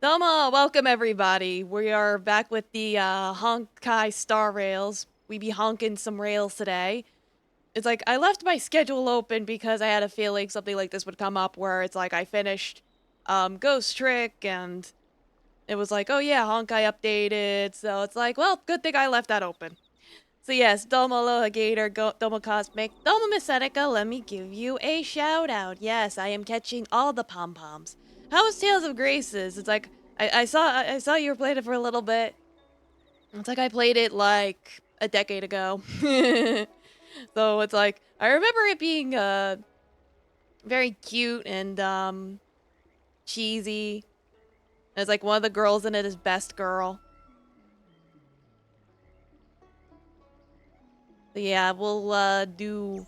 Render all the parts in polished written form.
Domo, welcome everybody. We are back with the Honkai Star Rails. We be honking some rails today. It's like, I left my schedule open because I had a feeling something like this would come up where it's like I finished Ghost Trick and it was like, oh yeah, Honkai updated. So it's like, well, good thing I left that open. So yes, Domo Aloha Gator, Domo Cosmic, Domo Miss Seneca, let me give you a shout out. Yes, I am catching all the pom-poms. How was Tales of Graces? It's like, I saw you were playing it for a little bit. It's like I played it like a decade ago. So it's like, I remember it being very cute and cheesy. It's like one of the girls in it is best girl. So yeah, we'll do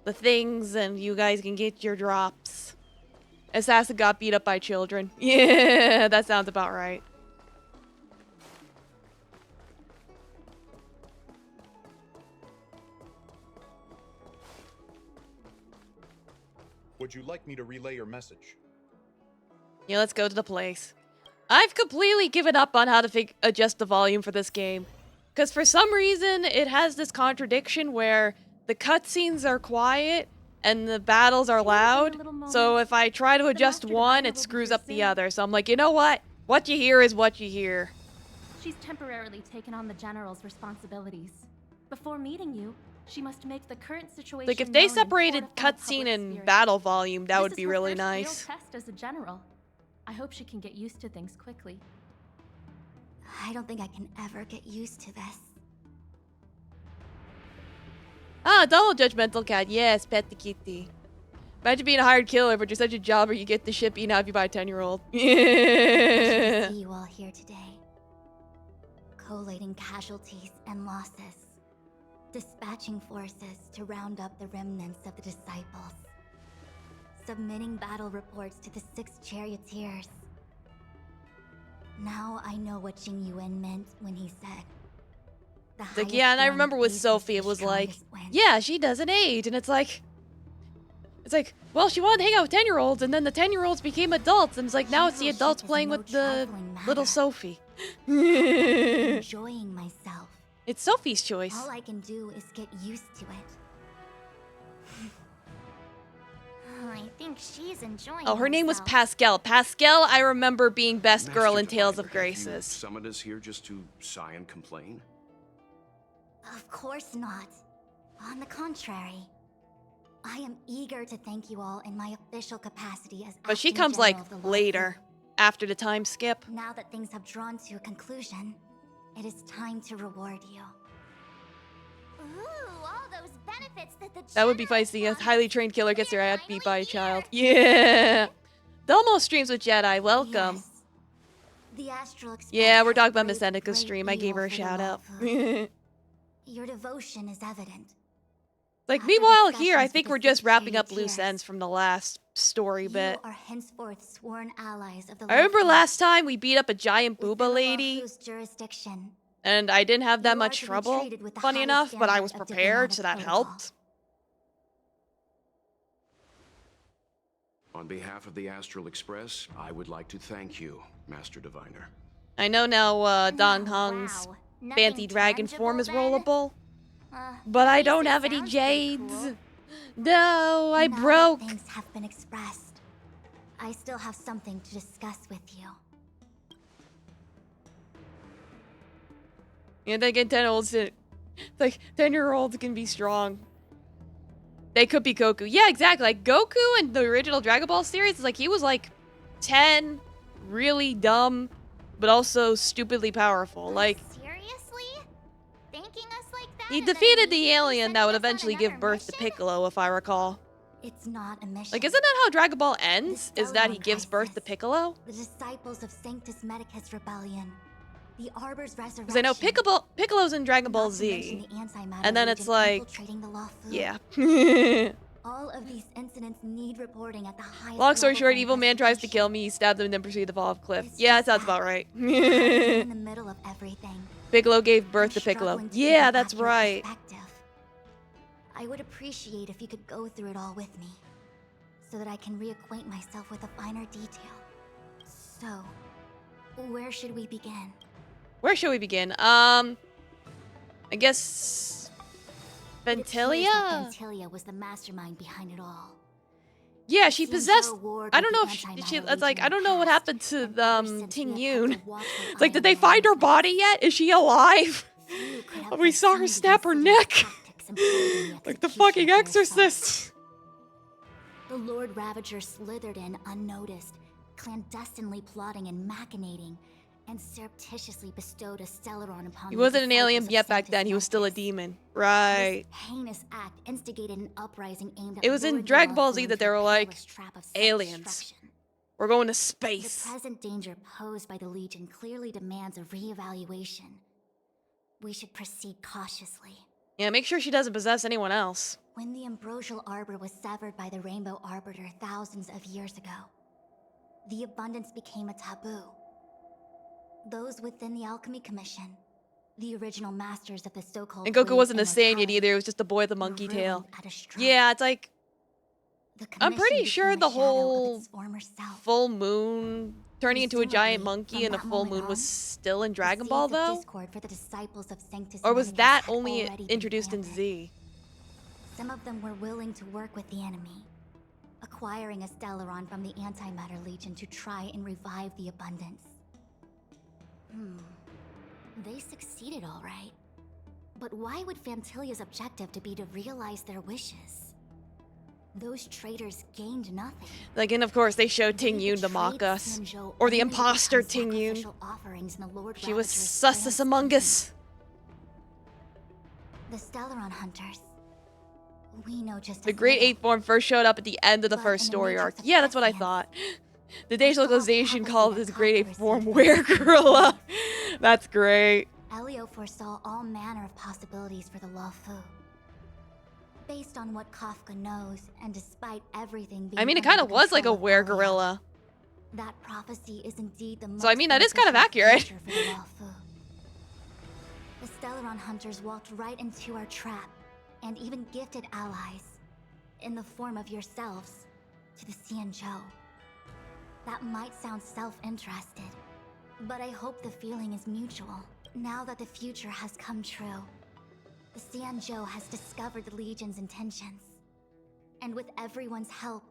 the things and you guys can get your drops. Assassin got beat up by children. Yeah, that sounds about right. Would you like me to relay your message? Yeah, let's go to the place. I've completely given up on how to adjust the volume for this game. Because for some reason, it has this contradiction where the cutscenes are quiet and the battles are loud. So if I try to adjust one, it screws up the other. So I'm like, you know what? What you hear is what you hear. She's temporarily taken on the General's responsibilities. Before meeting you, she must make the current situation Like, if they known separated and fortify cutscene public and spirit. battle volume, that would This be is her really first nice. real test as a general. I hope she can get used to things quickly. I don't think I can ever get used to this. Ah, don't judgmental cat. Yes, pet the kitty. Imagine being a hired killer, but you're such a jobber you get the ship eaten out of you by a 10-year-old. Pleasure to see you all here today. Collating casualties and losses. Dispatching forces to round up the remnants of the disciples. Submitting battle reports to the 6 charioteers. Now I know what Jing Yuan meant when he said, Like, yeah, and I remember with Sophie, it was like, yeah, she doesn't age. And it's like, well, she wanted to hang out with 10-year-olds, and then the 10-year-olds became adults. And it's like, now it's the adults playing with the little Sophie. Enjoying myself. It's Sophie's choice. All I can do is get used to it. I think she's enjoying Oh, her name was herself. Pascal. Pascal, I remember being best girl in Master Tales of Diviner, have you Graces. summoned us here just to sigh and complain? Of course not. On the contrary. I am eager to thank you all in my official capacity as But she acting comes, like, general of the later, after the time skip. Now that things have drawn to a conclusion, it is time to reward you. Ooh, all those benefits that the That would be General feisty. A promised. highly trained killer gets their They're ass beat by a finally child. here. Yeah. Delmo streams with Jedi. Welcome. Yes. The Astral Express Yeah, we're has talking about braved Miss Seneca's great stream. I gave her a evil for the shout out. Walkthrough. Your devotion is evident. Like, After meanwhile, here, I discussions think with we're the just six wrapping up loose charioteers, ends from the last story bit. You are henceforth sworn allies of the I remember Walkthrough. last time we beat up a giant Within booba the lady, Walkthrough's jurisdiction, and I didn't have that you are much to be trouble, treated with the funny highest enough, but I standard was of prepared, so that diplomatic protocol. helped. On behalf of the Astral Express, I would like to thank you, Master Diviner. I know now, Don Oh, Hong's wow. fancy Nothing dragon form is tangible, then? rollable, but At I least don't it have any sounds pretty jades. cool. No, I Now that broke. things have been expressed, I still have something to discuss with you. And then again, 10-year-olds, like, 10-year-olds can be strong. They could be Goku. Yeah, exactly. Like, Goku in the original Dragon Ball series is like, he was like 10, really dumb, but also stupidly powerful. Like, Seriously? Thanking us like that? he and then defeated the immediately alien that would sending us on eventually give another birth to mission? Piccolo, if I recall. It's not a mission. Like, isn't that how Dragon Ball ends? The Is that he Stellion gives birth to crisis. Piccolo? The disciples of Sanctus Medicus Rebellion. The Arbor's resurrection. Because I know Piccolo's in Dragon Ball Not to mention Z. the antimatter And then legion it's like, infiltrating the Lawfu. yeah. All of these incidents need reporting at the highest Long story level short, for evil man tries to investigation. kill me, he stabbed him, and then proceeded to fall off a cliff. It's Yeah, that just sounds that. about right. I'm in the middle of everything. Piccolo gave birth I'm to Piccolo. struggling to Yeah, keep that's accurate right. perspective. I would appreciate if you could go through it all with me, so that I can reacquaint myself with a finer detail. So, Where should we begin? Where should we begin? I guess It appears Ventilia? that Ventilia was the mastermind behind it all. Yeah, she Xianzhou possessed. warred I with don't know the if she. anti-matter It's like legion I in don't the know what past, happened to and ever since Ting we Yoon. have kept a watchful It's like, eye did on they the find her land. body yet? Is she alive? Few could have We saw her foreseen the snap her insidious neck. tactics employed in the Like the execution fucking of their Exorcist. assault. The Lord Ravager slithered in unnoticed, clandestinely plotting and machinating, and surreptitiously bestowed a Stellaron upon He the wasn't an alien disciples of yet back Sanctus then. He was still a Medicus. demon. Right. This heinous act instigated an uprising aimed at It was in luring the Dragon Ball Z Lawful that they into a were like, perilous trap of aliens. self-destruction. We're going to The space. present danger posed by the Legion clearly demands a reevaluation. We should proceed cautiously. Yeah, make sure she doesn't possess anyone else. When the ambrosial arbor was severed by the Rainbow Arbiter thousands of years ago, the abundance became a taboo. Those within the Alchemy Commission, the original masters of the so-called And Goku Way wasn't a of Saiyan Immortality, either. It was just the boy with the were monkey ruined tail. at a stroke. Yeah, it's like The I'm commission pretty sure became the a shadow of whole its former self. full moon turning into a giant Presumably, monkey from and a that full moment moon was on, still in The Dragon seeds Ball of though? discord for the disciples of Sanctus Or was Medicus that had only already been introduced in planted. Z? Some of them were willing to work with the enemy, acquiring a Stellaron from the Antimatter Legion to try and revive the abundance. They succeeded all right. But why would Fantilia's objective to be to realize their wishes? Those traitors gained nothing. Like, and of course they showed Ting They Yoon to betrayed mock us. Xianzhou Or the only to imposter become Ting Yoon. sacrificial offerings in the Lord She was Ravager's sus grand among scheme. us. The Stellaron Hunters. We know just The as Great little. Eight Form first showed up at the end of the But first in the story arc. Matrix of Yeah, that's what I Prescience, thought. The I Danish saw localization prophecy called that this Great Eight Kafka Form received Were from Gorilla. That's great. Elio foresaw all manner of possibilities for the Lawfu. Based on what Kafka knows, and despite everything being I mean, it under kind the of was like a control of were Elio, gorilla. that prophecy is indeed the most So, I mean, that is kind of beneficial accurate. future for the Lawfu. The Stellaron Hunters walked right into our trap, and even gifted allies, in the form of yourselves, to the Xianzhou. That might sound self-interested, but I hope the feeling is mutual. Now that the future has come true, the Xianzhou has discovered the Legion's intentions, and with everyone's help,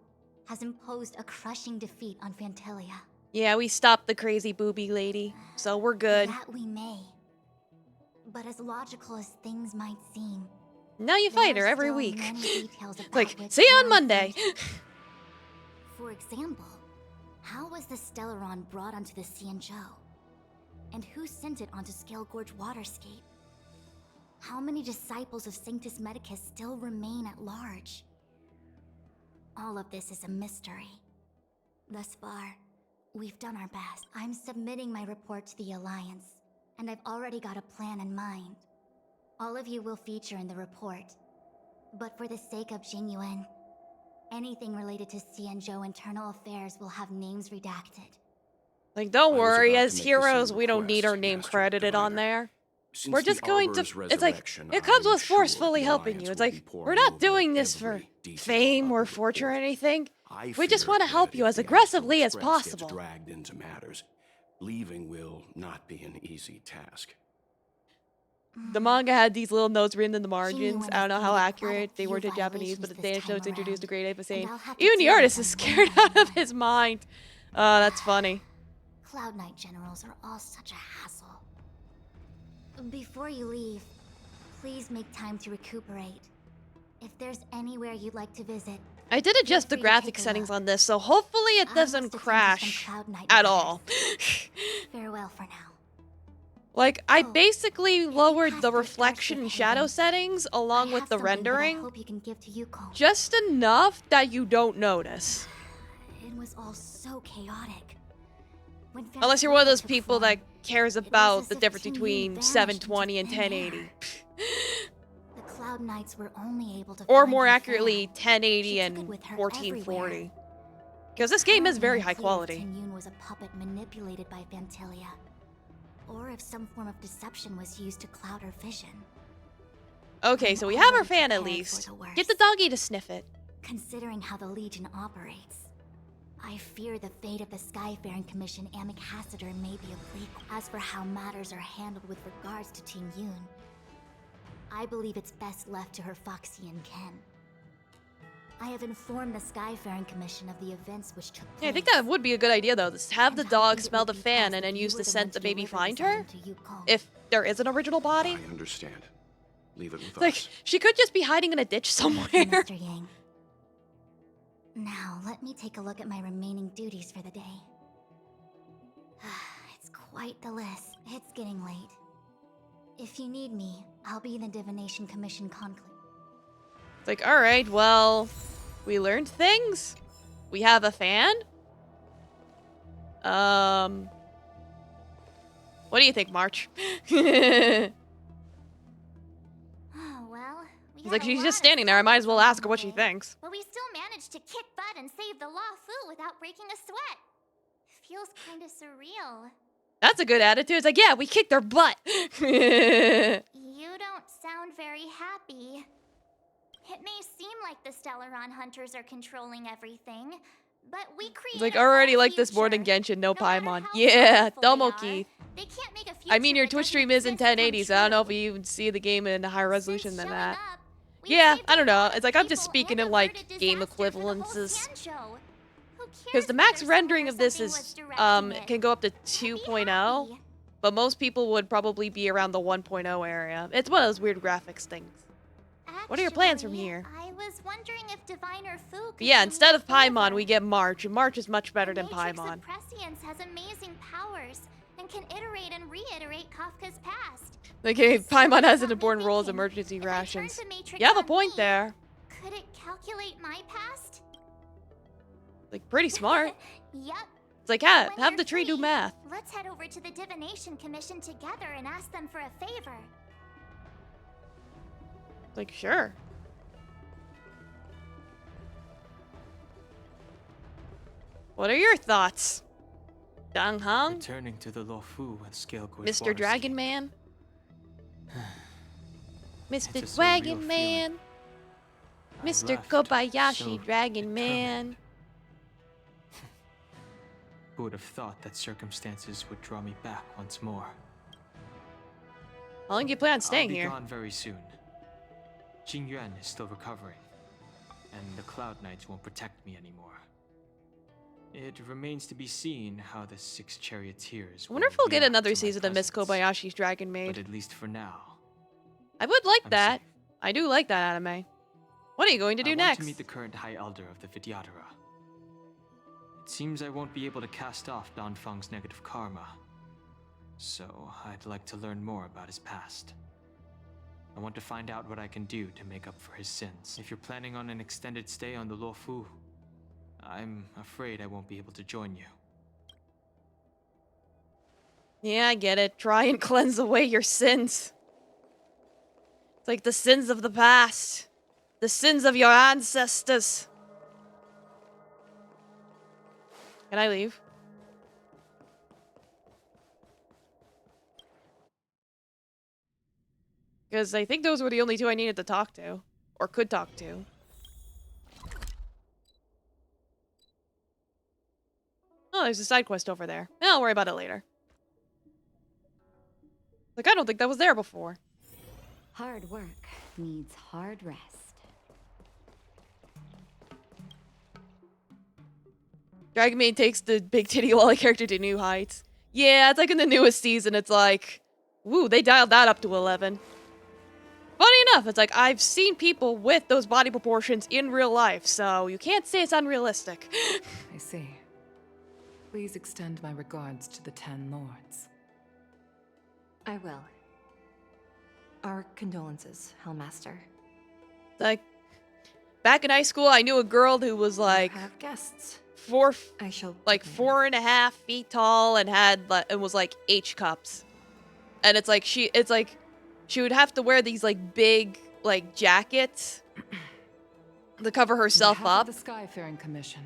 has imposed a crushing defeat on Fantilia. Yeah, we stopped the crazy booby lady. So we're good. That we may. But as logical as things might seem, Now you there fight are her every still week. many details about Like, which see you we're on Monday. uncertain. For example, how was the Stellaron brought onto the Xianzhou? And who sent it onto Scale Gorge Waterscape? How many disciples of Sanctus Medicus still remain at large? All of this is a mystery. Thus far, we've done our best. I'm submitting my report to the Alliance, and I've already got a plan in mind. All of you will feature in the report, but for the sake of Jinyuan, anything related to Xianzhou internal affairs will have names redacted. Like, don't I was worry, about to as make the heroes, same we don't need request, our name Master credited on Diviner. there. Since We're the just going to. Arbor's It's like, resurrection, it comes I'm with sure forcefully the helping Alliance you. It's will like, be we're poring not over doing this for every detail fame of or the fortune or report. anything. I We just fear want to that help you if as the aggressively as Astral Express possible. Gets dragged into matters, leaving will not be an easy task. The manga had these little notes written in the margins. Genuine I don't know has how committed quite a accurate they were few to Japanese, but violations the this Danish time notes introduced a around, great ape saying, and I'll have to even the deal with artist them is one scared by out of one. his mind. That's funny. Cloud Knight generals are all such a hassle. Before you leave, please make time to recuperate. If there's anywhere you'd like to visit, I did adjust the free to take graphic a settings look. on this, so hopefully it I doesn't must attend to some crash Cloud Knight at matters. all. Farewell for now. Like, I Oh, basically lowered pass the through reflection and Threshold shadow Haven, settings I along have with the something that I rendering hope you can give to Yuko. just enough that you don't notice. It was all so chaotic. When Unless you're one of Fantasia those took people form, that cares it was about as the if difference Ting Yun between vanished 720 and into thin 1080. air. The Cloud Knights were only able to Or find more her accurately, fan. 1080 She took and it with her 1440. everywhere. Because this game is Currently very high unclear if quality. Ting Yun was a puppet manipulated by Fantilia, or if some form of deception was used to cloud her vision. Okay, I'm so we have our already fan at prepared least. for the Get the worst. doggy to sniff it. Considering how the Legion operates, I fear the fate of the Skyfaring Commission ambassador may be oblique. As for how matters are handled with regards to Team Yoon, I believe it's best left to her Foxy and Ken. I have informed the Skyfaring Commission of the events which took place. Yeah, I think that would be a good idea, though. Just have the dog smell the fan and then use the scent to maybe find her? If there is an original body? I understand. Leave it with Like, us. she could just be hiding in a ditch somewhere. Mr. Yang. Now, let me take a look at my remaining duties for the day. It's quite the list. It's getting late. If you need me, I'll be in the Divination Commission conclave. It's like, alright, well, we learned things. We have a fan. What do you think, March? Oh, well, we He's had like, a she's lot just of standing there. I might as well trouble ask her what she today, thinks. But we still managed to kick butt and save the Law Fu without breaking a sweat. Feels kind of surreal. That's a good attitude. It's like, yeah, we kicked their butt. You don't sound very happy. It may seem like the Stellaron hunters are controlling everything, but we created It's like, our already own like this more than future. Genshin, no matter Paimon. how Yeah, powerful Domo they are, Keith. they can't make a I mean, future your that Twitch doesn't stream is in exist come 1080, so I don't know if true. you even see the game in a higher resolution Since than showing that. up, we've Yeah, saved I a don't know. lot of It's like, I'm just people speaking and in, like, averted game disaster for the whole equivalences. Sancho. Who cares Because the whether max someone rendering or of this something is, was directing it? can go up to Be 2.0, happy. but most people would probably be around the 1.0 area. It's one of those weird graphics things. What are your plans from Actually, here? I was wondering if Diviner Fu could But yeah, do instead me of a favor. Paimon, we get March, and March is much better than The Matrix Paimon. of Prescience has amazing powers and can iterate and reiterate Kafka's past. Like, hey, Paimon has an Got me important role as thinking, emergency if I turned rations. the Matrix You have a on point me, there. Could it calculate my past? Like, pretty smart. Yup. It's like, yeah, When have you're the tree do free, math. Let's head over to the Divination Commission together and ask them for a favor. Like, sure. What are your thoughts? Dang Hong? Returning to the Luofu and Scalequist Mr. Dragon Man? It's Mr. a surreal Dragon feeling. Man? I Mr. left Kobayashi so Dragon determined. Man? Who would have thought that circumstances would draw me back once more? How long do you plan on staying I'll be here? gone very soon. Jing Yuan is still recovering, and the Cloud Knights won't protect me anymore. It remains to be seen how the 6 charioteers I wonder if we'll get react another to my season of Miss presence. Kobayashi's Dragon But Maid. at least for now, I would like I'm that. safe. I do like that anime. What are you going to do I want next? to meet the current High Elder of the Vidyadhara. It seems I won't be able to cast off Danfang's negative karma. So, I'd like to learn more about his past. I want to find out what I can do to make up for his sins. If you're planning on an extended stay on the Luofu, I'm afraid I won't be able to join you. Yeah, I get it. Try and cleanse away your sins. It's like the sins of the past. The sins of your ancestors. Can I leave? Because I think those were the only two I needed to talk to. Or could talk to. Oh, there's a side quest over there. I'll worry about it later. Like, I don't think that was there before. Hard work needs hard rest. Dragon Maid takes the big titty lolly character to new heights. Yeah, it's like in the newest season, it's like, woo, they dialed that up to 11. Funny enough, it's like, I've seen people with those body proportions in real life, so you can't say it's unrealistic. I see. Please extend my regards to the 10 lords. I will. Our condolences, Hellmaster. Like, back in high school, I knew a girl who was like I have guests. I shall like take 4.5 feet tall and had and was like H cups, and it's like she would have to wear these like big like jackets to cover On herself behalf up. of the Skyfaring Commission,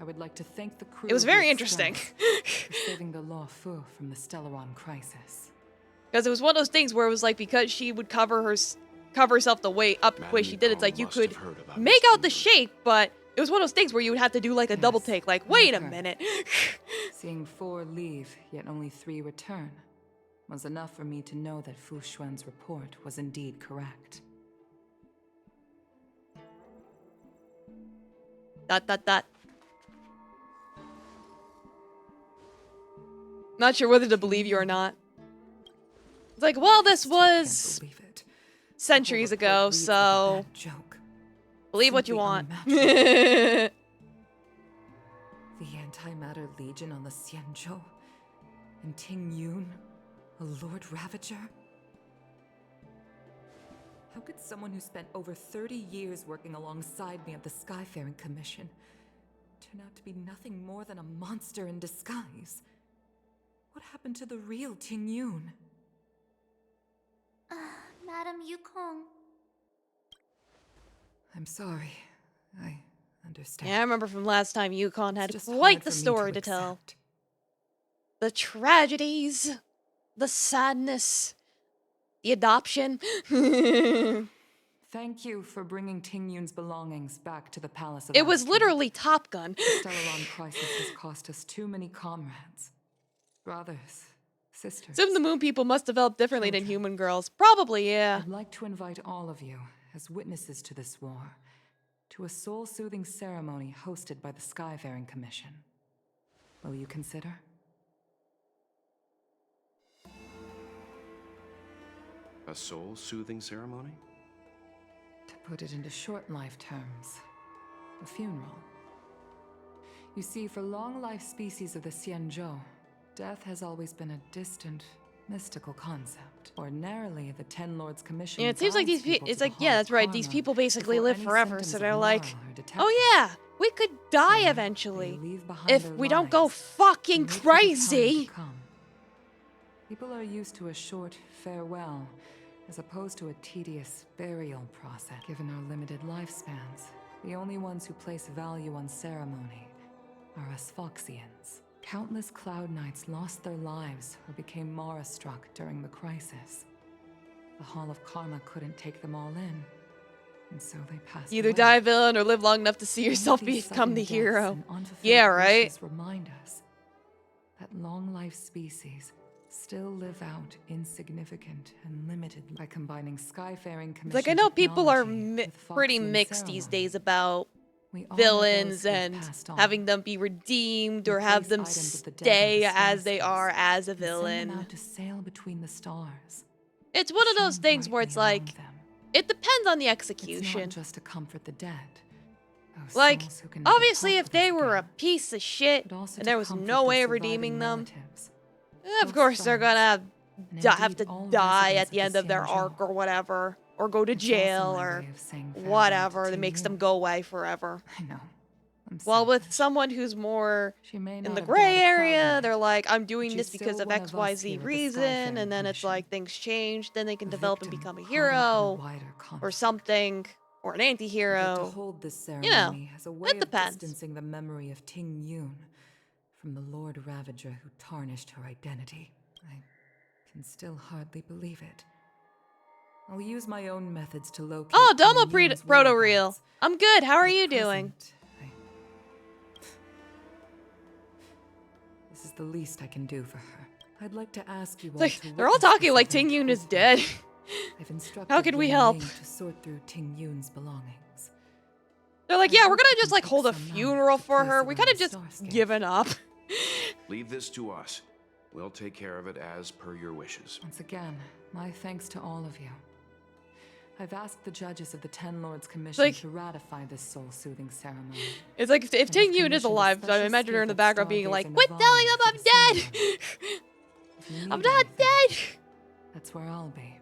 I would like to thank the crew. It was of very the interesting Express for saving the Luofu from the Stellaron crisis. Because it was one of those things where it was like, because she would cover herself the way up the way she did, it's like you could make out the shape, but It was one of those things where you would have to do like a double Yes, take, like, wait a okay. minute. Seeing 4 leave, yet only 3 return, was enough for me to know that Fu Xuan's report was indeed correct. Dot, dot, dot. Not sure whether to believe you or not. It's like, well, this Still can't was believe it. centuries The whole ago, report reads like a so bad joke. believe what you Simply want. unimaginable. The Antimatter Legion on the Xianzhou, and Ting Yun, a Lord Ravager? How could someone who spent over 30 years working alongside me at the Skyfaring Commission turn out to be nothing more than a monster in disguise? What happened to the real Ting Yun? Madam Yukong. I'm sorry. I understand. Yeah, I remember from last time Yukon had It's just quite hard the for me story to tell. accept. The tragedies, the sadness, the adoption. Thank you for bringing Ting Yun's belongings back to the Palace of It was Ashton. literally Top Gun. The Stellaron crisis has cost us too many comrades. Brothers, sisters. Some of the moon people must develop differently than Children. human girls. Probably, yeah. I'd like to invite all of you, as witnesses to this war, to a soul-soothing ceremony hosted by the Skyfaring Commission. Will you consider? A soul-soothing ceremony? To put it into short life terms, a funeral. You see, for long-life species of the Xianzhou, death has always been a distant, mystical concept. Ordinarily, the Ten Lords Commission. Yeah, it seems like guides these people, to it's the like, Hall yeah, of that's right. These Karma people basically before live any forever, symptoms so of they're like, morale are detected. oh yeah, we could die So, eventually. they leave behind If their we don't go lives fucking and wait for the time crazy. to come. People are used to a short farewell, as opposed to a tedious burial process. Given our limited lifespans, the only ones who place value on ceremony are us Foxians. Countless Cloud Knights lost their lives or became Mara-struck during the crisis. The Hall of Karma couldn't take them all in, and so they passed Either away. die a villain or live long enough to see Only yourself these become sudden the deaths hero. and unfulfilled Yeah, right? wishes remind us that long-life species still live out insignificant and limited by combining Skyfaring Commission It's like, I know people are technology with pretty Foxian mixed these ceremony. days about We honor villains those who have and passed on. having them be redeemed We or have place them items of the dead stay onto as they skyscapes are as a and send them villain. out to sail between the stars. It's one of those Shine things where it's brightly like, among them. it depends on the It's execution. not just to comfort the dead. Those Like, souls who can never obviously, talk if with they us were a again, piece of shit but also and to there was comfort no their way of surviving redeeming them, relatives. of Close course they're friends, gonna and have to indeed all die residents at the of end of their Xianzhou. arc or whatever, or go to It's also jail my or way of saying farewell to whatever that Ting makes them Yun. go away forever. I know. I'm While with selfish. someone who's more She may in not the have gray died a Cloud area, Knight, they're like, I'm but doing she's this because still of one of us here XYZ at the reason, Skyfaring and then it's Commission. like things change, then they can A develop and victim become a caught up in a hero wider or conflict. something, or an But to anti-hero. hold this You know, ceremony as a way it of depends. distancing the memory of Ting Yun from the Lord Ravager who tarnished her identity. I can still hardly believe it. I'll use my own methods to locate Oh, Domo Ting Yun's Proto Reel. whereabouts. I'm good. How are At you doing? present, This is the least I can do for her. I'd like to ask you all It's to like, they're all witness talking this like event Ting Yun is with me. dead. I've instructed How could we Ying help? Ling to sort through Ting Yun's belongings. They're like, I yeah, we're hope gonna we just can like pick hold a some out funeral to for place her. We around kind of the just starscape. given up. Leave this to us. We'll take care of it as per your wishes. Once again, my thanks to all of you. I've asked the judges of the Ten Lords Commission like- to ratify this soul-soothing ceremony. It's like if And Ting I've Yun is commissioned a alive, so I special imagine her in the skilled background being like, stargazer quit telling them diviner I'm for the dead! ceremony. If you I'm need not anything, dead! That's where I'll be.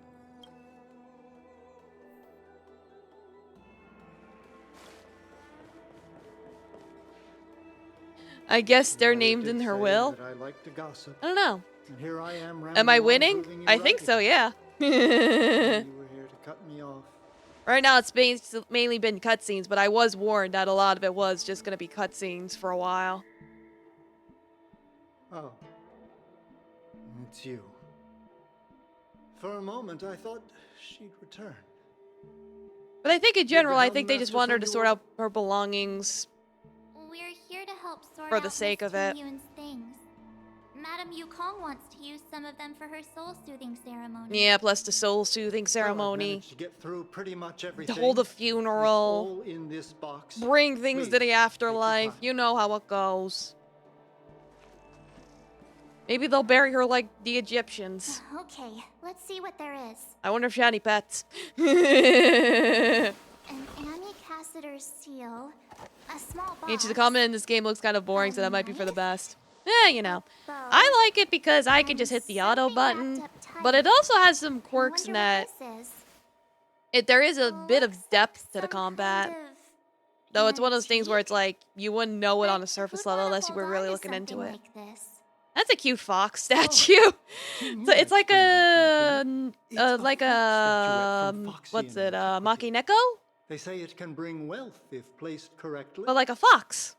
I guess they're Mother named did in her say will. that I like to gossip, I don't know. and here I am Am I rambling on, winning? proving you I right think so, again. yeah. You were here to cut me off. Right now it's mainly been cutscenes, but I was warned that a lot of it was just gonna be cutscenes for a while. Oh. It's you. For a moment, I thought she'd return. But I think in general, I think they Helm just want her to Master sort say out her belongings. We're here to help sort For the out sake Miss of it. Tingyun's things. Madame Yukong wants to use some of them for her soul-soothing ceremony. Yeah, plus the soul-soothing Well, I've ceremony. managed to get through pretty much To everything. hold a It's funeral. all in this box. Bring things to Please, the take afterlife. your You know how it goes. Maybe they'll bury her like the Egyptians. Okay, let's see what there is. I wonder if she had any pets. An Annie Cassiter's seal, a small box. The comment in this game looks kind of boring, so that might be for the best. You know. bow, I like it because I can and just hit the auto something button, wrapped up tight. but it also has some I quirks in wonder that what this is. there is a bit Looks of depth like to the some combat. kind of Though it's one of those things where it's antique, like, you wouldn't know it on a but surface who'd level wanna unless you hold were really on to looking into something it. like this? That's a cute fox statue. So it's like a, what's it, Makineko? They say it can bring wealth if placed correctly. But like a fox.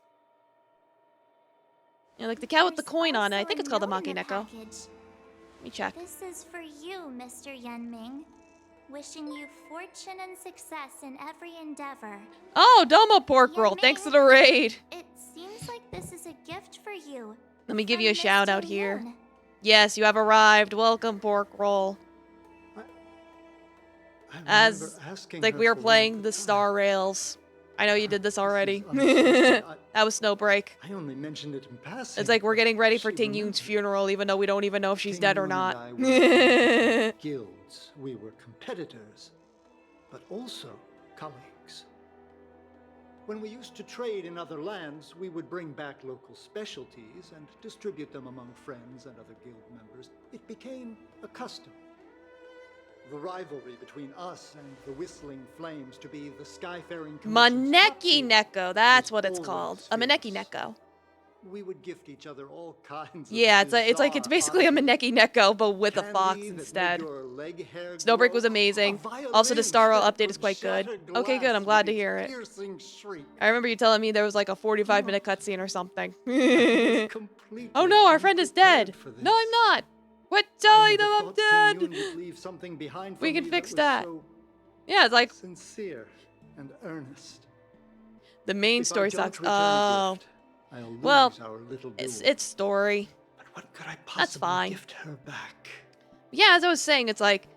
Yeah, like the cow with the There's coin on it. I also think a it's called a note in the Makineko. package. Let me check. This is for you, Mr. Yenming. Wishing you fortune and success in every endeavor. Oh, Domo Pork Roll. Thanks for the raid. It seems like this is a gift for you. Let me give from you a Miss shout out Tingyun. here. Yes, you have arrived. Welcome, Pork Roll. I remember As, asking like, her we were for one playing at the time. Star Rails. I know you did this already. unexpected. That was Snowbreak. I only mentioned it in passing. It's like we're getting ready for She Ting Yun's remembered. funeral, even though we don't even know if she's dead or Tingyun not. and I were different guilds. We were competitors, but also colleagues. When we used to trade in other lands, we would bring back local specialties and distribute them among friends and other guild members. It became a custom. The rivalry between us and the Whistling Flames to be the Skyfaring Commission's top Maneki guild Neko, that's was what it's always called. A Maneki fierce. Neko. We would gift each other all kinds of Yeah, it's like it's bizarre basically a oddities. Maneki Neko, but with a Candy fox that made instead. your leg hair Snowbreak was glow, amazing. a Also, the violin Star Rail that update is could quite good. shatter Okay, good. glass I'm glad with to hear its it. piercing shriek. I remember you telling me there was like a 45-minute cutscene or something. I was completely Oh no, our friend is dead. unprepared for No, this. I'm not. Quit I telling never them I'm thought dead. Ting Yun would leave something behind for We can me fix was that. so Yeah, it's like sincere and earnest. the main If I story don't sucks. return a Oh, gift, I'll lose well, our little it's duel. story. But what could I That's possibly fine. gift her back? Yeah, as I was saying, it's like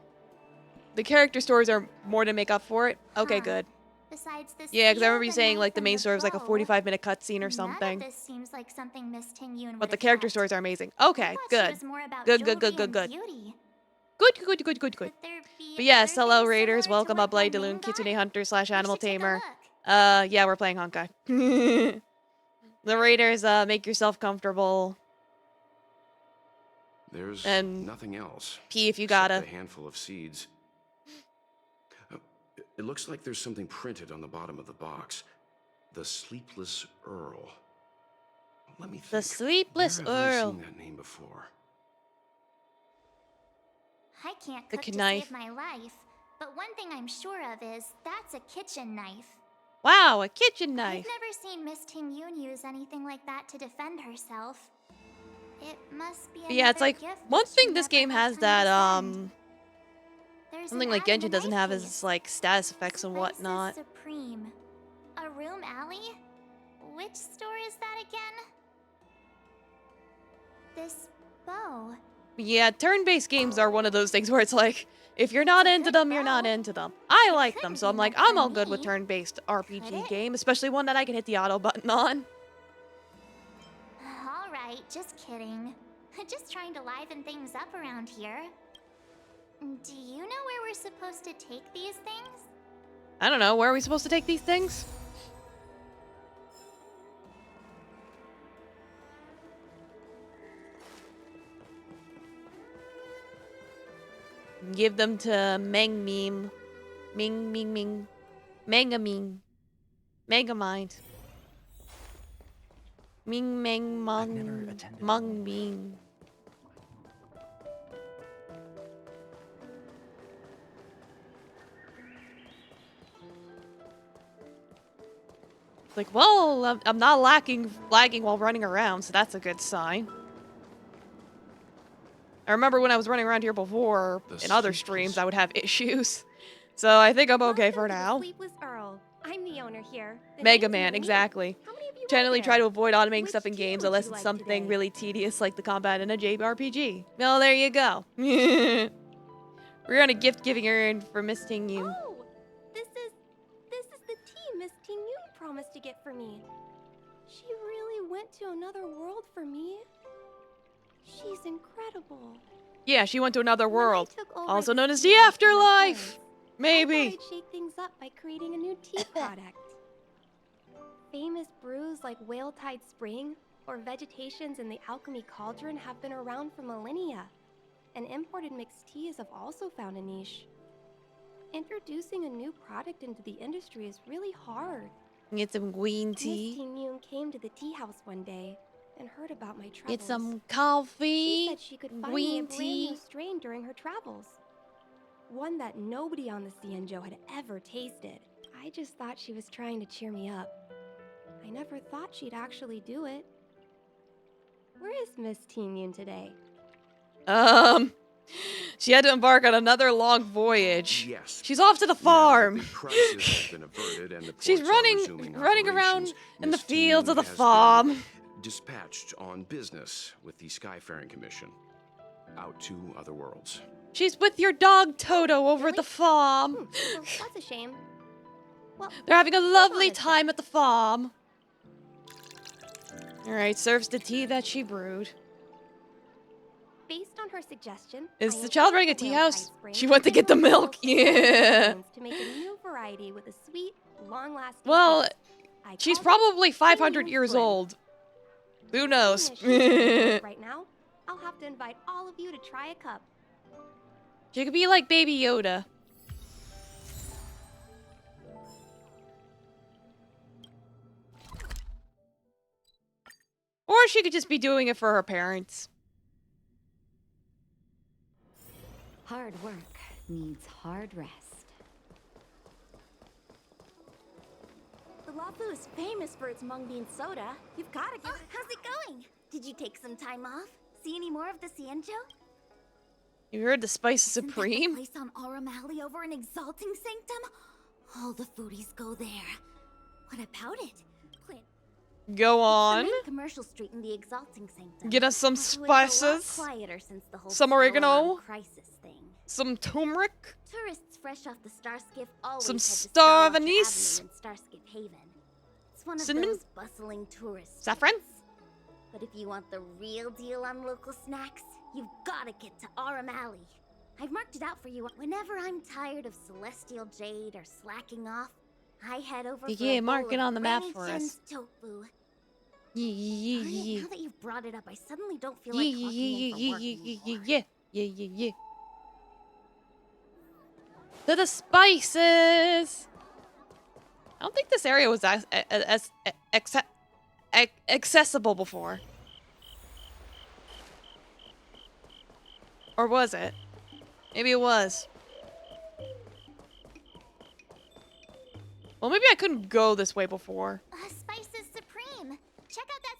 the character stories are more to make up for it. Okay, Huh. good. Besides this Yeah, because I seal, remember you the saying knife, like the and main story was like a bow, 45-minute cutscene or None something. of this seems like something Miss Tingyun But would the character accept. stories are amazing. I Okay, thought she good. was more about Good, good, jewelry good, good, and good. beauty. Good, good, good, good, good. Could there be But yes, other hello things raiders. similar to Welcome what up, Light Wen Daloon, Ming got? Kitsune Hunter / We Animal should take a Tamer. look. Yeah, we're playing Honkai. The raiders, make yourself comfortable. There's And nothing else. pee if you except gotta. a handful of seeds. It looks like there's something printed on the bottom of the box. The Sleepless Earl. Let me think. The Sleepless Where have I Earl. seen that name before? I can't The cook to knife. save my life, but one thing I'm sure of is that's a kitchen knife. Wow, a kitchen knife. I've never seen Miss Tingyun use anything like that to defend herself. It must be But yeah, it's another like gift one that she thing this never game had has time that to send. There's something an like ad in Genshin the doesn't knife have case. is like status effects and Spices whatnot. Supreme. A room alley? Which store is that again? This bow. Yeah, turn-based games are one of those things where it's like, if you're not into them, you're not into them. I like them, so I'm like, I'm all good with turn-based RPG game, especially one that I can hit the auto button on. All right, just kidding. Just trying to liven things up around here. Do you know where we're supposed to take these things? I don't know, where are we supposed to take these things? Give them to Meng Meme. Ming Ming Ming. Mega Ming. Megamind. Ming Meng Mung. Mung Ming. Like, well, I'm not lagging while running around, so that's a good sign. I remember when I was running around here before, in other streams, I would have issues. So I think I'm okay Welcome for to the now. Sleepless Earl. I'm the owner here. The Mega name's Man, Marie. exactly. How many of you Generally work try to there? avoid automating Which stuff in team games would unless you it's like something today? really tedious like the combat in a JRPG. Well, there you go. We're on a gift-giving errand for Miss Ting Yun. Oh, this is the tea Miss Ting Yun promised to get for me. She really went to another world for me. She's incredible. Yeah, she went to another When I world, took over also the known as tea the house from my afterlife. parents, I Maybe. thought I'd shake things up by creating a new tea product. Famous brews like Whale Tide Spring or vegetations in the Alchemy Cauldron have been around for millennia, and imported mixed teas have also found a niche. Introducing a new product into the industry is really hard. Get some green Miss tea. Ting Yun came to the tea house one day and heard about my travels. Get some She coffee. said she could find me a Green brand new tea. strain during her travels. One that nobody on the Cienjo had ever tasted. I just thought she was trying to cheer me up. I never thought she'd actually do it. Where is Miss Ting Yun today? She had to embark on another long voyage. Yes. She's off to the Now that farm. the crisis has been averted and the She's ports are resuming running around operations, in the Miss fields of the Ting has farm. been dispatched on business with the Skyfaring Commission out to other worlds. She's with your dog Toto over at the farm. Well, that's a shame. Well, They're having a lovely honest, time at the farm. Alright, serves the tea that she brewed. based on her suggestion, Is I the child running a imported tea Whale Tide house? Spring She went to and get the original milk. Suggestive Yeah. beans to make a new variety with a sweet, long-lasting Well, taste. I she's called it probably 500 Ting years Yun's old. Who Blend. knows? Seeing as she's doing it right now, I'll have to invite all of you to try a cup. She could be like Baby Yoda. Or she could just be doing it for her parents. Hard work needs hard rest. The Lafu is famous for its mung bean soda. You've got to give it. How's it going? Did you take some time off? See any more of the Cienjo? You heard the Spice Isn't that Supreme? the place on Aurum Alley over in Exalting Sanctum? All the foodies go there. What about it? Clint, Go it's on. the main commercial street in the Exalting Sanctum. Get us some Although it's a lot spices. quieter since the whole Some Stellaron oregano. crisis thing. Some turmeric. Tourists fresh off the Starskiff always Some head to star of Starwatcher anise. Avenue in Starskiff Haven. It's one of Cinnamon? those bustling tourist Saffron? spots. But if you want the real deal on local snacks, you've got to get to Aurum Alley. I've marked it out for you. Whenever I'm tired of Celestial Jade or slacking off, I head over for Yeah, a mark bowl it of on the map Granny for Chen's us. tofu. Yeah. Now that you've brought it up, I suddenly don't feel like clocking in for work anymore. To the spices. I don't think this area was as accessible before. Or was it? Maybe it was. Well, maybe I couldn't go this way before. Spices Supreme. Check out that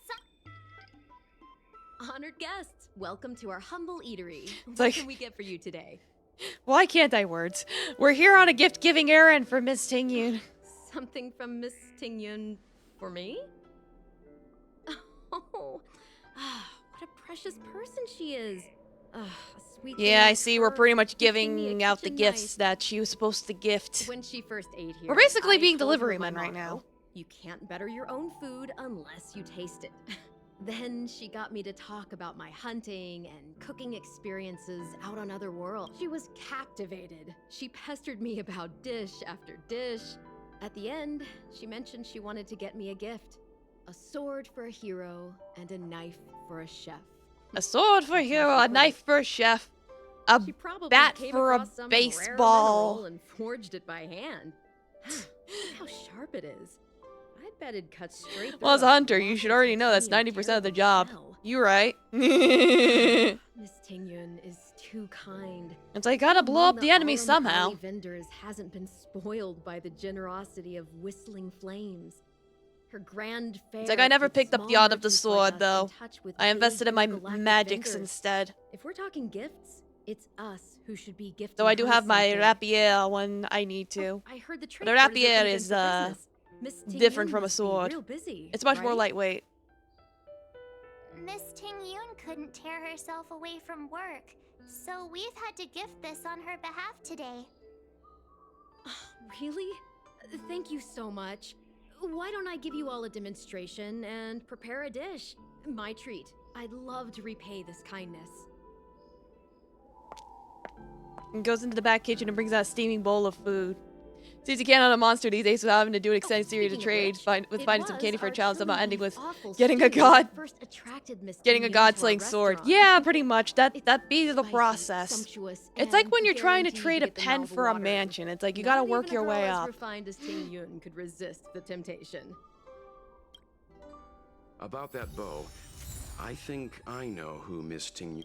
Honored guests, welcome to our humble eatery. What like- can we get for you today? Why can't I words? We're here on a gift-giving errand for Miss Ting Yun. Something from Miss Ting Yun for me? Oh, what a precious person she is. A sweet Yeah, little I see. We're cur pretty much gifting me a giving out the kitchen gifts knife. that she was supposed to gift. When she first ate here, We're basically I being told her delivery my men right now. motto, you can't better your own food unless you taste it. Then she got me to talk about my hunting and cooking experiences out on other worlds. She was captivated. She pestered me about dish after dish. At the end, she mentioned she wanted to get me a gift. A sword for a hero and a knife for a chef. A sword for a hero, a knife for a chef, a She probably bat came for a across some rare baseball. mineral and forged it by hand. Look how sharp it is. I bet it'd cut straight through. Well, as a hunter, you should already know that's 90% of the job. You right. Miss Ting Yun is too kind. It's like, gotta blow up the enemy Aurum somehow. Alley vendors hasn't been spoiled by the generosity of whistling flames. Her grand fare It's like I never puts picked up the small art of the merchants like sword, us in though. touch with I invested big in my galactic magics vendors. instead. If we're talking gifts, It's us who should be gifting Though I do her have my something. rapier when I need to. I heard the But trade a court is rapier open is again for business. Miss Ting different Yun from a must be sword. real busy, It's much more right? lightweight. Miss Ting Yun couldn't tear herself away from work, so we've had to gift this on her behalf today. Really? Thank you so much. Why don't I give you all a demonstration and prepare a dish? My treat. I'd love to repay this kindness. And goes into the back kitchen and brings out a steaming bowl of food. Seems you can't on a monster these days without having to do an extended series of trades, finding some candy for a child, somehow ending with getting a god slaying sword. Yeah, pretty much. That be the process. It's like when you're trying to trade a pen for a mansion. It's like you gotta work your way up. Refined as Ting Yun could resist the temptation. About that bow, I think I know who Miss Ting.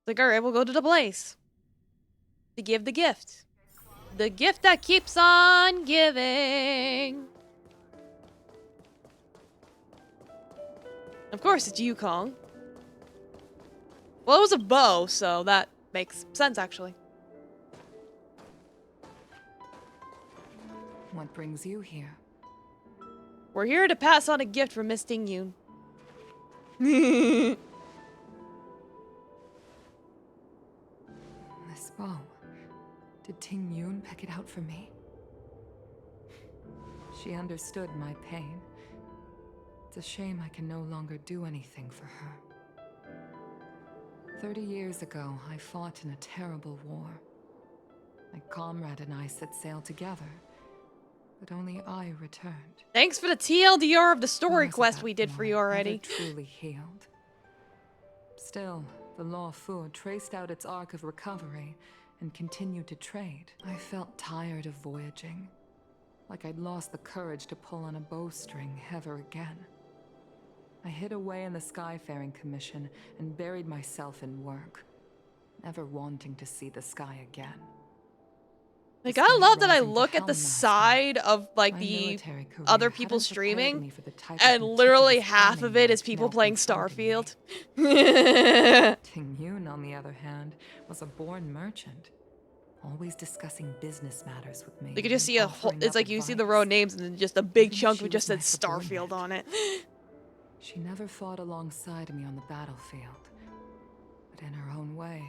Like, alright, we'll go to the place. To give the gift. The gift that keeps on giving. Of course, it's Yukong. Well, it was a bow, so that makes sense, actually. What brings you here? We're here to pass on a gift from Miss Ting Yun. This bow. Did Ting Yun pick it out for me? She understood my pain. It's a shame I can no longer do anything for her. 30 years ago, I fought in a terrible war. My comrade and I set sail together, but only I returned. Thanks for the TLDR of the story Rumors of quest that we did for you war already. never truly healed. Still, the Law Fu traced out its arc of recovery and continued to trade. I felt tired of voyaging, like I'd lost the courage to pull on a bowstring ever again. I hid away in the Skyfaring Commission and buried myself in work, never wanting to see the sky again. Like, I love that I look at the side of, like, the other people streaming, and literally half of it is people playing Starfield. Ting Yun, on the other hand, was a born merchant, always discussing business matters with me. You could just see a whole, it's like you see the row of names and then just a big chunk of just said Starfield on it. She never fought alongside me on the battlefield, but in her own way,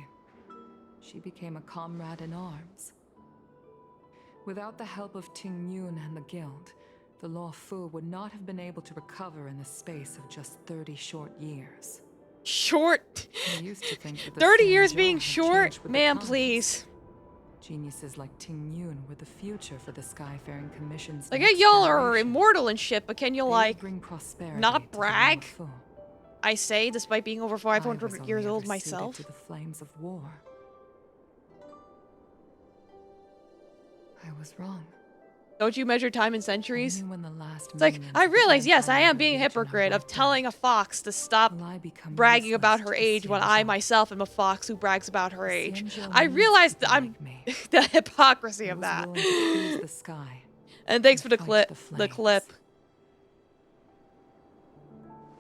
she became a comrade in arms. Without the help of Ting Yun and the Guild, the Law Fu would not have been able to recover in the space of just 30 short years. Short? I used to think that the 30 Xian years Zhou being had short? changed with the Man, times. please. Geniuses like Ting Yun were the future for the Skyfaring Commission's Like, next y'all are generation. immortal and shit, but can you, They would like, bring prosperity not to the Law brag? Fu. I say, despite being over I was 500 only years old ever suited myself. to the flames of war. I was wrong. Don't you measure time in centuries? Only when the last It's like, minions I of the realize, yes, I am Empire being a Legion are hypocrite of wiped telling a out, fox to stop will I become bragging about useless her to the age when Xian I Zhou. myself am a fox who brags about her The age. Xian Zhou I needs realize people that I'm like me. the hypocrisy I of was that. willing to cruise the sky And thanks for and the fight clip. the The flames. clip.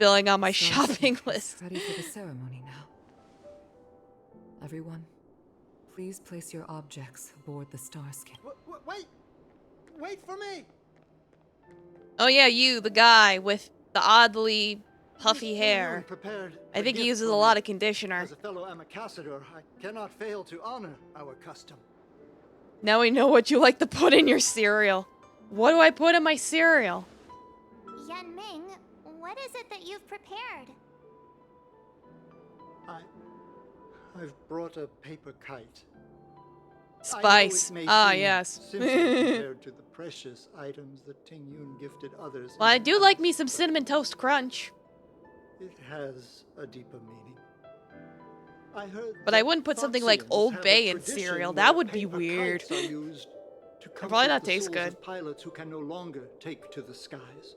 Filling on my Star shopping Seekers, list. ready for the ceremony now. Everyone, please place your objects aboard the Starskin. Wait! Wait for me! Oh yeah, you, the guy with the oddly puffy Miss hair. Ting Yun prepared I a think he gift uses for a me. lot of conditioner. As a fellow ambassador, I cannot fail to honor our custom. Now we know what you like to put in your cereal. What do I put in my cereal? Yan Ming, what is it that you've prepared? I've brought a paper kite. Spice. I know it may Ah, seem yes. simple compared to the precious items that Ting Yun gifted others. Well, I in the do like past, me some but Cinnamon Toast Crunch. It has a deeper meaning. I heard But I that wouldn't put something like Foxians Old have a Bay in tradition cereal. where That would be paper weird. kites are used to probably comfort not the taste souls good. of pilots who can no longer take to the skies.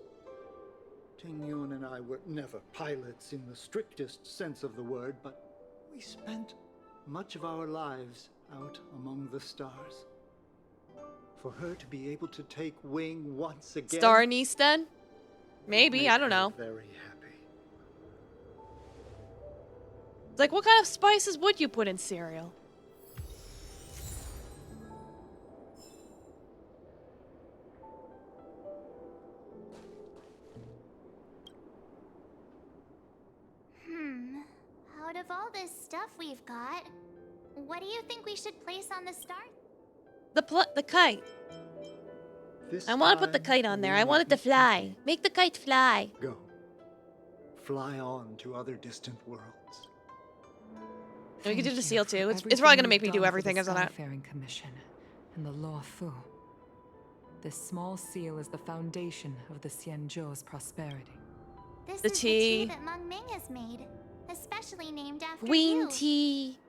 Ting Yun and I were never pilots in the strictest sense of the word, but we spent much of our lives out among the stars. For her to be able to take wing once again. Star anise then? Maybe, made I don't her know. Very happy. It's like, what kind of spices would you put in cereal? Out of all this stuff we've got, what do you think we should place on the star? The kite. This I want to put the time, kite on there. we I want will it to be fly. thinking. Make the kite fly. Go. Fly on to other distant worlds. We can do Thank the you seal for too. It's everything probably gonna you've make me do done for everything, the isn't it? Skyfaring Commission and the Law Fu. This small seal is the foundation of the Xianzhou's prosperity. This The is tea. the tea that Meng Ming has made, especially named after Green you. tea.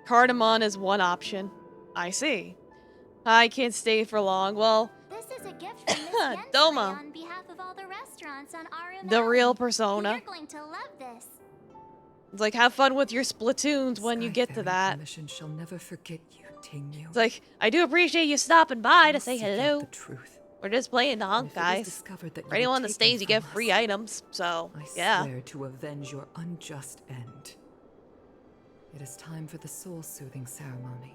Cardamom is one option. I see. I can't stay for long. Well, This is a gift from Miss Yensui Doma. on behalf of all the restaurants on RM. The real persona. You're going to love this. It's like, have fun with your splatoons when you get to Skyfaring that. Commission shall never forget you, Tingyu. It's like, I do appreciate you stopping by to say Seek out hello. the truth. We're just playing the And if it is Honkais. discovered that you For anyone were that taken stays, you get from free us, items. So, I yeah. swear to avenge your unjust end. It is time for the soul-soothing ceremony.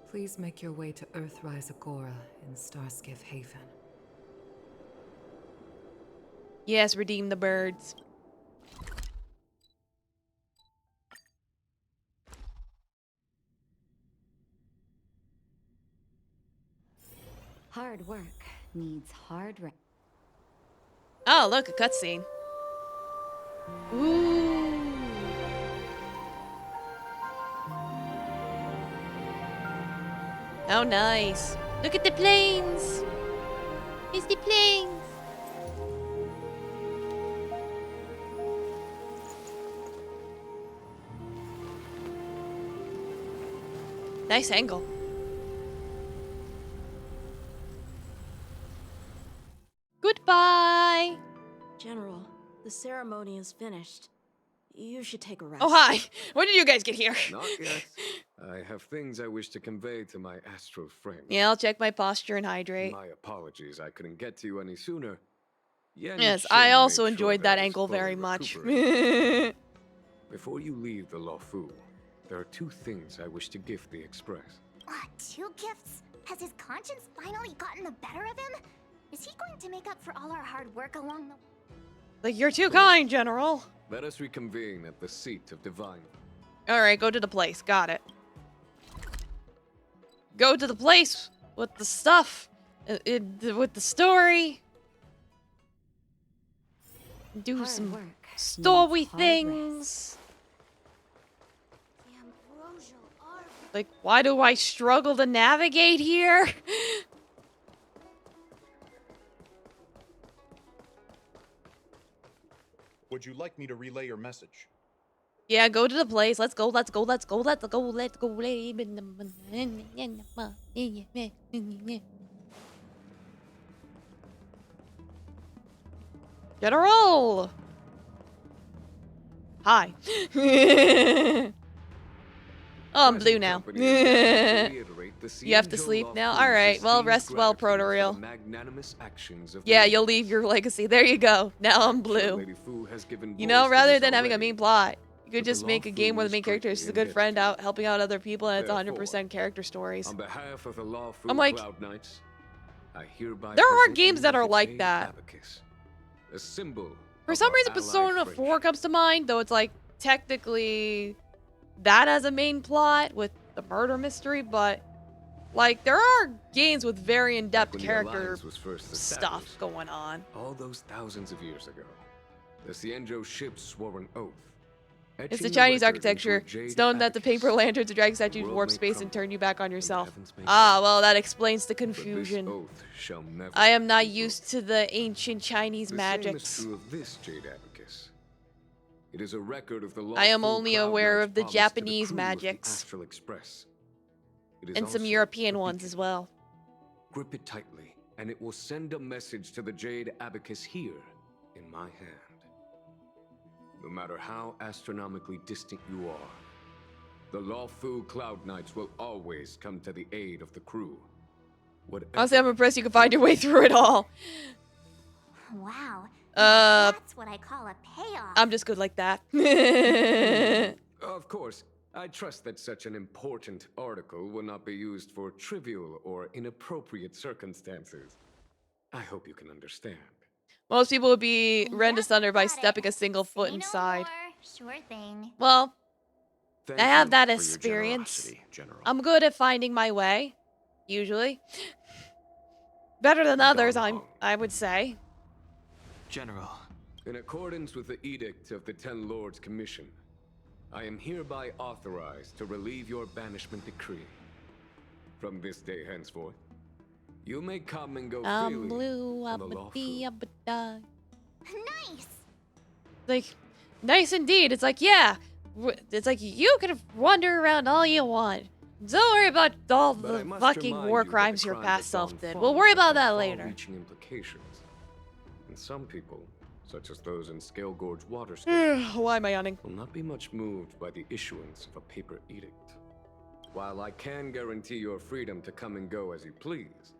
Please make your way to Earthrise Agora in Starskiff Haven. Yes, redeem the birds. Hard work needs hard rest. Oh, look, a cutscene. Ooh. Oh, nice. Look at the planes. It's the planes. Nice angle. Goodbye. General, the ceremony is finished. You should take a rest. Oh, hi. When did you guys get here? Not yet. I have things I wish to convey to my astral friend. Yeah, I'll check my posture and hydrate. My apologies, I couldn't get to you any sooner. Yes, I also enjoyed that angle very much. Before you leave the Luofu, there are two things I wish to gift the Express. Two gifts? Has his conscience finally gotten the better of him? Is he going to make up for all our hard work along the... Like, you're too kind, General. Let us reconvene at the seat of divine. Alright, go to the place. Got it. Go to the place with the stuff. With the story. Do Hard some work story needs hard things. The ambrosial arbor. Like, why do I struggle to navigate here? Would you like me to relay your message? Yeah, go to the place. Let's go, let's go, let's go, let's go, let's go. General! Hi. Oh, I'm blue now. You have to sleep now? Alright, well, rest well, Protorial. Yeah, you'll leave your legacy. There you go. Now I'm blue. You know, rather than having a main plot, you could just make a game where the main character is just a good friend out helping out other people and it's 100% character stories. On behalf of the Luofu I'm like, Cloud Knights, I hereby there are present games you that are the like Jade that. Abacus, a symbol For of some our reason, allied Persona 4 friendship. comes to mind, though it's like technically that as a main plot with the murder mystery, but like there are games with very in-depth When the character alliance was first stuff established, going on. all those thousands of years ago, the Xianzhou ships swore an oath. It's etching the the Chinese record into a architecture. jade It's known that the abacus. paper lanterns and dragon statues World warp may space and crumble, turn you back on and yourself. heavens may Ah, fall, well, that explains the but this confusion. oath shall never I am not be used to the ancient Chinese broken. The same is magics. true of this jade abacus. It is a record of the I am Luofu only Cloud aware Knight's of the promise to Japanese crew of the magics. Astral Express. It is And some also European a ones beacon. as well. Grip it tightly, and it will send a message to the Jade Abacus here, in my hand. No matter how astronomically distant you are, the Luofu Cloud Knights will always come to the aid of the crew. Honestly, I'm impressed you can find your way through it all. Wow, That's what I call a payoff. I'm just good like that. Of course, I trust that such an important article will not be used for trivial or inappropriate circumstances. I hope you can understand. Most people would be rent Yep, asunder by got it. stepping a single Say foot no inside. more. Sure thing. Well, Thank I have you that for your experience. generosity, General. I'm good at finding my way, usually. Better than others, I would say. General, In accordance with the edict of the Ten Lords Commission, I am hereby authorized to relieve your banishment decree. From this day henceforth, you may come and go freely Blue, on the lawful. Nice. Like, nice indeed. It's like, yeah. It's like, you can wander around all you want. Don't worry about all But I the must fucking remind war you that crimes the your crimes past of self Don did. Fong We'll worry have about that had later. far-reaching implications. And some people, such as those in Scale Gorge Waterscape, Why am I yawning? will not be much moved by the issuance of a paper edict. While I can guarantee your freedom to come and go as you please,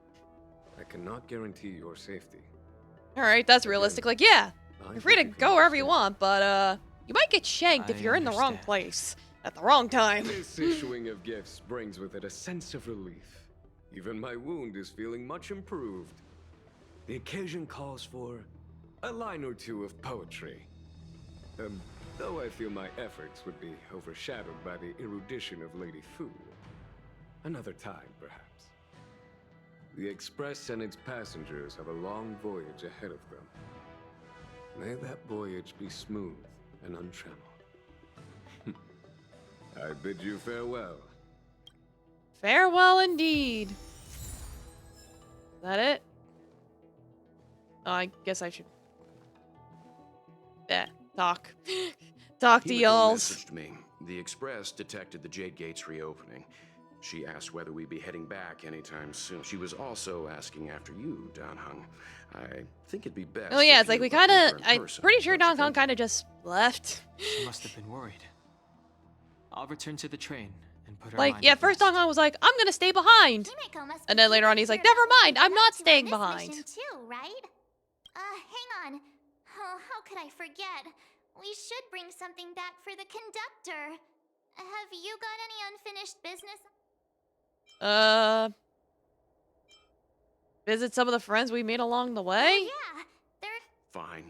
I cannot guarantee your safety. Alright, that's realistic. Like, yeah, I you're free to hope you can go wherever you understand. want, but, you might get shanked if I you're in the wrong understand. place. At the wrong time. This issuing of gifts brings with it a sense of relief. Even my wound is feeling much improved. The occasion calls for a line or two of poetry. Though I feel my efforts would be overshadowed by the erudition of Lady Fu. Another time, perhaps. The Express and its passengers have a long voyage ahead of them. May that voyage be smooth and untrammeled. I bid you farewell. Farewell indeed. Is that it? Oh, I guess I should... talk. Talk to Himiko y'alls. messaged me. The Express detected the Jade Gates reopening. She asked whether we'd be heading back anytime soon. She was also asking after you, Don Hung. I think it'd be best. Oh yeah, if it's like you we update kinda... her in I'm person, pretty sure don't you Don Kong think? kinda just left. she must have been worried. I'll return to the train and put her Like, mind yeah, at first rest. Don Kong was like, I'm gonna stay behind. Himiko must And be then later on eager he's to like, hear never about what mind, you're I'm up not to on staying this behind. mission too, right? Hang on. Oh, how could I forget? We should bring something back for the conductor. Have you got any unfinished business? Visit some of the friends we made along the way? Oh, yeah, they're... Fine.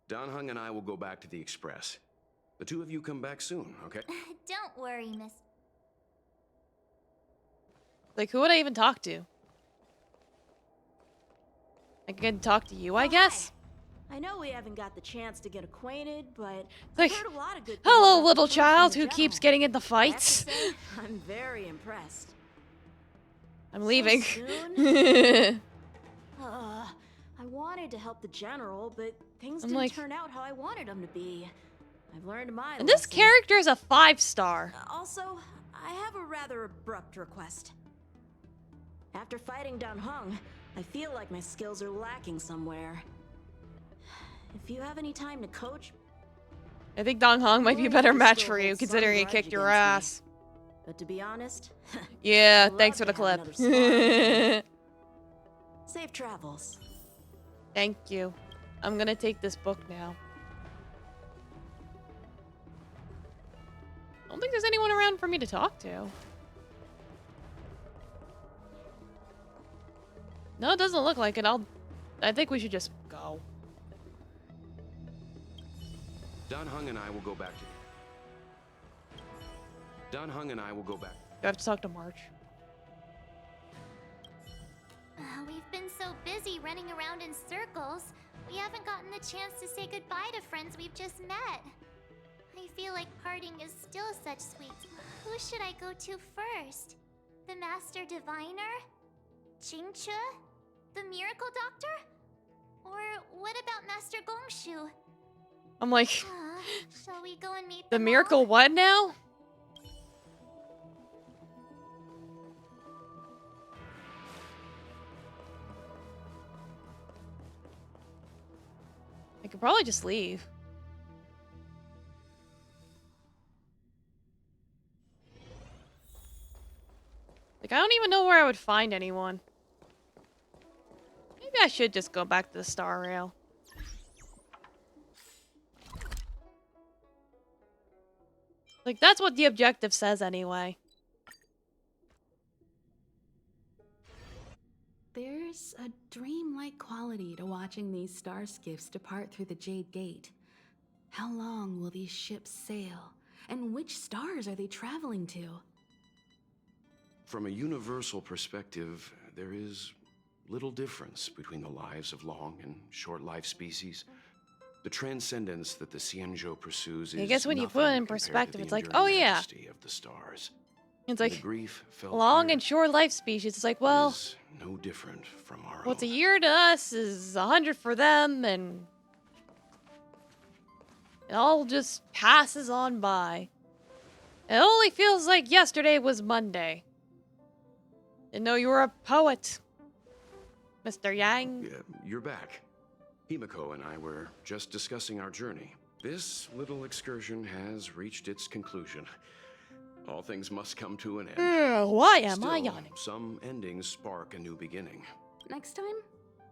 Don Hung and I will go back to the Express. The two of you come back soon, okay? Don't worry, miss. Like, who would I even talk to? I can talk to you, I guess? I know we haven't got the chance to get acquainted, but Like, I've heard a lot of good things hello, about little the crew from child the who keeps general. getting into I have to fights. say, I'm very impressed. I'm leaving. soon? I wanted to help the general, but things I'm didn't like- turn out how I wanted them to be. I've learned my And this lesson. character is a 5-star. Also, I have a rather abrupt request. After fighting Don Hung, I feel like my skills are lacking somewhere. If you have any time to coach, I think Dong Hong might be a willing better to match still for you, hold some considering he grudge kicked your against ass. me. But to be honest, Yeah, I'd thanks for love the to have clip. another safe travels. Thank you. I'm gonna take this book now. I don't think there's anyone around for me to talk to. No, it doesn't look like it. I think we should just go. Don Hung and I will go back to... Don Hung and I will go back. Do I have to talk to March? We've been so busy running around in circles, we haven't gotten the chance to say goodbye to friends we've just met. I feel like parting is still such sweet. Who should I go to first? The Master Diviner? Jingchu? The Miracle Doctor? Or what about Master Gongshu? I'm like, Shall we go and meet the them miracle all? what now? I could probably just leave. Like, I don't even know where I would find anyone. Maybe I should just go back to the Star Rail. Like, that's what the objective says anyway. There's a dreamlike quality to watching these star skiffs depart through the Jade Gate. How long will these ships sail? And which stars are they traveling to? From a universal perspective, there is little difference between the lives of long and short-lived species. The transcendence that the Xianzhou pursues is I guess when you put it in perspective, it's like, oh yeah. Of the stars. It's And like, the grief felt long here and short life species. It's like, well, is no different from our what's own. a year to us is 100 for them, and it all just passes on by. It only feels like yesterday was Monday. Didn't know you were a poet, Mr. Yang. Yeah, you're back. Himiko and I were just discussing our journey. This little excursion has reached its conclusion. All things must come to an end. Why am I Still, yawning? some endings spark a new beginning. Next time,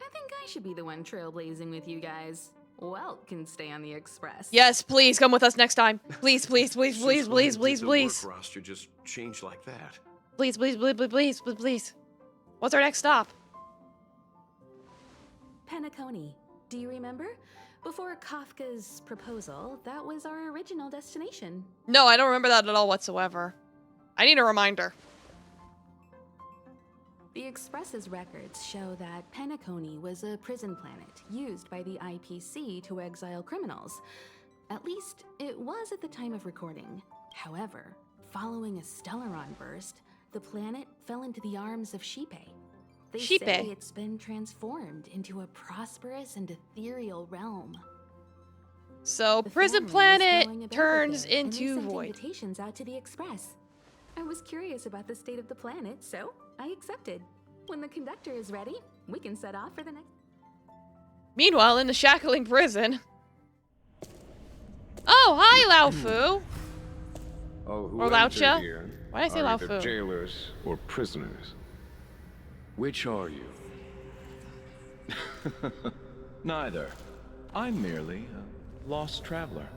I think I should be the one trailblazing with you guys. Welt can stay on the Express. Yes, please come with us next time. Please, please, please, please, please, please, The please. work roster just changed like that. Please, please, please, please, please, please, please. What's our next stop? Penacony. Do you remember? Before Kafka's proposal, that was our original destination. No, I don't remember that at all whatsoever. I need a reminder. The Express's records show that Penacony was a prison planet used by the IPC to exile criminals. At least, it was at the time of recording. However, following a Stellaron burst, the planet fell into the arms of Shipe. They say it's been transformed into a prosperous and ethereal realm. So, The prison family is planet going about turns there, and they into sent void. invitations out to the Express. I was curious about the state of the planet, so I accepted. When the conductor is ready, we can set off for the next. Meanwhile, in the shackling prison. Oh, hi, Lao Fu. All who Or Lao enter Chia. here Why did I say are Lao either Fu? jailers or prisoners. Which are you? Neither. I'm merely a lost traveler.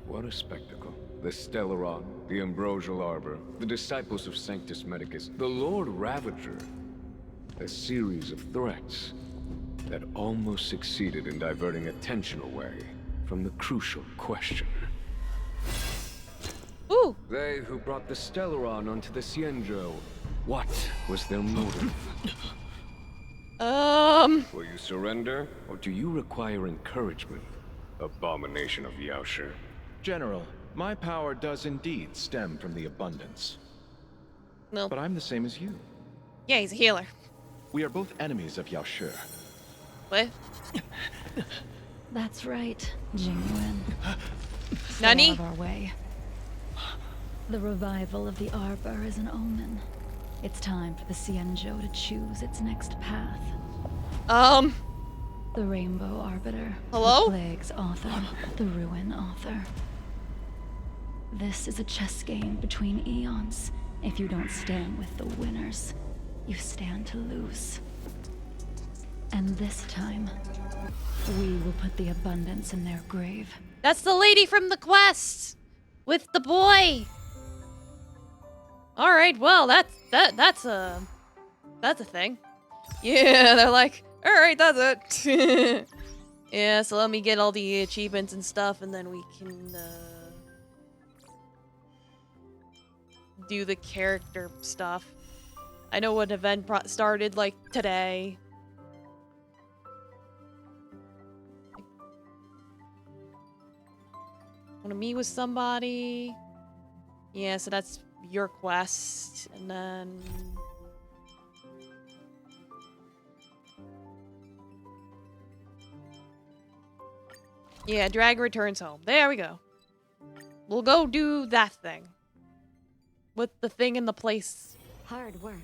What a spectacle. The Stellaron, the Ambrosial Arbor, the disciples of Sanctus Medicus, the Lord Ravager. A series of threats that almost succeeded in diverting attention away from the crucial question. Ooh. They who brought the Stellaron onto the Xianzhou, what was their motive? Will you surrender, or do you require encouragement? Abomination of Yaoshi. General, my power does indeed stem from the abundance. No. But I'm the same as you. Yeah, he's a healer. We are both enemies of Yaoshi. What? That's right, Jingwen. Nani? Out of our way. The revival of the Arbor is an omen. It's time for the Xianzhou to choose its next path. The Rainbow Arbiter. Hello? The Plague's author. The Ruin author. This is a chess game between eons. If you don't stand with the winners, you stand to lose. And this time, we will put the abundance in their grave. That's the lady from the quest with the boy. All right, well, that's a thing. Yeah, they're like, all right, that's it. Yeah, so let me get all the achievements and stuff, and then we can do the character stuff. I know what event started like today. Want to meet with somebody? Yeah, so that's your quest, and then yeah, Dragon returns home. There we go. We'll go do that thing with the thing in the place. Hard work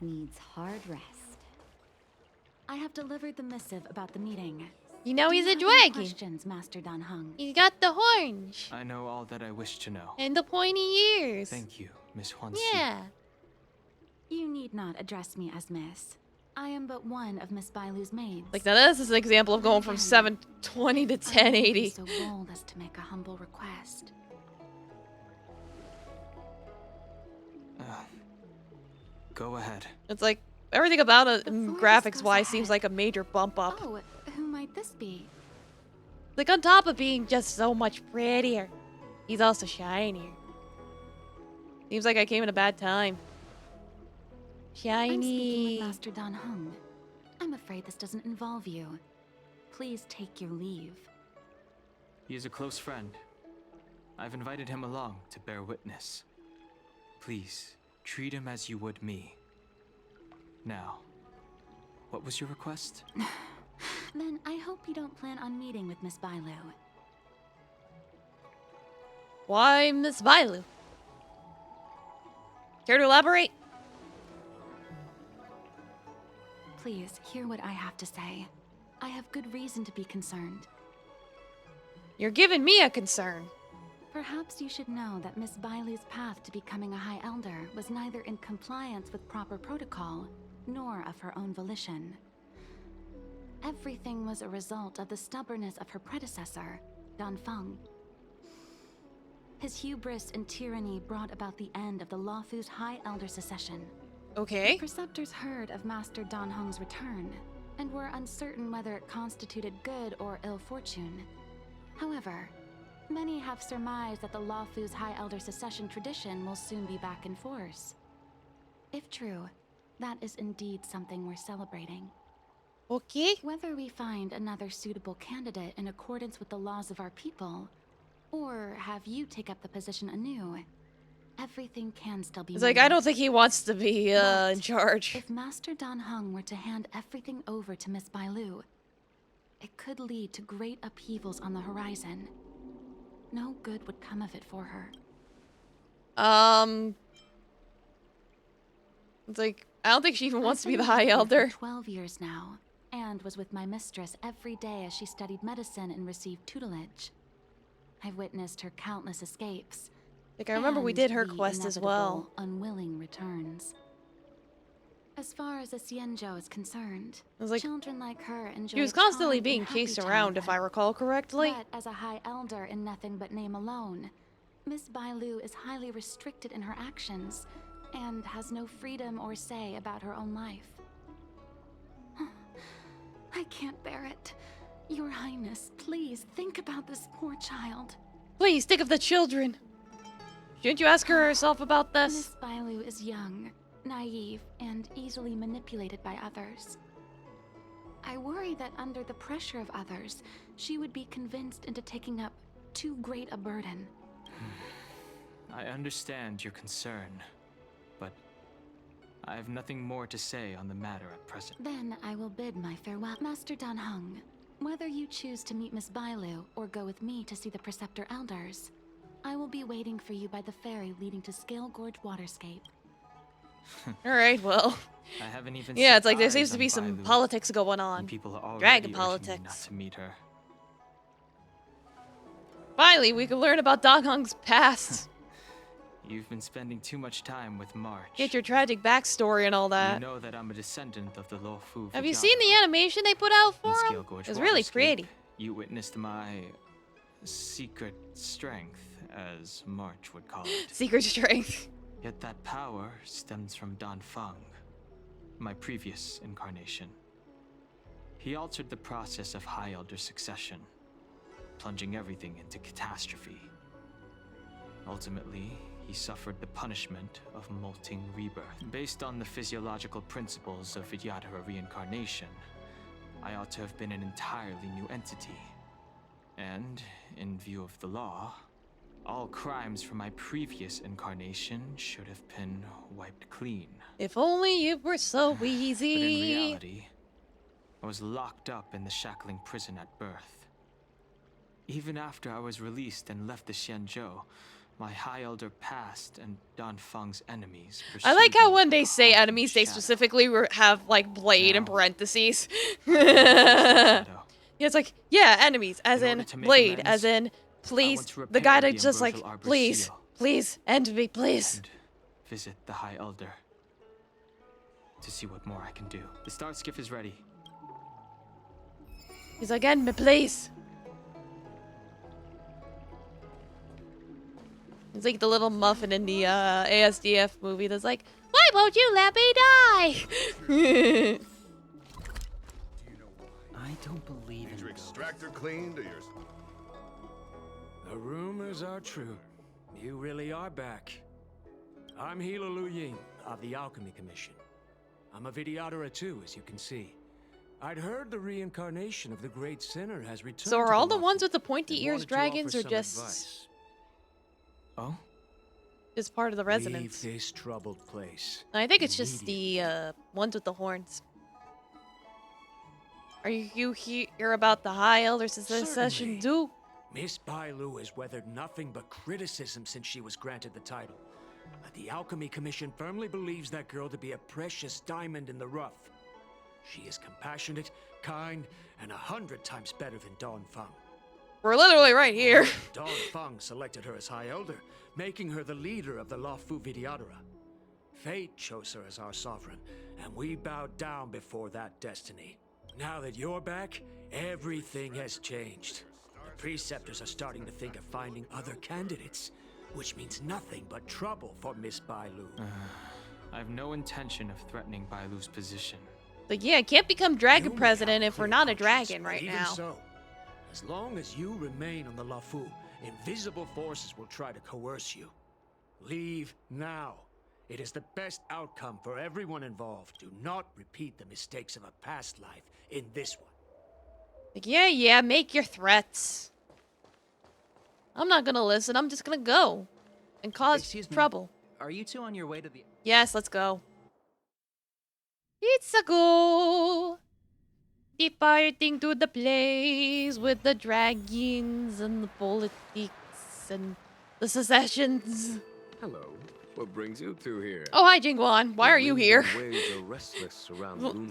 needs hard rest. I have delivered the missive about the meeting. You know he's a Do you have any dragon. questions, Master Dan Heng? He's got the horns I know all that I wish to know. and the pointy ears. Thank you, Miss Huan. Yeah. You need not address me as Miss. I am but one of Miss Bailu's maids. Like now, this is an example of going from 720 to 1080. So bold as to make a humble request. Go ahead. It's like everything about it, The graphics forest wise, goes seems ahead. like a major bump up. Oh, who might this be? Like on top of being just so much prettier, he's also shinier. Seems like I came in a bad time. I'm speaking Shiny. with Master Dan Heng. I'm afraid this doesn't involve you. Please take your leave. He is a close friend. I've invited him along to bear witness. Please, treat him as you would me. Now, what was your request? Then I hope you don't plan on meeting with Miss Bailu. Why Miss Bailu? Care to elaborate? Please, hear what I have to say. I have good reason to be concerned. You're giving me a concern. Perhaps you should know that Miss Bailu's path to becoming a High Elder was neither in compliance with proper protocol, nor of her own volition. Everything was a result of the stubbornness of her predecessor, Dan Feng. His hubris and tyranny brought about the end of the Lawthu's High Elder succession. Okay. The preceptors heard of Master Dan Heng's return, and were uncertain whether it constituted good or ill fortune. However, many have surmised that the Lawthu's High Elder succession tradition will soon be back in force. If true, that is indeed something worth celebrating. Okay. Whether we find another suitable candidate in accordance with the laws of our people, or have you take up the position anew, everything can still be It's like, I don't managed. think he wants to be in charge. If Master Dan Heng were to hand everything over to Miss Bailu, it could lead to great upheavals on the horizon. No good would come of it for her. It's like, I don't think she even wants to be the I've High been with her Elder. for 12 years now, and was with my mistress every day as she studied medicine and received tutelage. I've witnessed her countless escapes. Like, I remember we and did her the quest as well. inevitable unwilling returns. As far as the Xianzhou is concerned, It was like, children like her enjoy she was a constantly charmed being and happy chased around, if I childhood. recall correctly. But as a High Elder in nothing but name alone, Miss Bailu is highly restricted in her actions, and has no freedom or say about her own life. I can't bear it. Your Highness, please think about this poor child. Please, think of the children. Shouldn't you ask her herself about this? Miss Bailu is young, naive, and easily manipulated by others. I worry that under the pressure of others, she would be convinced into taking up too great a burden. I understand your concern, but I have nothing more to say on the matter at present. Then I will bid my farewell. Master Dan Heng, whether you choose to meet Miss Bailu or go with me to see the Preceptor Elders, I will be waiting for you by the ferry leading to Scale Gorge Waterscape. Alright, well. I haven't even Yeah, set it's like there eyes seems to on be some Bailu, politics going and on. people are already Dragon urging me politics. not to meet her. Finally, we can learn about Dan Heng's past. You've been spending too much time with March. Get your tragic backstory and all that. You know that I'm a descendant of the Luofu. Have you seen the animation they put out for In him? Scale Gorge It's really Waterscape, pretty. You witnessed my secret strength, as March would call it. Secret strength. Yet that power stems from Dan Feng, my previous incarnation. He altered the process of High Elder succession, plunging everything into catastrophe. Ultimately, he suffered the punishment of molting rebirth. Based on the physiological principles of Vidyadhara reincarnation, I ought to have been an entirely new entity. And, in view of the law, all crimes from my previous incarnation should have been wiped clean. If only it were so But in easy. reality, I was locked up in the shackling prison at birth. Even after I was released and left the Xianzhou, my High Elder past and Dan Feng's enemies I like pursued how me when they with say hawk enemies, and they shadow. specifically have like blade in Now, parentheses. shadow. Yeah, it's like, yeah, enemies, as In in order to make blade, amends, as in, please, want to the repair guy the that just like, ambrosial arbor's please, seal. please, end me, please. And visit the High Elder to see what more I can do. The start skiff is ready. He's like, end me, please. It's like the little muffin in the ASDF movie that's like, why won't you let me die? I don't believe in your extractor cleaned or your... The rumors are true. You really are back. I'm Hila Lu Ying of the Alchemy Commission. I'm a Vidyadhara too, as you can see. I'd heard the reincarnation of the great sinner has returned. So are to all the Lawful ones with the pointy and ears wanted to dragons, offer or some just advice. Oh? just part of the residents? Leave this troubled place. I think it's just the ones with the horns. Are you hear about the High Elder Succession too? Miss Bailu has weathered nothing but criticism since she was granted the title. But the Alchemy Commission firmly believes that girl to be a precious diamond in the rough. She is compassionate, kind, and 100 times better than Dawn Feng. We're literally right here. Dawn Feng selected her as High Elder, making her the leader of the Lawfu Vidyadhara. Fate chose her as our sovereign, and we bowed down before that destiny. Now that you're back, everything has changed. The preceptors are starting to think of finding other candidates, which means nothing but trouble for Miss Bailu. I have no intention of threatening Bailu's position. Like, yeah, can't become dragon president if we're not a dragon right Even now. so, as long as you remain on the Lawfu, invisible forces will try to coerce you. Leave now. It is the best outcome for everyone involved. Do not repeat the mistakes of a past life in this one. Like, yeah, make your threats. I'm not gonna listen. I'm just gonna go and cause trouble. Are you two on your way to the... Yes, let's go. It's a go. Departing to the place with the dragons and the politics and the secessions. Hello. What brings you two here? Oh, hi, Jingguan. Why are you here?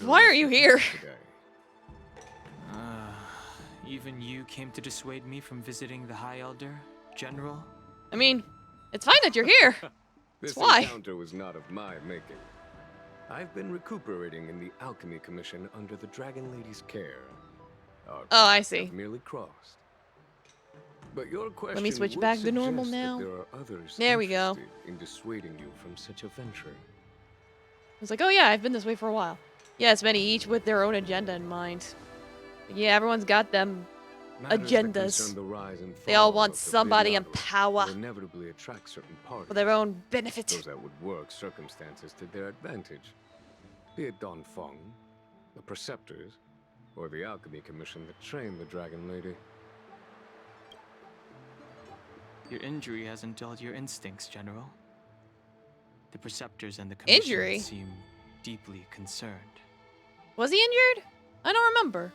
Why are you here? Even you came to dissuade me from visiting the High Elder, General? I mean, it's fine that you're here. This That's why. encounter was not of my making. I've been recuperating in the Alchemy Commission under the Dragon Lady's care. Our Oh, I paths see. have merely crossed. But your question Let me switch would back to normal suggest that now. there are others There we go. interested in dissuading you from such a venture. I was like, oh yeah, I've been this way for a while. Yes, many each with their own agenda in mind. But yeah, everyone's got them Matters that concern agendas. the rise and They all fall want of the somebody in Vidyadhara power will inevitably attract certain parties. for their own benefit. Those that would work circumstances to their advantage. Be it Dawn Feng, the Preceptors, or the Alchemy Commission that trained the Dragon Lady. Your injury hasn't dulled your instincts, General. The Preceptors and the Commission Injury? seem deeply concerned. Was he injured? I don't remember.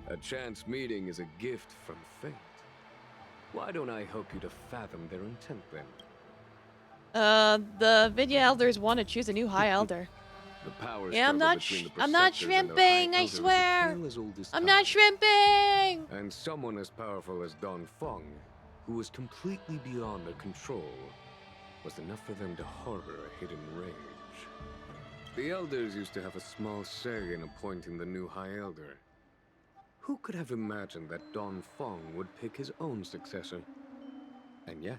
A chance meeting is a gift from fate. Why don't I help you to fathom their intent then? The Vidya Elders want to choose a new High Elder. The power Yeah, I'm struggle not between the I'm not Preceptors and their High shrimping, I Elder is a swear. tale as old as I'm time. not shrimping. And someone as powerful as Dawn Feng, who was completely beyond their control, was enough for them to harbor a hidden rage. The Elders used to have a small say in appointing the new High Elder. Who could have imagined that Dawn Feng would pick his own successor? And yet,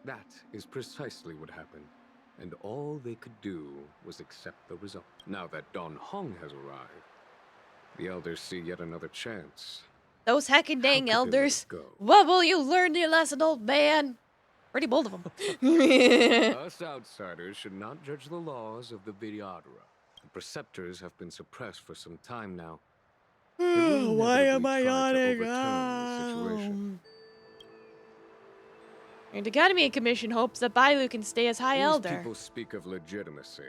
that is precisely what happened. And all they could do was accept the result. Now that Dawn Hong has arrived, the Elders see yet another chance. Those heckin' dang could they let elders. it go? What will you learn your lesson, old man? Pretty bold of them. Us outsiders should not judge the laws of the Vidyadhara. The Preceptors have been suppressed for some time now. They will Why am inevitably I try to yawning? overturn the situation. And the Academy Commission hopes that Bailu can stay as High These Elder. people speak of legitimacy.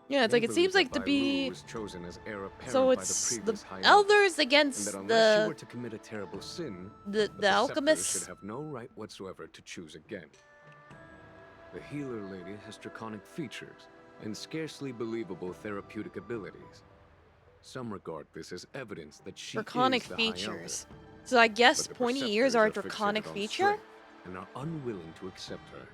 Yeah, it's They like it believe seems like that to be. Bailu was chosen as heir apparent So by it's the the previous High elders and against that unless you the were to commit a terrible sin, the Preceptors alchemists. should have no right whatsoever to choose again. The healer lady has draconic features and scarcely believable therapeutic abilities. Some regard this as evidence that she Draconic is the High Elder. features. So I guess But the pointy ears Preceptors are a fixated draconic on feature? strength and are unwilling to accept her.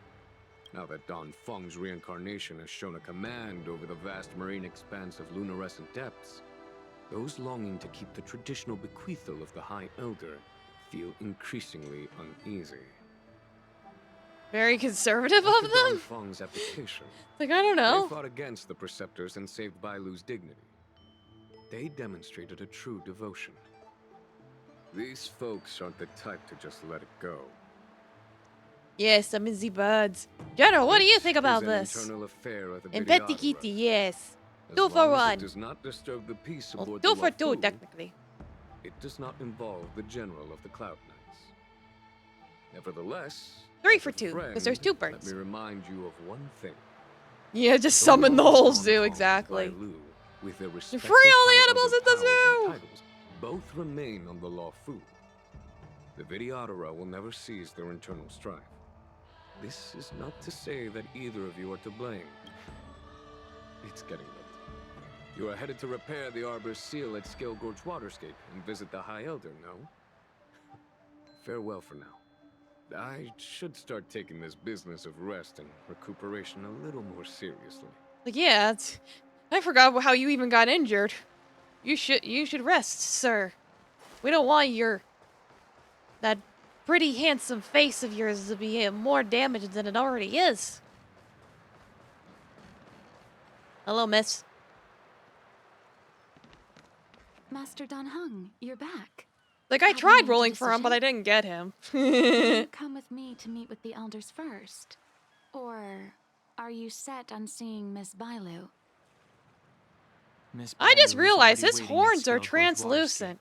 Now that Dawn Feng's reincarnation has shown a command over the vast marine expanse of luminescent depths, those longing to keep the traditional bequeathal of the High Elder feel increasingly uneasy. Very conservative of After them? Dongfang's abdication, Like, I don't know. they fought against the Preceptors and saved Bailu's dignity. They demonstrated a true devotion. These folks aren't the type to just let it go. Yes, I'm in the birds. General, what do you think about It's an this? internal affair of the Investigate, Vidyadhara. yes. As 2 for long as 1. it does not disturb the peace Well, aboard 2 the for 2, Wafu, technically. it does not involve the General of the Cloud Knights. Nevertheless, 3 as for a 2, because friend, there's 2 let birds. me remind you of one thing. Yeah, just summon the whole zoo, exactly. Bailu, with their Free respective all the high animals elder at the powers and zoo! titles, both remain on the Wafu. The Vidyadhara will never cease their internal strife. This is not to say that either of you are to blame. It's getting late. You are headed to repair the Arbor's seal at Scale Gorge Waterscape and visit the High Elder, no? Farewell for now. I should start taking this business of rest and recuperation a little more seriously. Like, yeah, I forgot how you even got injured. You should rest, sir. We don't want that pretty handsome face of yours to be more damaged than it already is. Hello, miss. Master Dan Heng, you're back. Like, I Have you tried made a rolling for him, but I decision? didn't get him. Will you come with me to meet with the elders first? Or are you set on seeing Miss Bailu? Miss I just Bailu is realized already his waiting at horns are Scale Gorge translucent.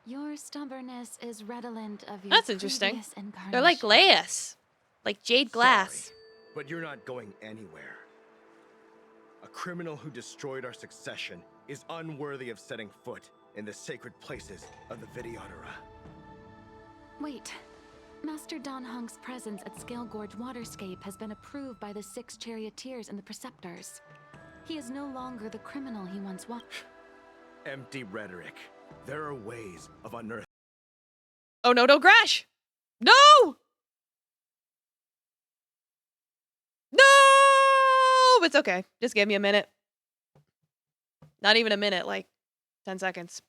Your stubbornness is redolent of your That's interesting. previous incarnation. They're like glass. Like jade glass. But you're not going anywhere. A criminal who destroyed our succession is unworthy of setting foot in the sacred places of the Vidyadhara. Wait. Master Dan Heng's presence at Scale Gorge Waterscape has been approved by the 6 charioteers and the preceptors. He is no longer the criminal he once was. Empty rhetoric. There are ways of unearthing. Oh no, don't crash! No! No! It's okay. Just give me a minute. Not even a minute, like 10 seconds.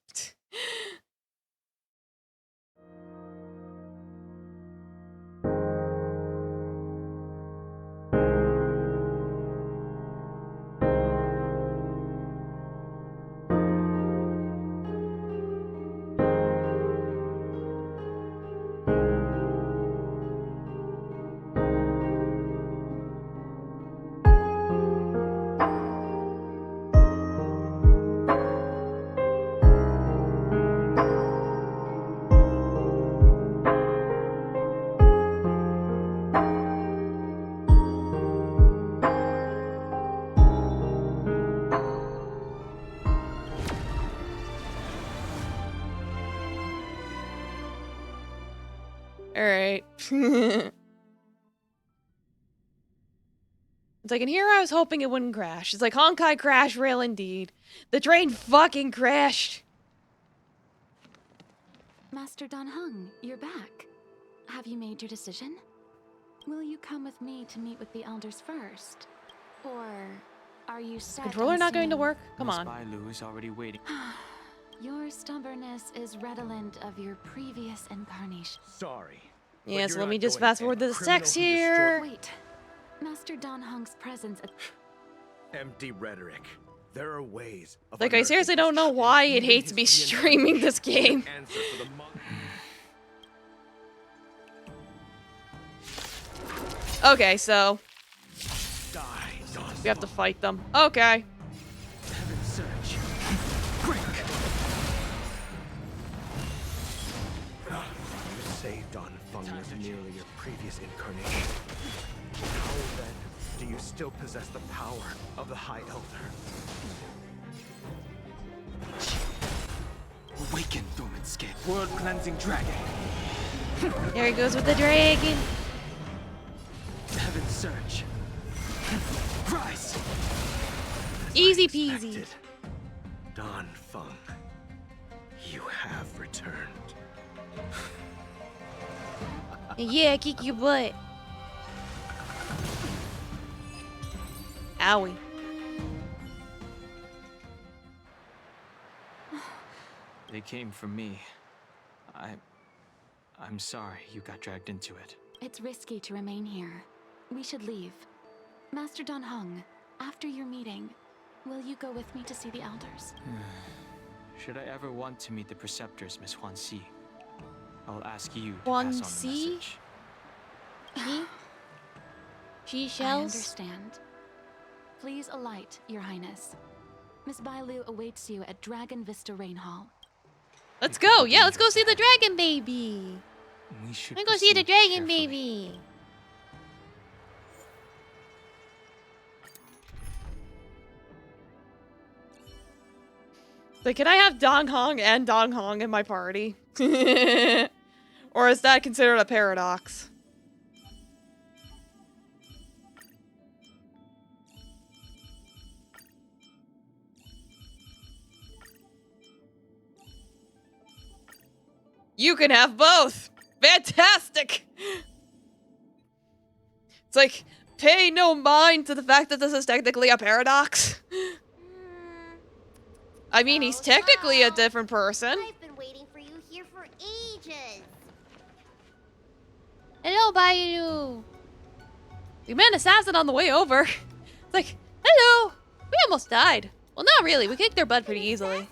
Alright. It's like, and here I was hoping it wouldn't crash. It's like, Honkai crash rail indeed. The train fucking crashed. Master Dan Heng, you're back. Have you made your decision? Will you come with me to meet with the elders first? Or are you set Controller on not going to seeing- work? Come Miss on. Bailu is already waiting. Your stubbornness is redolent of your previous incarnation. Sorry. Yeah, so let me just fast forward to the sex here. Wait. Master Dan Heng's presence at Empty rhetoric. There are ways of Like, I seriously don't know why it hates me streaming this game. answer for the Okay, so we have to fight them. Okay. Heaven surge. Quick! You say Don Feng was merely your previous incarnation. How then do you still possess the power of the High Elder? Awaken, dormant skin. World-cleansing dragon. There he goes with the dragon. Heaven surge. Rise! Easy peasy. Don Feng, you have returned. Yeah, kick your butt. Owie. They came from me. I'm sorry you got dragged into it. It's risky to remain here. We should leave. Master Dan Heng, after your meeting, will you go with me to see the elders? Should I ever want to meet the preceptors, Miss Huan Si, I'll ask you to Huan pass on the Si? message. She I shells? understand. Please alight, Your Highness. Miss Bailu awaits you at Dragon Vista Rain Hall. Let's go. Yeah, let's go see the dragon baby. We should Let's go see the proceed dragon carefully. baby. So can I have Dong Hong and Dong Hong in my party? Or is that considered a paradox? You can have both! Fantastic! It's like, pay no mind to the fact that this is technically a paradox. I mean, he's technically a different person. I've been waiting for you here for ages. Hello, Bailu. We met an assassin on the way over. It's like, hello. We almost died. Well, not really. We kicked their butt pretty easily.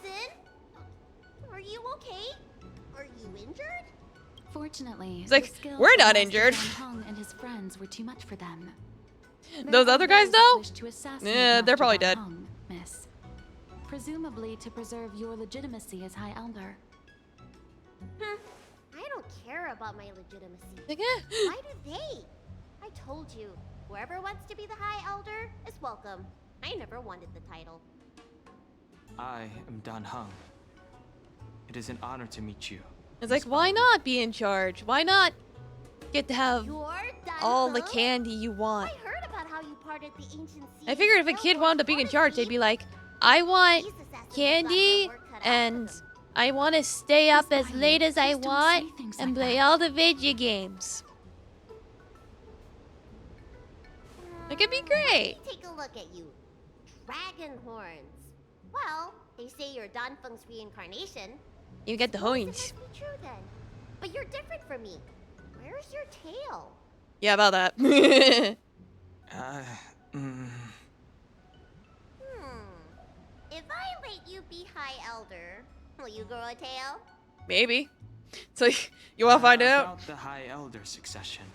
Are you okay? Are you injured? Fortunately, It's like, the skills we're of not Master injured. Dan Heng and his friends were too much for them. Those other guys, though? Yeah, Yeah, they're probably dead. Miss. Presumably to preserve your legitimacy as High Elder. I don't care about my legitimacy. Like, Why do they? I told you, whoever wants to be the High Elder is welcome. I never wanted the title. I am Dan Heng. It is an honor to meet you. It's like, why not be in charge? Why not get to have You're done, all the huh? candy you want? I heard about how you parted the ancient sea. I figured if a kid wanted to be in charge, they'd be like, I want candy and I want to stay up as late as I want and play all the video games. It could be great. Take a look at you. Dragon horns. Well, they say you're Dan Feng's reincarnation. You get the Suppose horns. It must be true then. But you're different from me. Where's your tail? Yeah, about that. If I let you be High Elder, will you grow a tail? Maybe. It's like, you want to find out? About the High Elder succession.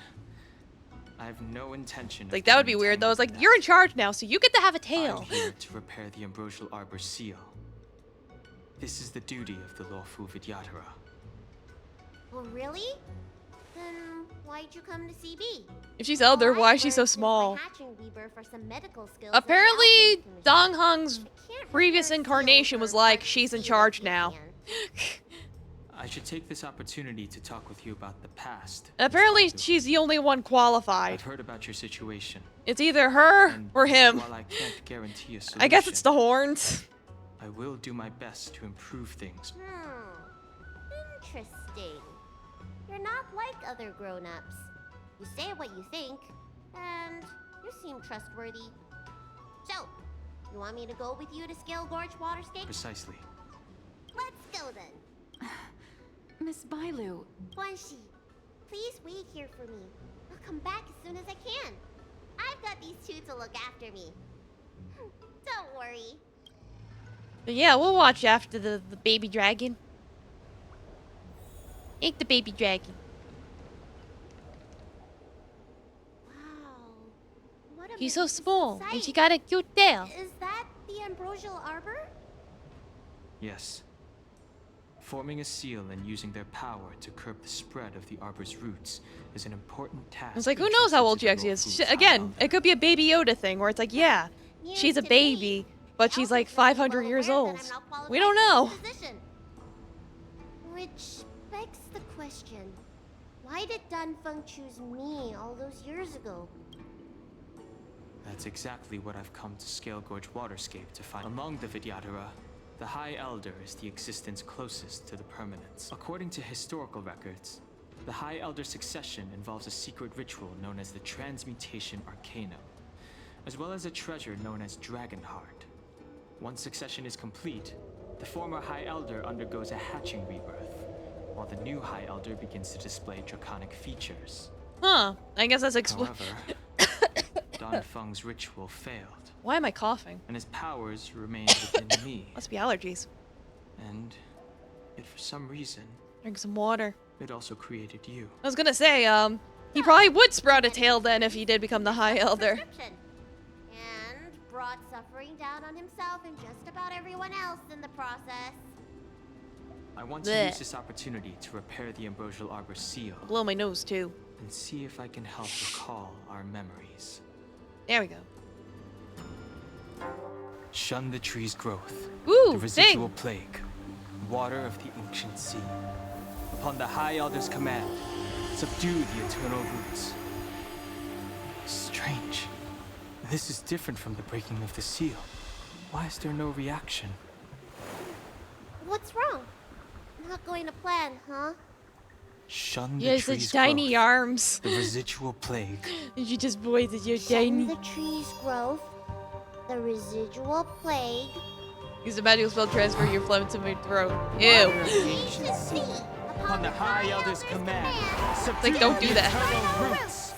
I have no intention of Like, that would be weird, though. It's like, you're in charge now, so you get to have a tail. I'm here to repair the Ambrosial Arbor's seal. This is the duty of the lawful Vidyadhara. Well, really? Then why'd you come to CB? If she's elder, why is she so small? Hatching Weaver for some medical skills. Apparently, Dong Heng's previous incarnation was like, she's in charge now. I should take this opportunity to talk with you about the past. Apparently, she's the only one qualified. I've heard about your situation. It's either her or him. While I can't guarantee a solution, I guess it's the horns. I will do my best to improve things. Interesting. You're not like other grown-ups. You say what you think, and you seem trustworthy. So, you want me to go with you to Scale Gorge Waterscape? Precisely. Let's go then. Miss Bailu. Guanxi, please wait here for me. I'll come back as soon as I can. I've got these two to look after me. Don't worry. But yeah, we'll watch after the baby dragon. Ain't the baby dragon. What a She's so magnificent small, and sight. she got a cute tail. Is that the Ambrosial Arbor? Yes. Forming a seal and using their power to curb the spread of the arbor's roots is an important task. It's like, who knows how old she actually is? Again, it could be a Baby Yoda thing where it's like, yeah, she's a baby, but she's like 500 years old. We don't know. Which begs the question, why did Dan Feng choose me all those years ago? That's exactly what I've come to Scale Gorge Waterscape to find. Among the Vidyadhara, the High Elder is the existence closest to the permanence. According to historical records, the High Elder succession involves a secret ritual known as the Transmutation Arcanum, as well as a treasure known as Dragonheart. Once succession is complete, The former High Elder undergoes a hatching rebirth, while the new High Elder begins to display draconic features. Huh. I guess that's However, Don Feng's ritual failed. Why am I coughing? And his powers remained within me. Must be allergies. And yet for some reason, Drink some water. it also created you. I was gonna say, he probably would sprout a tail then if he did become the High Elder. And brought suffering down on himself and just about everyone else in the process. I want to use this opportunity to repair the Ambrosial Arbor seal. Blow my nose too. And see if I can help recall our memories. There we go. Shun the tree's growth. Ooh, the residual plague. Water of the ancient sea. Upon the High Elder's command, subdue the eternal roots. Strange. This is different from the breaking of the seal. Why is there no reaction? What's wrong? Not going to plan, huh? Shun the Yes, tree's it's tiny growth. arms. The residual plague. You just voiced your Shun tiny. the tree's growth, the residual plague. Use the magical spell transfer your phlegm to my throat. Ew. Ancient sea. Upon the High Elder's command, Like, don't do that. eternal roots.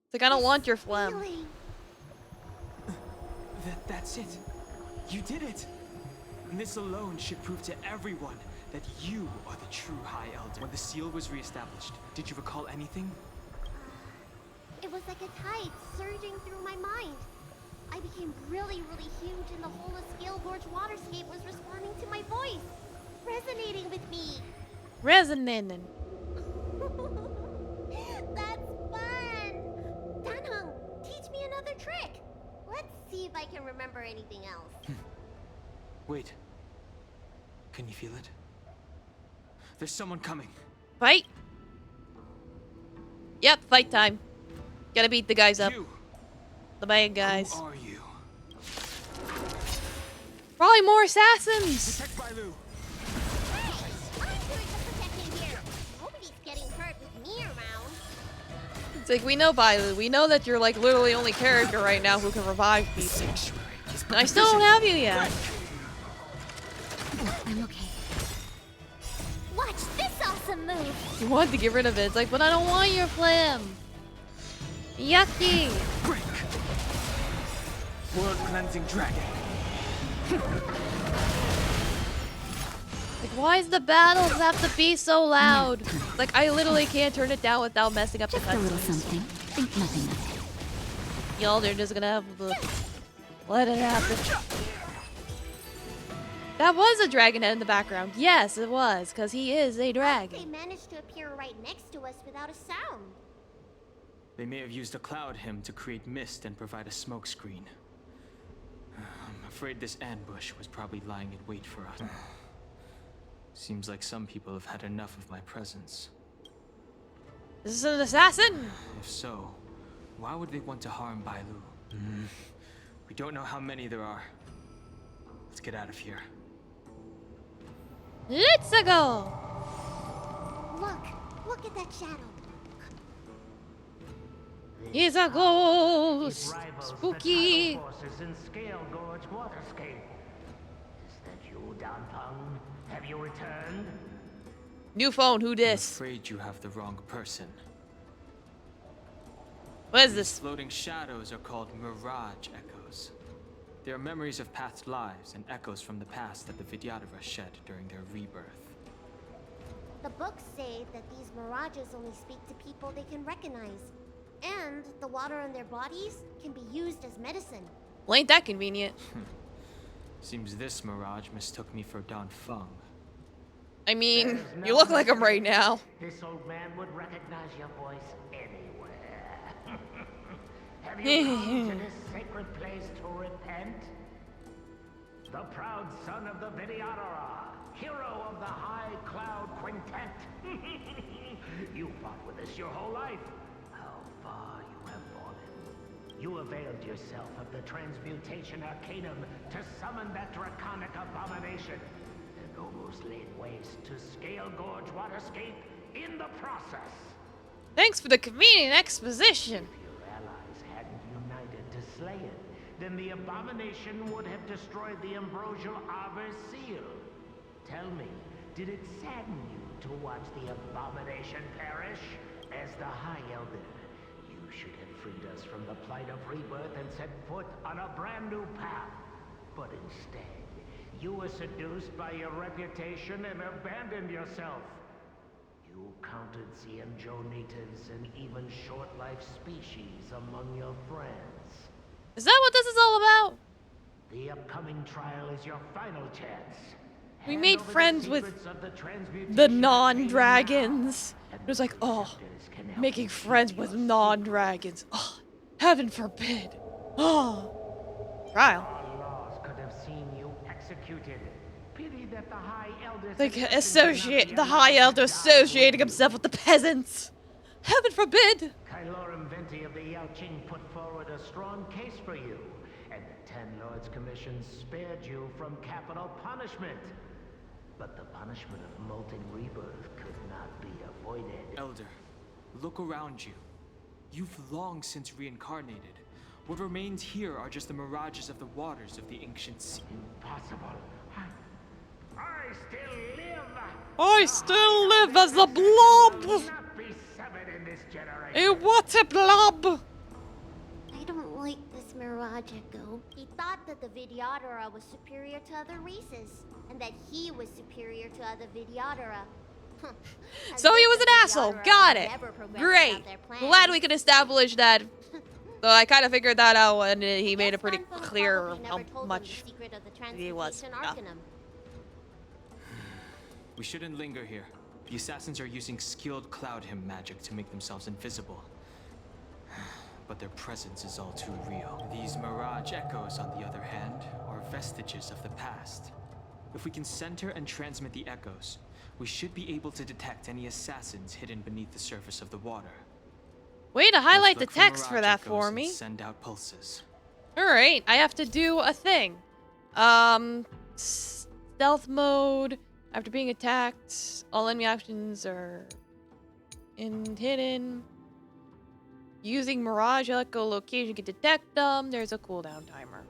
It's like, I don't want your phlegm. That's it. You did it. And this alone should prove to everyone that you are the true High Elder. When the seal was reestablished, did you recall anything? It was like a tide surging through my mind. I became really, really huge, and the whole of Scale Gorge waterscape was responding to my voice, resonating with me. Resonating. That's fun! Danheng, teach me another trick. Let's see if I can remember anything else. Wait. Can you feel it? There's someone coming. Fight. Yep, fight time. Gotta beat the guys up. You. The bad guys. Who are you? Probably more assassins. Protect Bailu. Hey, I'm doing the protecting here. Nobody's getting hurt with me around. It's like, we know Bailu. We know that you're like literally the only character right now who can revive people. And I still don't have you yet. I'm okay. Watch this awesome move. You want to get rid of it. It's like, but I don't want your phlegm. Yucky. World cleansing dragon. Like, why does the battles have to be so loud? Like, I literally can't turn it down without messing up the cutscenes. A little something. Think nothing of it. Y'all, they're just gonna have the... Let it happen. That was a dragon head in the background. Yes, it was, because he is a They dragon. managed to appear right next to us without a sound. They may have used a cloud hymn to create mist and provide a smoke screen. I'm afraid this ambush was probably lying in wait for us. Seems like some people have had enough of my presence. Is this an assassin? If so, why would they want to harm Bailu? We don't know how many there are. Let's get out of here. Let's go. Look at that shadow. He's a ghost. Spooky. Forces in Scale Gorge waterscape. Is that you, Danfeng? Have you returned? New phone, who I'm dis? afraid you have the wrong person. What is These this? floating shadows are called mirage echoes. They are memories of past lives and echoes from the past that the Vidyadhara shed during their rebirth. The books say that these mirages only speak to people they can recognize. And the water on their bodies can be used as medicine. Well, ain't that convenient? Seems this mirage mistook me for Don Feng. I mean, you look like him right now. This old man would recognize your voice anywhere. Have you come to this sacred place to repent? The proud son of the Vidyadhara, hero of the High Cloud Quintet. You fought with us your whole life. How far you have fallen. You availed yourself of the Transmutation Arcanum to summon that draconic abomination, and almost laid waste to Scale Gorge waterscape in the process. Thanks for the convenient exposition. If your allies hadn't united to slay it, then the abomination would have destroyed the ambrosial arbor's seal. Tell me, did it sadden you to watch the abomination perish? As the High Elder, you should have freed us from the plight of rebirth and set foot on a brand new path. But instead, you were seduced by your reputation and abandoned yourself. You counted Xianzhou natives and even short-life species among your friends. Is that what this is all about? The upcoming trial is your final chance. We made friends with the non-dragons. It was like, oh, making friends with non-dragons. Oh, heaven forbid. Oh, trial. Our laws could have seen you executed. Pity that the High Elder Like the High Elder associating himself with the peasants. Heaven forbid. Kylorum Venti of the Yaoqing put forward a strong case for you, and the Ten Lords Commission spared you from capital punishment. But the punishment of molten rebirth could not be avoided. Elder, look around you. You've long since reincarnated. What remains here are just the mirages of the waters of the ancient sea. Impossible. I still live. I still live as a blob. Not be severed in this generation. Hey, what a blob. I don't like this Mirage Echo. He thought that the Vidyadhara was superior to other races, and that he was superior to other Vidyadhara. So he was an asshole. Got it. Great. Glad we could establish that. So I kind of figured that out, and he made it pretty clear how much he was. Yeah. We shouldn't linger here. The assassins are using skilled cloud hymn magic to make themselves invisible. But their presence is all too real. These mirage echoes, on the other hand, are vestiges of the past. If we can center and transmit the echoes, we should be able to detect any assassins hidden beneath the surface of the water. Way to highlight the text for that for me. Send out pulses. Alright, I have to do a thing. Stealth mode. After being attacked, all enemy actions are hidden. Using Mirage echolocation can detect them. There's a cooldown timer.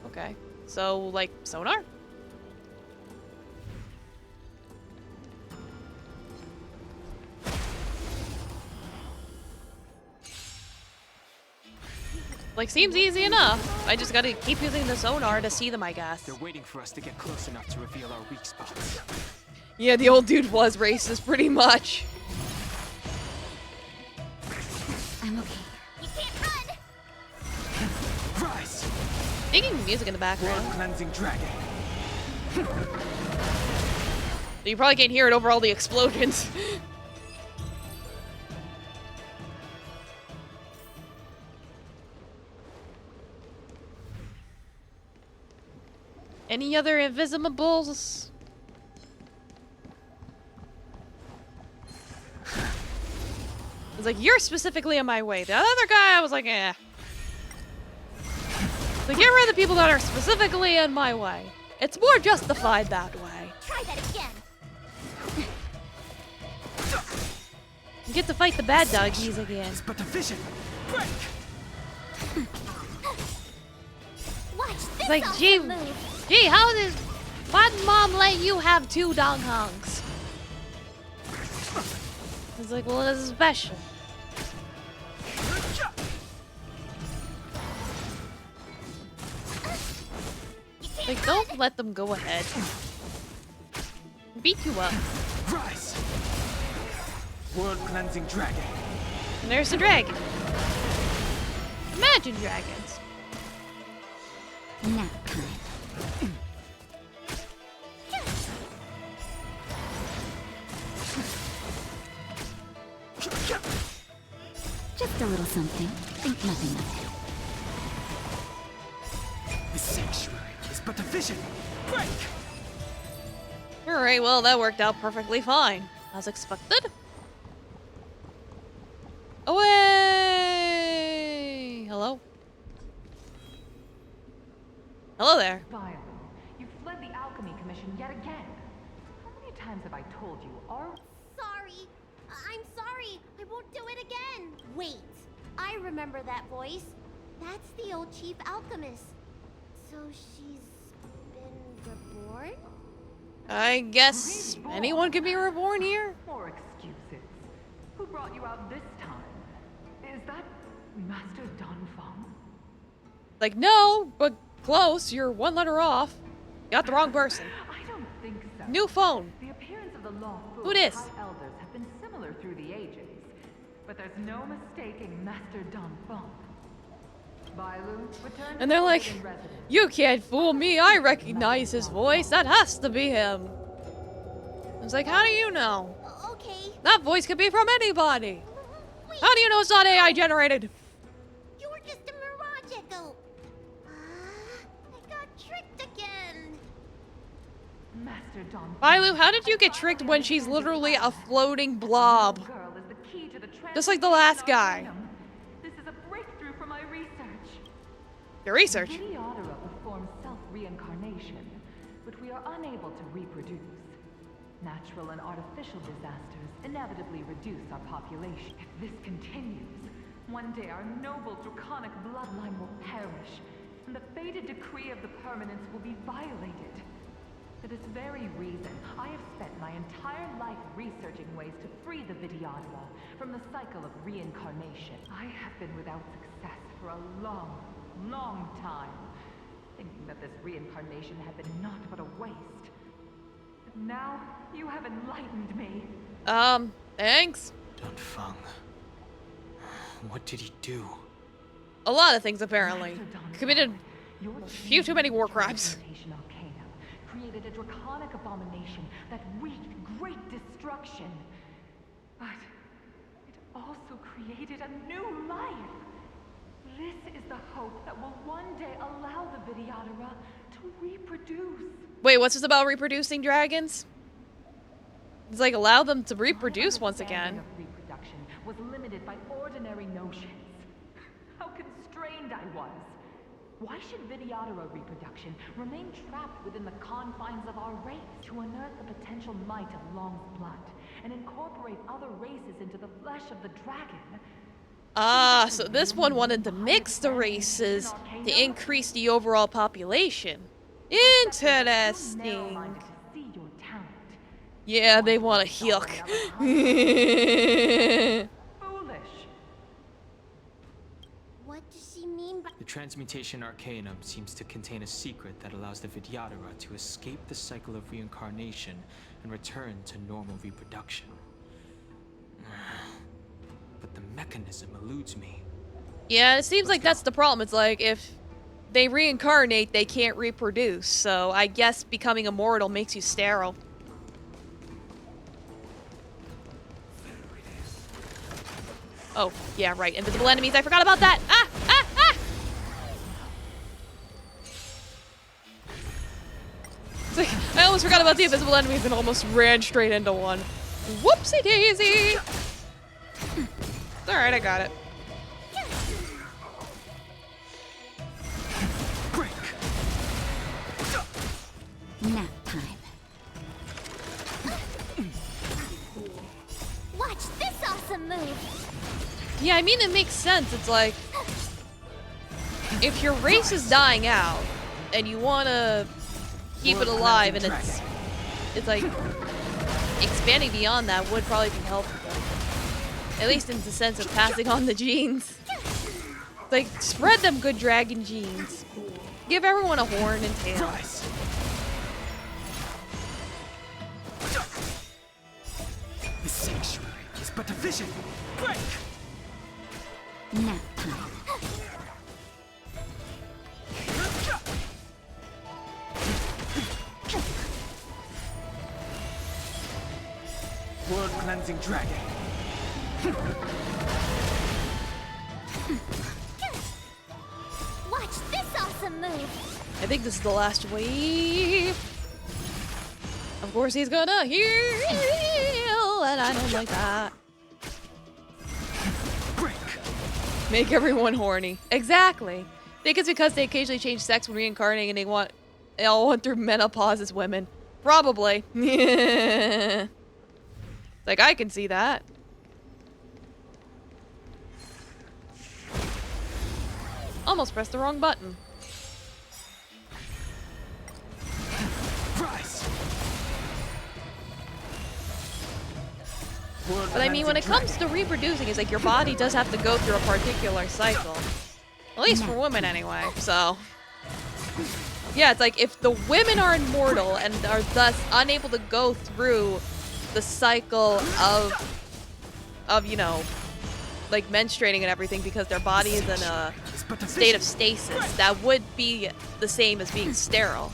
Okay. So, like, sonar? Like, seems easy enough. I just gotta keep using the sonar to see them, I guess. They're waiting for us to get close enough to reveal our weak spots. Yeah, the old dude was racist, pretty much. I'm okay. You can't run! Rise! Making music in the background. Cleansing dragon. You probably can't hear it over all the explosions. Any other invisibles? It's like, you're specifically in my way. The other guy, I was like, eh. So get rid of the people that are specifically in my way. It's more justified that way. Try that again. You get to fight the bad doggies again. But the vision! Break! Watch this. It's like, gee, how did my mom let you have 2 dong hongs? It's like, well, this is special. Like, don't let them go ahead. Beat you up. Rise! World cleansing dragon. And there's the dragon. Imagine dragons. Nap time. Just a little something. Think nothing of it. The sanctuary is but a vision. Break! Alright, well, that worked out perfectly fine. As expected. Away! Hello? Hello there. Finally, you fled the Alchemy Commission yet again. How many times have I told you, Sorry. I'm sorry. I won't do it again. Wait. I remember that voice. That's the old chief alchemist. So she's been reborn? I guess anyone can be reborn here? More excuses. Who brought you out this time? Is that Master Danfeng? Like, no, but close. You're one letter off. You got the wrong person. I don't think so. New phone. The appearance of the lawful Who dis? High Elders have been similar through the ages, but there's no mistaking Master Danfeng. Bailu, return to And they're like, Forbidden Residence. you can't fool me. I recognize his voice. That has to be him. I was like, how do you know? Okay. That voice could be from anybody. How do you know it's not AI generated? You were just a mirage echo. I got tricked again. Master Danfeng. Bailu, how did you get tricked when she's literally a floating blob? Girl is the key to the Just like the last guy. This is a breakthrough for my research. Your research? Videodora performs self-reincarnation, but we are unable to reproduce. Natural and artificial disasters inevitably reduce our population. If this continues, one day our noble draconic bloodline will perish, and the fated decree of the permanence will be violated. For this very reason, I have spent my entire life researching ways to free the Videodora from the cycle of reincarnation. I have been without success for a long time, thinking that this reincarnation had been naught but a waste. But now, you have enlightened me. Thanks. Danfeng. What did he do? A lot of things, apparently. Committed a few too many war crimes. Created a draconic abomination that wreaked great destruction. But it also created a new life. This is the hope that will one day allow the Videodora to reproduce. Wait, what's this about reproducing dragons? It's like allow them to reproduce once again. Of reproduction was limited by ordinary notions. How constrained I was. Why should Videodora reproduction remain trapped within the confines of our race? To unearth the potential might of Long's blood and incorporate other races into the flesh of the dragon. Ah, so this one wanted to mix the races to increase the overall population. Interesting. Yeah, they want a yuck. What does she mean by... The transmutation arcanum seems to contain a secret that allows the Videodora to escape the cycle of reincarnation and return to normal reproduction. But the mechanism eludes me. Yeah, it seems like that's the problem. It's like if they reincarnate, they can't reproduce. So I guess becoming immortal makes you sterile. Oh, yeah, right. Invisible enemies. I forgot about that. Ah! Ah! Ah! It's like, I almost forgot about the invisible enemies and almost ran straight into one. Whoopsie daisy! Alright, I got it. Nap time. Watch this awesome move! Yeah, I mean, it makes sense. It's like, if your race is dying out, and you want to keep it alive, and it's like, expanding beyond that would probably be helpful. At least in the sense of passing on the genes. Like, spread them good dragon genes. Give everyone a horn and tail. The sanctuary is but a vision. Break! Nap time. World cleansing dragon. Watch this awesome move! I think this is the last wave. Of course he's gonna heal, and I don't like that. Make everyone horny. Exactly. I think it's because they occasionally change sex when reincarnating and they all went through menopause as women. Probably. Like, I can see that. Almost pressed the wrong button. But I mean, when it comes to reproducing, it's like your body does have to go through a particular cycle. At least for women, anyway. So, yeah, it's like if the women are immortal and are thus unable to go through the cycle of you know, like menstruating and everything because their body is in a state of stasis, that would be the same as being sterile.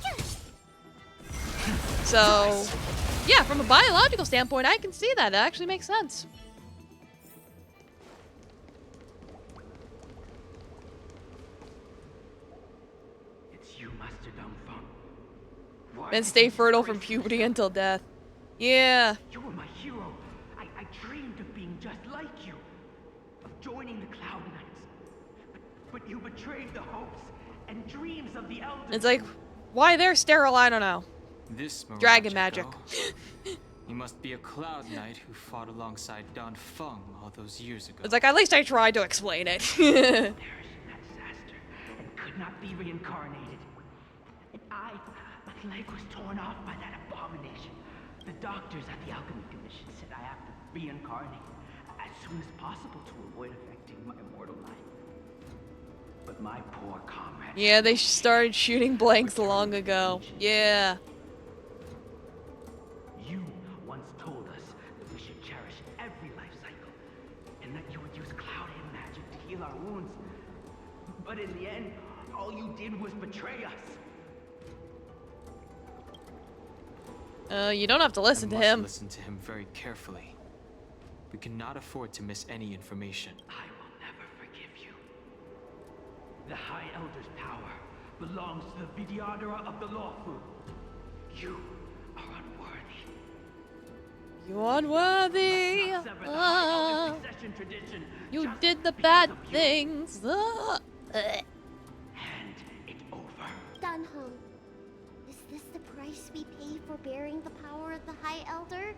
So, yeah, from a biological standpoint, I can see that. It actually makes sense. It's you, Master Dongfeng. And stay fertile from puberty until death. Yeah. You were my hero. I dreamed of being just like you. Of joining the Cloud Knights. But you betrayed the hopes and dreams of the elders. It's like, why they're sterile, I don't know. This Dragon Mirage magic. Echo. He must be a Cloud Knight who fought alongside Dongfeng all those years ago. It's like, at least I tried to explain it. Perished in that disaster and could not be reincarnated. And my leg was torn off by that abomination. The doctors at the Alchemy Commission said I have to reincarnate as soon as possible to avoid affecting my immortal life. But my poor comrade... Yeah, they started shooting blanks long ago. Yeah. You once told us that we should cherish every life cycle, and that you would use cloud-hid magic to heal our wounds. But in the end, all you did was betray us. You don't have to listen to him. Listen to him very carefully. We cannot afford to miss any information. I will never forgive you. The High Elder's power belongs to the Vidyadhara of the Lawfu. You are unworthy. You unworthy. Succession tradition. You did the bad things. Hand it over. Dunhong, is this the price we pay for bearing the power of the High Elder?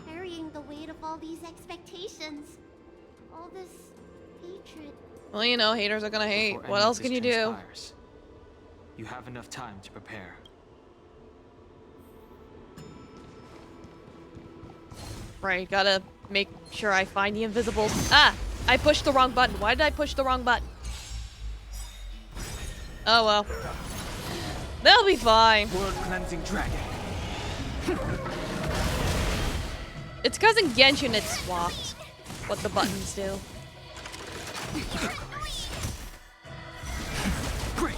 Carrying the weight of all these expectations. All this hatred. Well, you know, haters are gonna hate. Before What any of else this can you do? transpires, you have enough time to prepare. Right, gotta make sure I find the invisibles. Ah! I pushed the wrong button. Why did I push the wrong button? Oh well. They'll be fine. World cleansing dragon. It's because in Genshin it's swapped what the buttons do.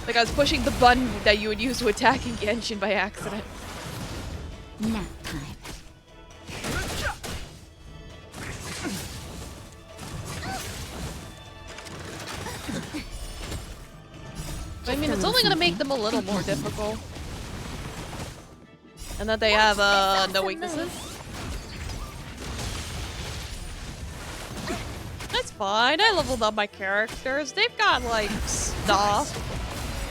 Like I was pushing the button that you would use to attack in Genshin by accident. Nap time. I mean, it's only gonna make them a little more difficult. And that they have, no weaknesses. That's fine. I leveled up my characters. They've got, like, stuff,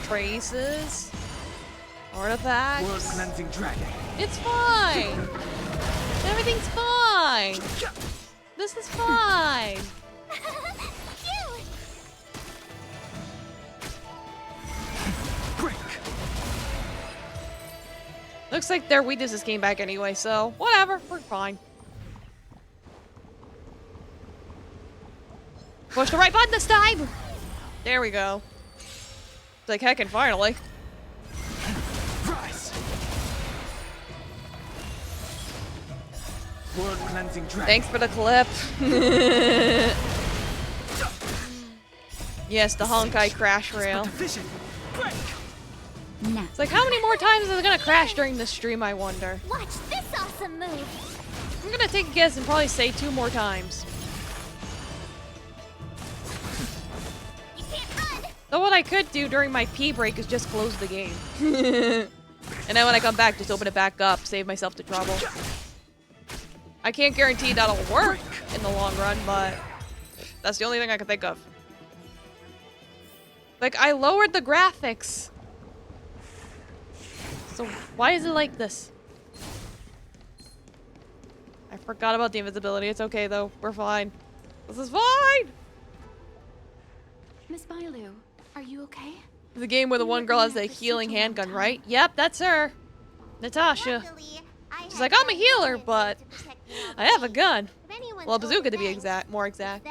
traces, artifacts. World cleansing dragon. It's fine. Everything's fine. This is fine. Looks like their weaknesses came back anyway, so whatever, we're fine. Push the right button this time! There we go. It's like heckin' finally. Rise. World cleansing dragon. Thanks for the clip. Yes, the Honkai crash rail. It's like, how many more times is it gonna crash during this stream, I wonder? Watch this awesome move! I'm gonna take a guess and probably say 2 more times. You can't run! So what I could do during my pee break is just close the game. And then when I come back, just open it back up, save myself the trouble. I can't guarantee that'll work in the long run, but that's the only thing I can think of. Like, I lowered the graphics. So why is it like this? I forgot about the invisibility. It's okay though. We're fine. This is fine! Miss Bailu, are The game where the one girl has a healing handgun, right? Yep, that's her. Natasha. She's like, I'm a healer, but I have a gun. Well, a bazooka to be more exact.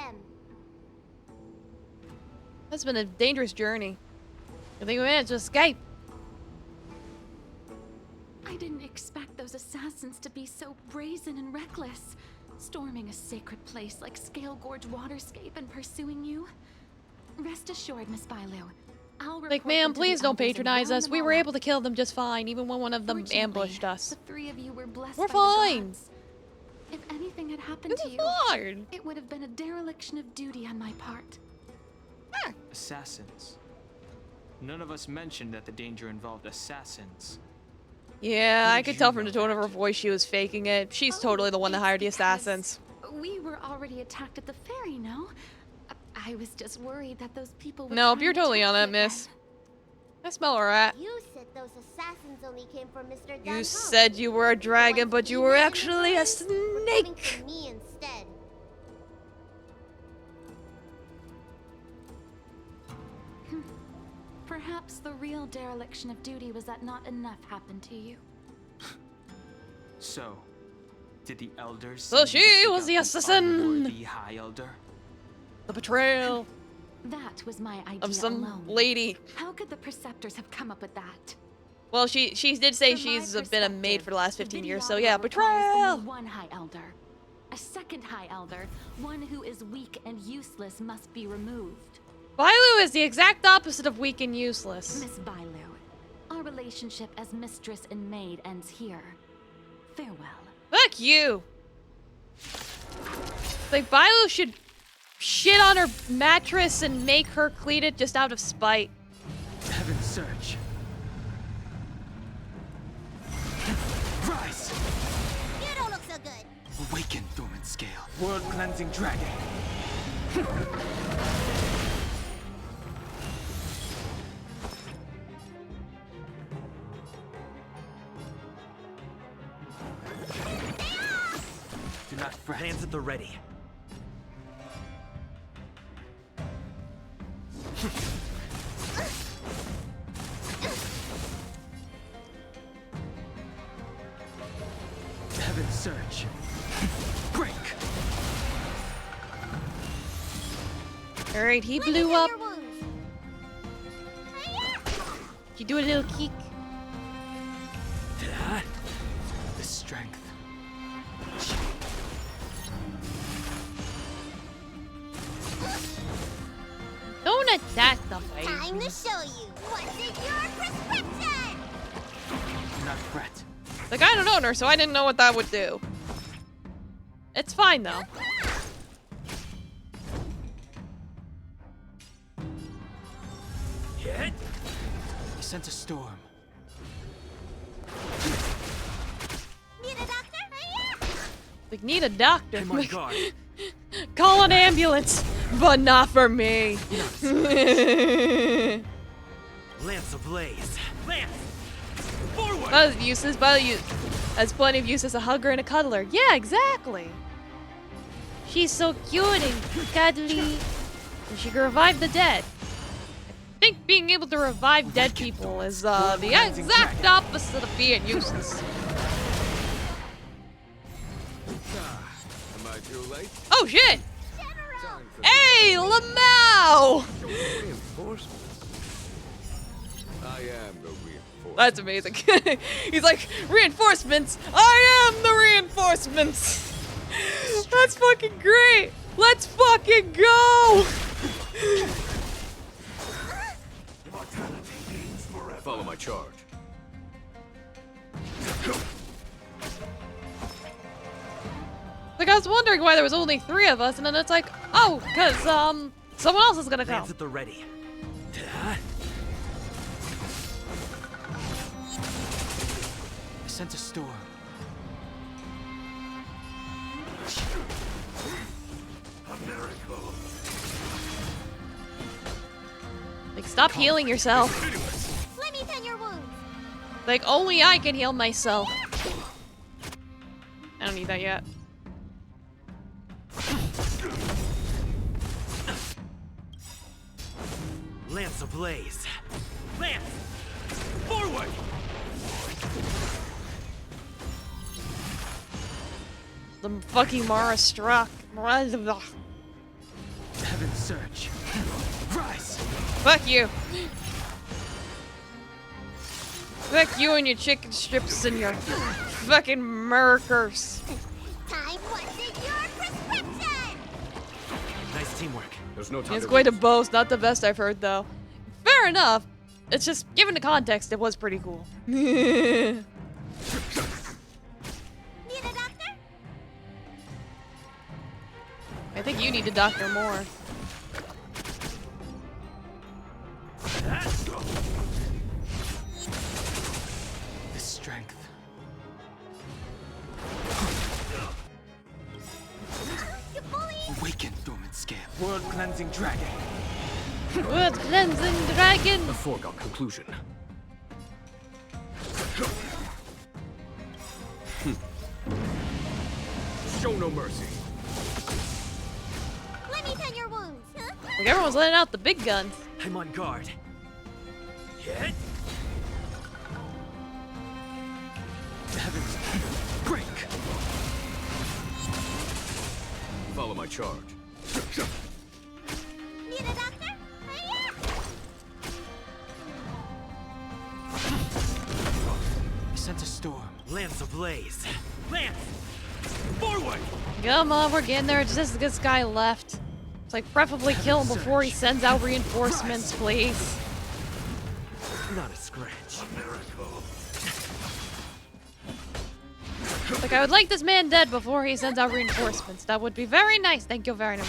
That's been a dangerous journey. I think we managed to escape. I didn't expect those assassins to be so brazen and reckless. Storming a sacred place like Scale Gorge Waterscape and pursuing you. Rest assured, Miss Bailu. I'll Like, report ma'am, them to the please don't elders and patronize round us. them We all were up. able to kill them just fine, even when one of them Fortunately, ambushed us. The three of you were blessed We're by fine. the gods. If anything had happened to you, fine. it would have been a dereliction of duty on my part. Assassins. None of us mentioned that the danger involved assassins. Yeah, How I did could you tell from know the tone of her voice she was faking it. She's totally the one that hired the assassins. We were already attacked at the ferry, no? I was just worried that those people would Nope, try you're and totally on attack that, you miss. I smell a rat. You said those assassins only came from Mr. You Dunham. said you were a dragon, but you were actually a Coming snake. from me instead. Perhaps the real dereliction of duty was that not enough happened to you. So, did the elders? So send you to she take was out the the assassin. unworthy High Elder? The betrayal That was my idea of some alone. lady. How could the Preceptors have come up with that? Well, she did say From my she's been a maid perspective, for the last the 15 years, so Vidyadhara yeah, requires betrayal! only one High Elder. A second High Elder, one who is weak and useless, must be removed. Bailu is the exact opposite of weak and useless. Miss Bailu, our relationship as mistress and maid ends here. Farewell. Fuck you! Like, Bailu should shit on her mattress and make her clean it just out of spite. Heaven search. Rise! You don't look so good. Awaken, dormant scale. World cleansing dragon. Do not fret. Hands at the ready. Heaven search. Break. Alright, he blew up. You do a little kick. The strength. Don't attack the fight. Time to show you what's in your prescription. Do not fret. Like, I don't own her, so I didn't know what that would do. It's fine, though. Hit. I sense a storm. Need a doctor? Like, need a doctor. Am on guard. Call an ambulance, but not for me. Lance ablaze. Lance! Forward! That was useless, but has plenty of use as a hugger and a cuddler. Yeah, exactly. She's so cute and cuddly. And she can revive the dead. I think being able to revive dead people is the exact opposite of being useless. Am I too late? Oh shit! Hey, Lamau! Reinforcements. I am the reinforcement. That's amazing. He's like, reinforcements! I am the reinforcements! That's fucking great! Let's fucking go! Follow my charge. Like, I was wondering why there was only 3 of us, and then it's like, oh, because, someone else is gonna come. Hands at the ready. I sense a storm. A miracle. Like, stop healing yourself. Let me tend your wounds. Like, only I can heal myself. I don't need that yet. Lance Lands ablaze. Lance! Forward! The fucking Mara struck. Heaven surge. Rise! Fuck you. Fuck you and your chicken strips and your fucking murkers. Time what's in your prescription? Nice teamwork. There's no time It's to quite a waste. boast, not the best I've heard though. Fair enough. It's just, given the context, it was pretty cool. Need a doctor? I think you need to doctor more. The strength. You bully! Awaken, dormant scale. World cleansing dragon. World cleansing dragon! A foregone conclusion. Show no mercy. Let me tend your wounds. Like everyone's letting out the big guns. I'm on guard. Hit. Heavens. Break. Follow my charge. Need a doctor? Hiya! I sense a storm. Lands ablaze. Lance! Forward! Come on, we're getting there just as this guy left. It's like, preferably kill him before he sends out reinforcements, please. Not a scratch. Like, I would like this man dead before he sends out reinforcements. That would be very nice. Thank you very much.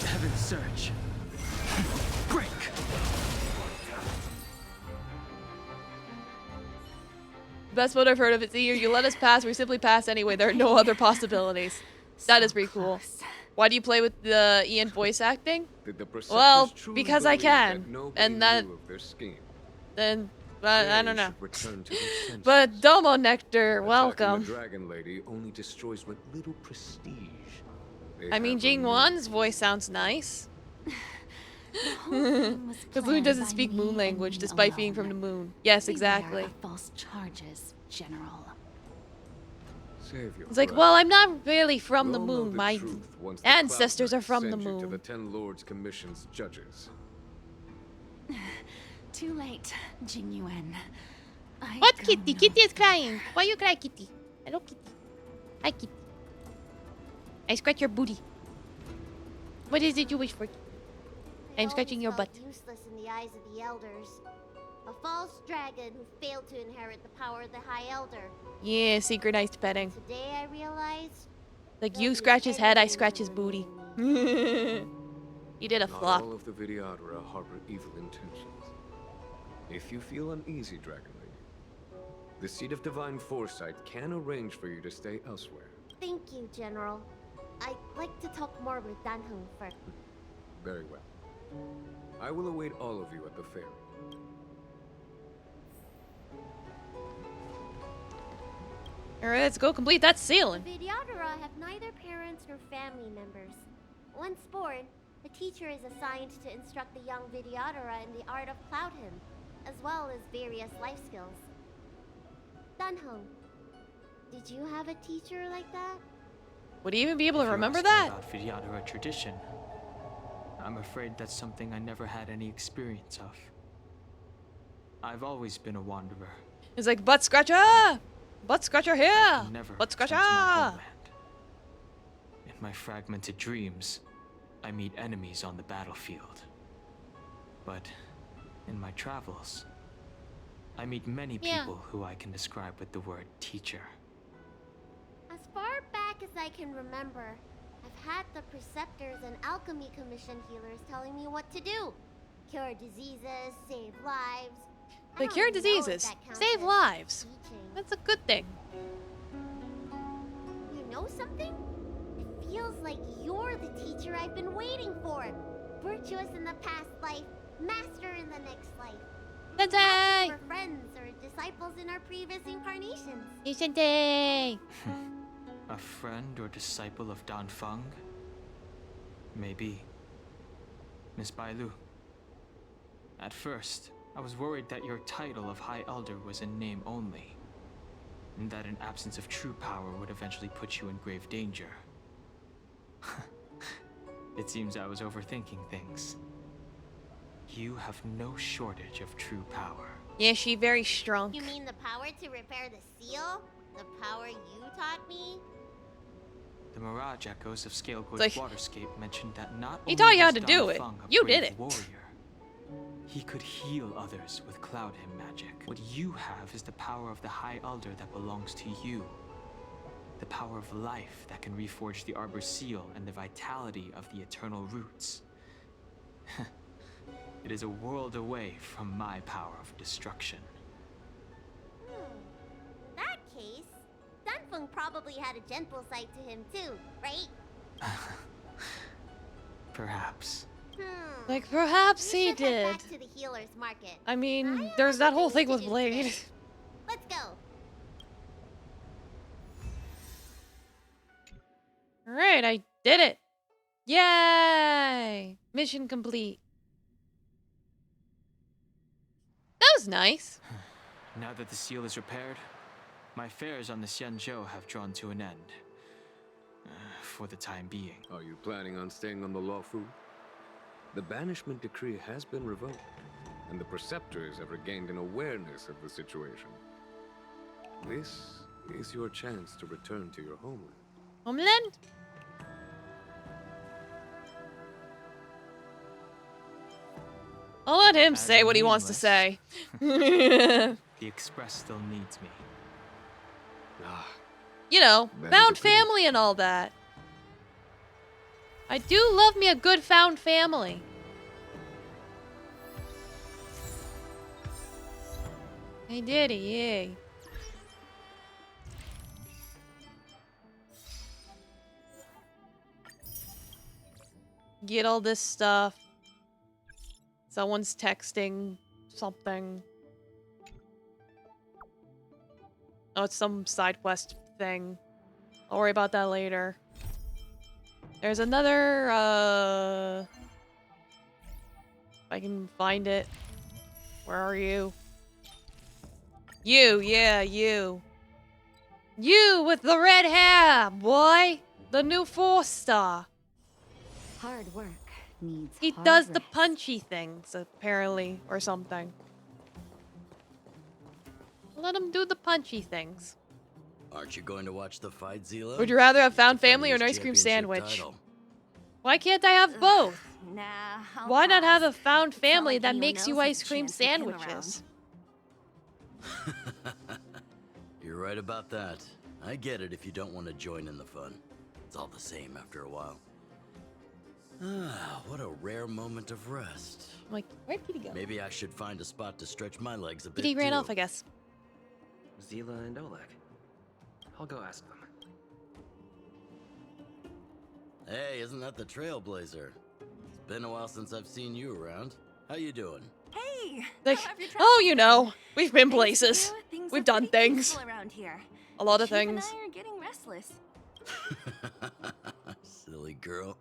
Heaven surge. Break. Best mode I've heard of. It's either you let us pass or we simply pass anyway. There are no other possibilities. That is pretty cool. Why do you play with the Ian voice acting? Did the Preceptors Well, truly because I believe can. that nobody And that, knew of their scheme? then, I don't They know. should return to their senses. But Domo Nectar, Attacking welcome. The Dragon Lady only destroys what little prestige they I mean, have Jing remaining. Wan's voice sounds nice. Because Loon doesn't speak moon language despite being from the moon. Yes, exactly. Beware of false charges, General. Save your It's like, breath. well, I'm not really from the We'll know moon. the My truth once the ancestors are Cloud from the Knights send you to moon. the Ten Lords Commission's judges. Too late, Jing Yuan. What, Kitty? Kitty is crying. Why you cry, Kitty? Hello, Kitty. Hi, Kitty. I scratch your booty. What is it you wish for? I'm scratching your butt. Useless in the eyes of the elders. A false dragon who failed to inherit the power of the High Elder. Yeah, synchronized petting. Today I realized. Like, you scratch his head, I scratch his booty. You did a Not flop. all of the Vidyadhara harbor evil intentions. If you feel uneasy, Dragon Lady, the Seat of Divine Foresight can arrange for you to stay elsewhere. Thank you, General. I'd like to talk more with Dan Heng first. Very well. I will await all of you at the ferry. Alright, let's go complete that The ceiling. Vidyadhara have neither parents nor family members. Once born, a teacher is assigned to instruct the young Vidyadhara in the art of Cloud Hymn, as well as various life skills. Dunhong, did you have a teacher like that? Would he even be able to If you remember ask me that? About Vidyadhara tradition, I'm afraid that's something I never had any experience of. I've always been a wanderer. It's like, butt scratcher! Butt scratcher here! Never Butt returned scratcher! to my homeland. In my fragmented dreams, I meet enemies on the battlefield. But in my travels, I meet many Yeah. people who I can describe with the word teacher. As far back as I can remember, I've had the preceptors and alchemy commission healers telling me what to do. Cure diseases, save lives. I Like, don't cure know if diseases, that counts save as lives. teaching. That's a good thing. You know something? It feels like you're the teacher I've been waiting for. Virtuous in the past life, master in the next life. Sensei! We're friends or disciples in our previous incarnations. Hey, Sensei! A friend or disciple of Dan Feng? Maybe. Miss Bailu. At first, I was worried that your title of High Elder was in name only, and that an absence of true power would eventually put you in grave danger. It seems I was overthinking things. You have no shortage of true power. Yeah, she very strong. You mean the power to repair the seal? The power you taught me? The Mirage Echoes of Scalegoy's Like, Waterscape mentioned that not he only taught you how was to Don do it. Fung a You brave did it. warrior, he could heal others with Cloud Hymn magic. What you have is the power of the High Elder that belongs to you. The power of life that can reforge the Arbor's seal and the vitality of the eternal roots. It is a world away from my power of destruction. In that case, Dunfeng probably had a gentle side to him too, right? Perhaps. Like, perhaps We he should head did. back to the healer's market. I mean, there's that whole thing with Blade. Let's go. Alright, I did it. Yay! Mission complete. That was nice. Now that the seal is repaired, my fares on the Xianzhou have drawn to an end. For the time being. Are you planning on staying on the Luofu? The banishment decree has been revoked, and the preceptors have regained an awareness of the situation. This is your chance to return to your homeland. Homeland? I'll let him say what he wants to say. The Express still needs me. You know, That is found a pity. family and all that. I do love me a good found family. Hey, did he? Yay. Get all this stuff. Someone's texting something. Oh, it's some side quest thing. I'll worry about that later. There's another, if I can find it. Where are you? You, yeah, you. You with the red hair, boy! The new 4-star. Hard work needs He hard does the rest. punchy things, apparently, or something. Let him do the punchy things. Aren't you going to watch the fight, Zila? Would you rather have found family or an Defending ice cream his sandwich? championship title. Why can't I have both? Nah, I'll Why not have pass. a found It's not family like that anyone makes you else has ice a cream chance with him sandwiches? You're right about that. I get it if you don't want to join in the fun. It's all the same after a while. Ah, what a rare moment of rest. I'm like, where'd Petey go? Maybe I should find a spot to stretch my legs a bit Petey ran too. off, I guess. Zila and Oleg. I'll go ask them. Hey, isn't that the Trailblazer? It's been a while since I've seen you around. How you doing? Hey! Like, how have your oh, you travels know, we've been been? Thanks to places. you, things We've are done pretty things. peaceful around here. A lot of Chief and things. I are getting restless. Silly girl.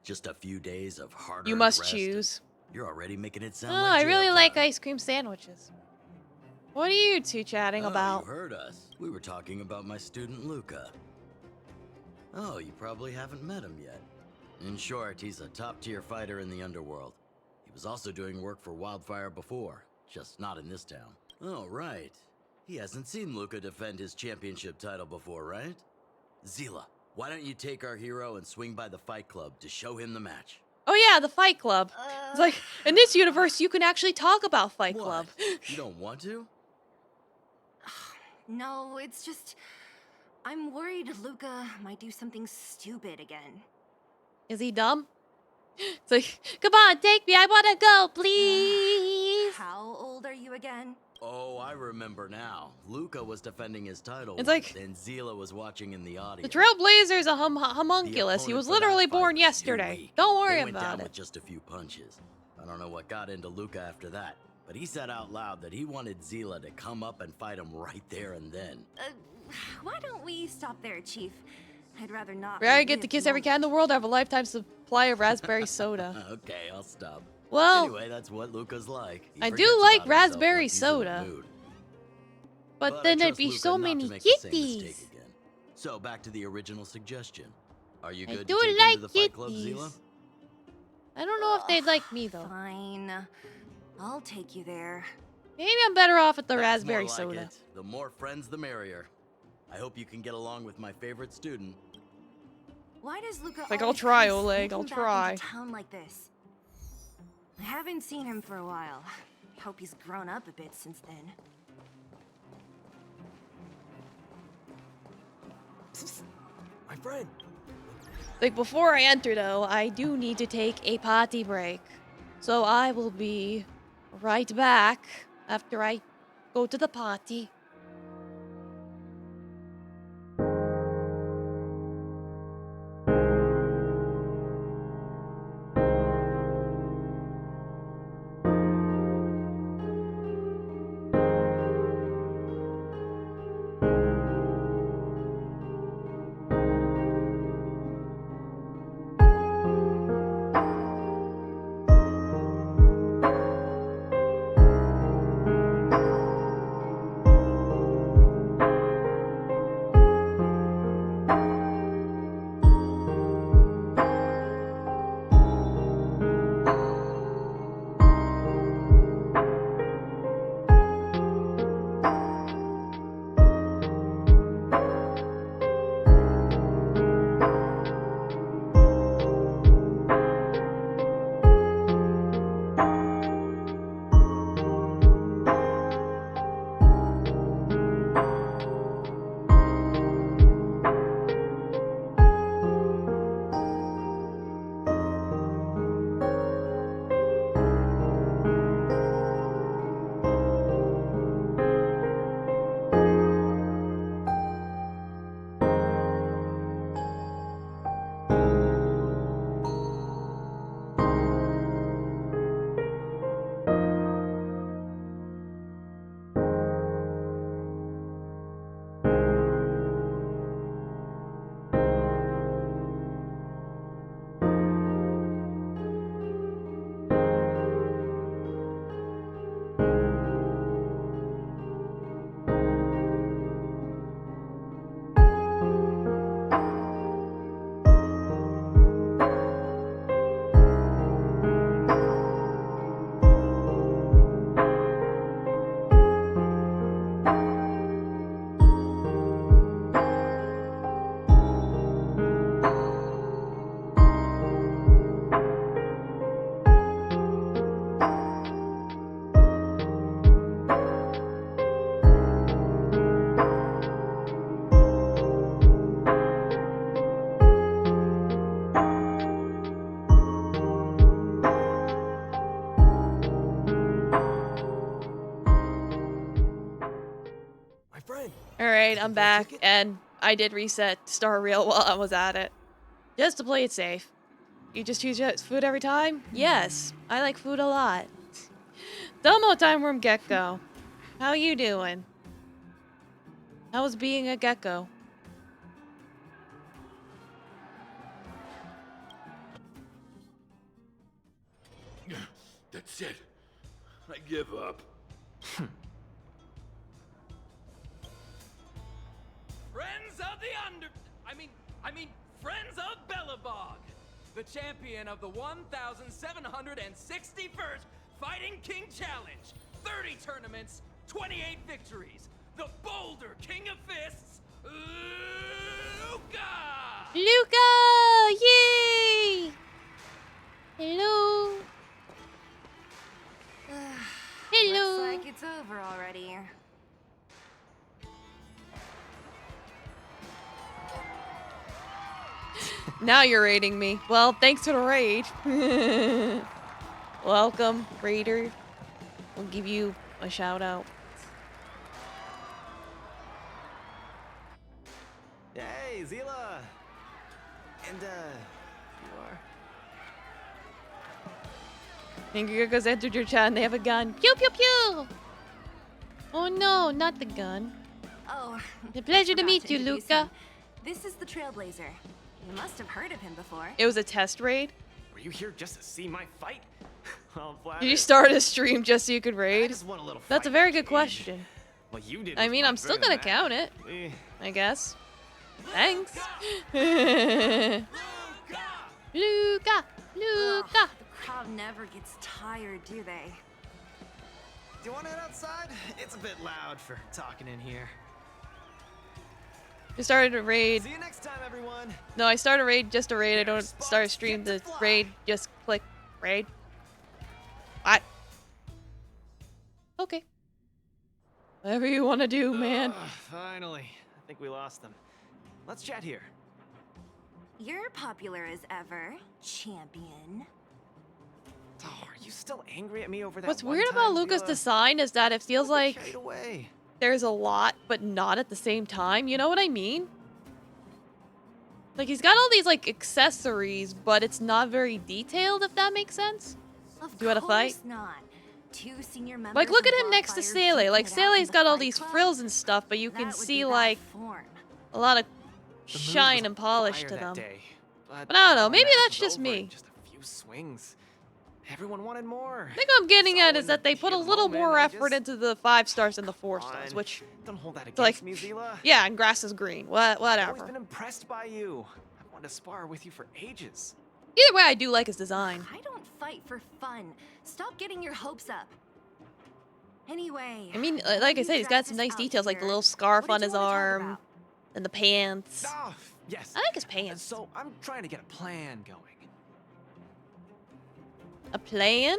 Just a few days of hard You must choose. You're already making it sound Oh, like I really jail like time. ice cream sandwiches. What are you two chatting Oh, about? You heard us. We were talking about my student Luca. Oh, you probably haven't met him yet. In short, he's a top-tier fighter in the underworld. He was also doing work for Wildfire before, just not in this town. Oh, right. He hasn't seen Luca defend his championship title before, right? Zila, why don't you take our hero and swing by the Fight Club to show him the match? Oh yeah, the Fight Club. It's like, in this universe, you can actually talk about Fight Club. You don't want to? No, it's just... I'm worried Luca might do something stupid again. Is he dumb? It's like, come on, take me, I wanna go, please! How old are you again? Oh, I remember now. Luca was defending his title. It's like- and Zila was watching in the The audience. Trailblazer's a homunculus. He opponent was for that literally fight born was yesterday. Yui. Don't worry They went about down it. with just a few punches. I don't know what got into Luca after that, but he said out loud that he wanted Zila to come up and fight him right there and then. Why don't we stop there, Chief? I'd rather not. Where I get relive to kiss the every cat in the world, I have a lifetime supply of raspberry soda. Okay, I'll stop. Well, Anyway, that's what Luca's like. He I forgets do like about himself raspberry once he's in a soda. mood. But I then there'd trust be Luca so not to many make the same mistake kitties. again. So back to the original suggestion. Are you I good do to take like into the Fight Club, kitties. Zila? I don't know if they'd like me though. Fine. I'll take you there. Maybe I'm better off with the That's raspberry more like soda. it. The more friends, the merrier. I hope you can get along with my favorite student. Why does Luca Like, I'll always try, come Oleg, I'll sneaking try. back into town like this? I haven't seen him for a while. Hope he's grown up a bit since then. My friend. Like, before I enter though, I do need to take a potty break. So I will be right back after I go to the potty. Alright, I'm back, and I did reset Star Reel while I was at it. Just to play it safe. You just choose your food every time? Yes, I like food a lot. Domo Time Worm Gecko. How you doing? How was being a gecko? That's it. I give up. Friends of the Friends of Bellabog, the champion of the 1,761st Fighting King Challenge, 30 tournaments, 28 victories, the Boulder King of Fists, Luca! Luca! Yay! Hello. Hello. Looks like it's over already. Now you're raiding me. Well, thanks for the raid. Welcome, raider. We'll give you a shout out. Hey, Zila! And, you are? Angry Geckos entered your chat and they have a gun. Pew pew pew! Oh no, not the gun. Oh, A pleasure to forgot meet you, introduce Luca. him. This is the Trailblazer. You must have heard of him before. It was a test raid. Were you here just to see my fight? I'm Did you start a stream just so you could raid? want a little That's a very good question. Well, you did. I mean, I'm still gonna count it. I guess. Thanks. Luca! Luca! The crowd never gets tired, do they? Do you want to head outside? It's a bit loud for talking in here. I started a raid. See you next time, everyone. No, I start a raid just a raid. I don't start a stream to raid. Just click raid. What? Okay. Whatever you want to do, man. Finally. I think we lost them. Let's chat here. You're popular as ever, champion. Oh, are you still angry at me over that? What's weird about Luca's design is that it feels like away. there's a lot, but not at the same time. You know what I mean? Like, he's got all these, like, accessories, but it's not very detailed, if that makes sense. Do you want to fight? Not. Two senior members Like, look at of him next to Wildfire Sele. duking Like, it out in Sele's the got all Fight these Club? frills and stuff, but you That can would see, be that like, form. a lot of The mood shine was and polish fire to that them. day, But I don't know, the maybe match that's was just over in me. Just a few swings. Everyone wanted more. I think what I'm getting at is that they put a little more I effort into the 5 stars than the 4 stars, which, Don't hold that it's against like, me, Zila. yeah, and grass is green. I've always Whatever. been impressed by you. I've wanted to spar with you for ages. Either way, I do like his design. I don't fight for fun. Stop getting your hopes up. Anyway. I mean, like I said, he's got some nice details, like the little scarf on his arm, and the pants. Oh, yes. I like his pants. So I'm trying to get a plan going. A plan?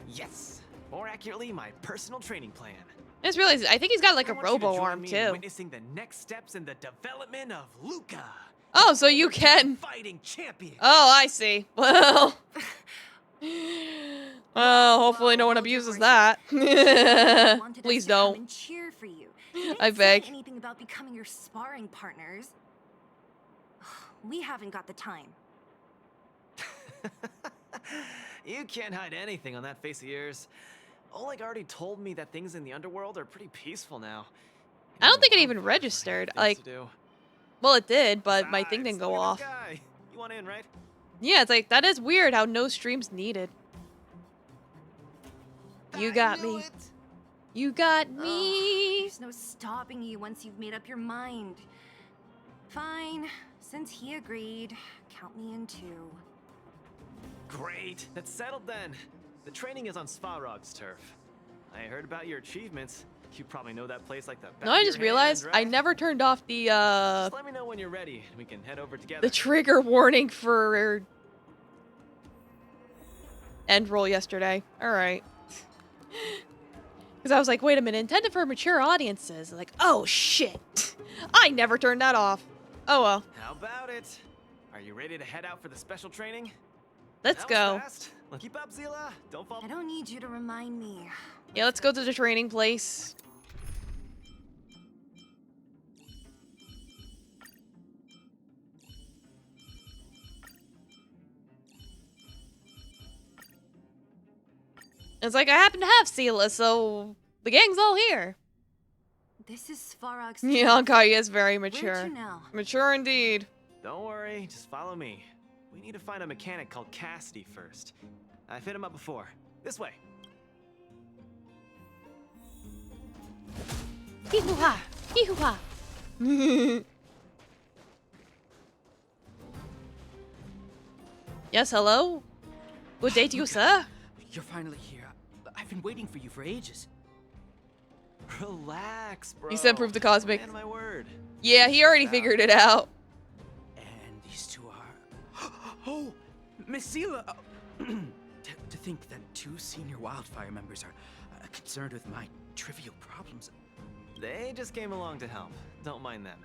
Yes. More accurately, my personal training plan. I just realized, I think he's got like a I want you to robo join arm me in too. witnessing the next steps in the development of Luca. Oh, so you can. Fighting champion. Oh, I see. Well. Well, hopefully no one abuses that. Please don't. And cheer for you. You I didn't beg. say anything about becoming your sparring partners. We haven't got the time. You can't hide anything on that face of yours. Oleg already told me that things in the underworld are pretty peaceful now. I don't think it even registered. Like, well, it did, but my thing didn't go off. You want in, right? Yeah, it's like, that is weird how no streams needed. You got me. You got me. There's no stopping you once you've made up your mind. Fine. Since he agreed, count me in too. Great. That's settled then. The training is on Svarog's turf. I heard about your achievements. You probably know that place like the back No, I of just your realized hand, right? I never turned off the Just let me know when you're ready. We can head over together. the trigger warning for end roll yesterday. All right. Because I was like, wait a minute, intended for mature audiences. Like, oh shit. I never turned that off. Oh well. How about it? Are you ready to head out for the special training? Let's That was go. fast. Well, keep up, Zila. Don't fall. I don't need you to remind me. Yeah, let's go to the training place. It's like I happen to have Sela, so the gang's all here. This is Svarog's Yeah, Honkai is very mature. Where'd you know? Mature indeed. Don't worry, just follow me. We need to find a mechanic called Cassidy first. I've hit him up before. This way. Hee-hoo-ha! Hee-hoo-ha! Yes, hello? Good day to you, sir. You're finally here. I've been waiting for you for ages. Relax, bro. He said prove the cosmic. Man, my word. Yeah, he already figured it out. And these two are... Oh, Miss Sela! To think that two senior Wildfire members are concerned with my trivial problems. They just came along to help. Don't mind them.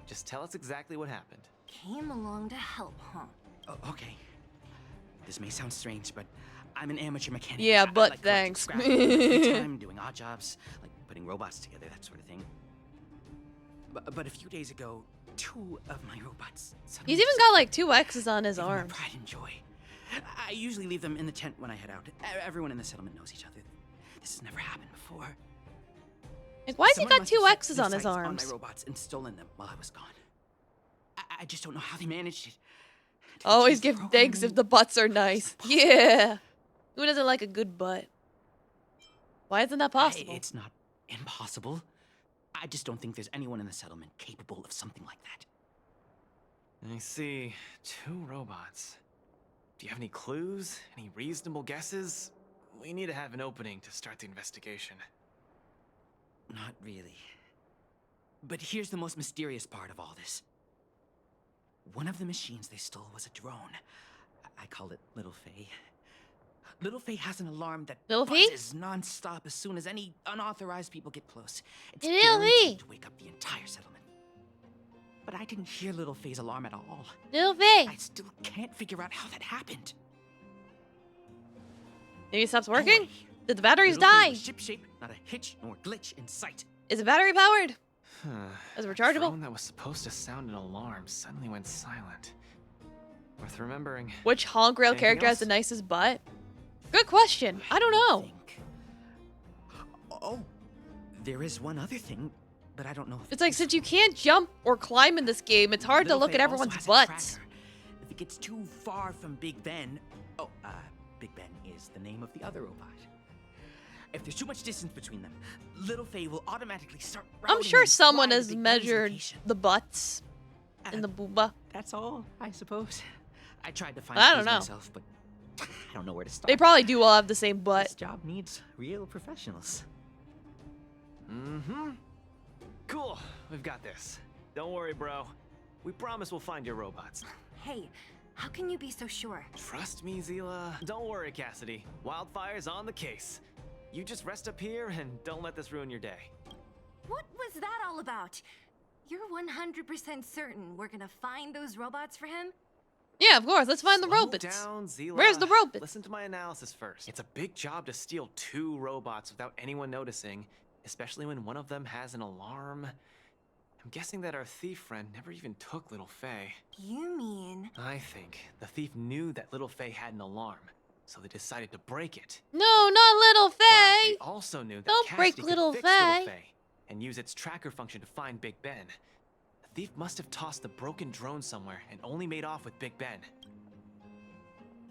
Just tell us exactly what happened. Came along to help, huh? Oh, okay. This may sound strange, but I'm an amateur mechanic. Yeah, I but like thanks. collecting scrap in my free time, doing odd jobs, like putting robots together, that sort of thing. But a few days ago, two of my robots suddenly He's even got like 2 X's on his Even my arm. pride and joy. I usually leave them in the tent when I head out. Everyone in the settlement knows each other. This has never happened before. Like, why has he Someone got must 2 have set X's their on his sights arms? On my robots and stolen them while I was gone. I just don't know how they managed it. Always give thanks if the butts are nice. Yeah. Who doesn't like a good butt? Why isn't that possible? It's not impossible. I just don't think there's anyone in the settlement capable of something like that. I see. 2 robots. Do you have any clues? Any reasonable guesses? We need to have an opening to start the investigation. Not really. But here's the most mysterious part of all this. One of the machines they stole was a drone. I call it Little Faye. Little Faye has an alarm that buzzes non-stop as soon as any unauthorized people get close. It's guaranteed to wake up the entire settlement. But I didn't hear Little Faye's alarm at all. Little Faye! I still can't figure out how that happened. Maybe it stops working? Did the batteries die? Ship-shape, not a hitch nor glitch in sight. Is it battery powered? Is it The rechargeable? drone that was supposed to sound an alarm suddenly went silent. Worth remembering. Which Honk Rail Anything character has else? the nicest butt? Good question. I don't know. Oh, there is one other thing, but I don't know if It's like, since you can't jump or climb in this game, it's hard to Little look Faye at also everyone's has a butts. tracker. If it gets too far from Big Ben... Oh, Big Ben is the name of the other robot. If there's too much distance between them, Little Faye will automatically start I'm routing sure and someone fly to has Big Ben's measured location. the butts in the booba. That's all, I suppose. I tried to find I don't clues know. myself, but I don't know where to start. They probably do all have the same butt. This job needs real professionals. Mm-hmm. Cool. We've got this. Don't worry, bro. We promise we'll find your robots. Hey, how can you be so sure? Trust me, Zila. Don't worry, Cassidy. Wildfire's on the case. You just rest up here and don't let this ruin your day. What was that all about? You're 100% certain we're gonna find those robots for him? Yeah, of course. Let's find the Slow robots. down, Zila. Where's the robots? Listen to my analysis first. It's a big job to steal 2 robots without anyone noticing, especially when one of them has an alarm. I'm guessing that our thief friend never even took Little Faye. You mean... I think the thief knew that Little Faye had an alarm, so they decided to break it. No, not Little But Faye. they also knew that Don't Cassidy break could Little fix Faye. Little Faye and use its tracker function to find Big Ben. The thief must have tossed the broken drone somewhere and only made off with Big Ben.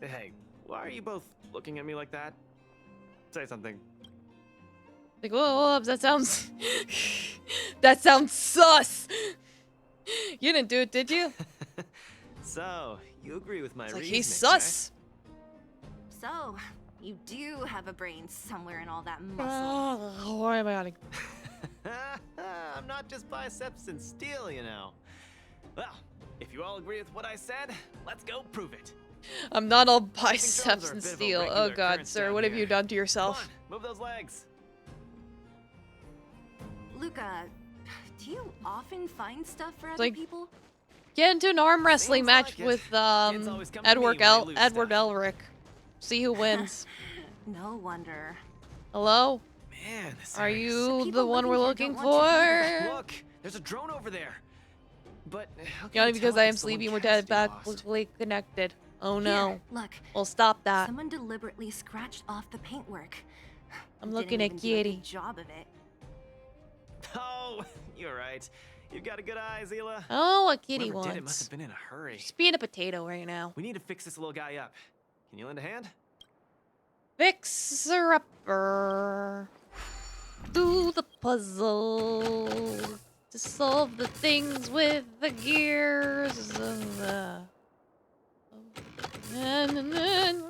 Hey, why are you both looking at me like that? Say something. Like, whoa, that sounds... that sounds sus. You didn't do it, did you? So, you agree with my It's like, reasoning, he's sus. So, you do have a brain somewhere in all that muscle. Why am I on? I'm not just biceps and steel, you know. Well, if you all agree with what I said, let's go prove it. I'm not all Drones are biceps a and bit of a steel. regular Oh god, occurrence sir, down what have you here. done to Come yourself? on, move those legs. Luca, do you often find stuff for other like- people? Get into an arm wrestling Seems match like it. with Kids always come to me when they lose Edward stuff. Elric. See who wins. No wonder. Hello? Man, this Are area's- you the one we're looking Look, for? Look, there's a drone over there. But how can Only you because tell I if am it's the one sleepy, we're Cassidy dead lost? backly connected. Oh no. Here, look. Well, stop that. Someone deliberately scratched off the paintwork. I'm Didn't looking at even do a good Kitty. job of it. Oh, you're right. You've got a good eye, Zila. Oh, what Kitty Whoever did it must wants. have been in a hurry. Just being a potato right now. We need to fix this little guy up. Can you lend a hand? Fixer-upper. Do the puzzle to solve the things with the gears of the... Na, na, na, na.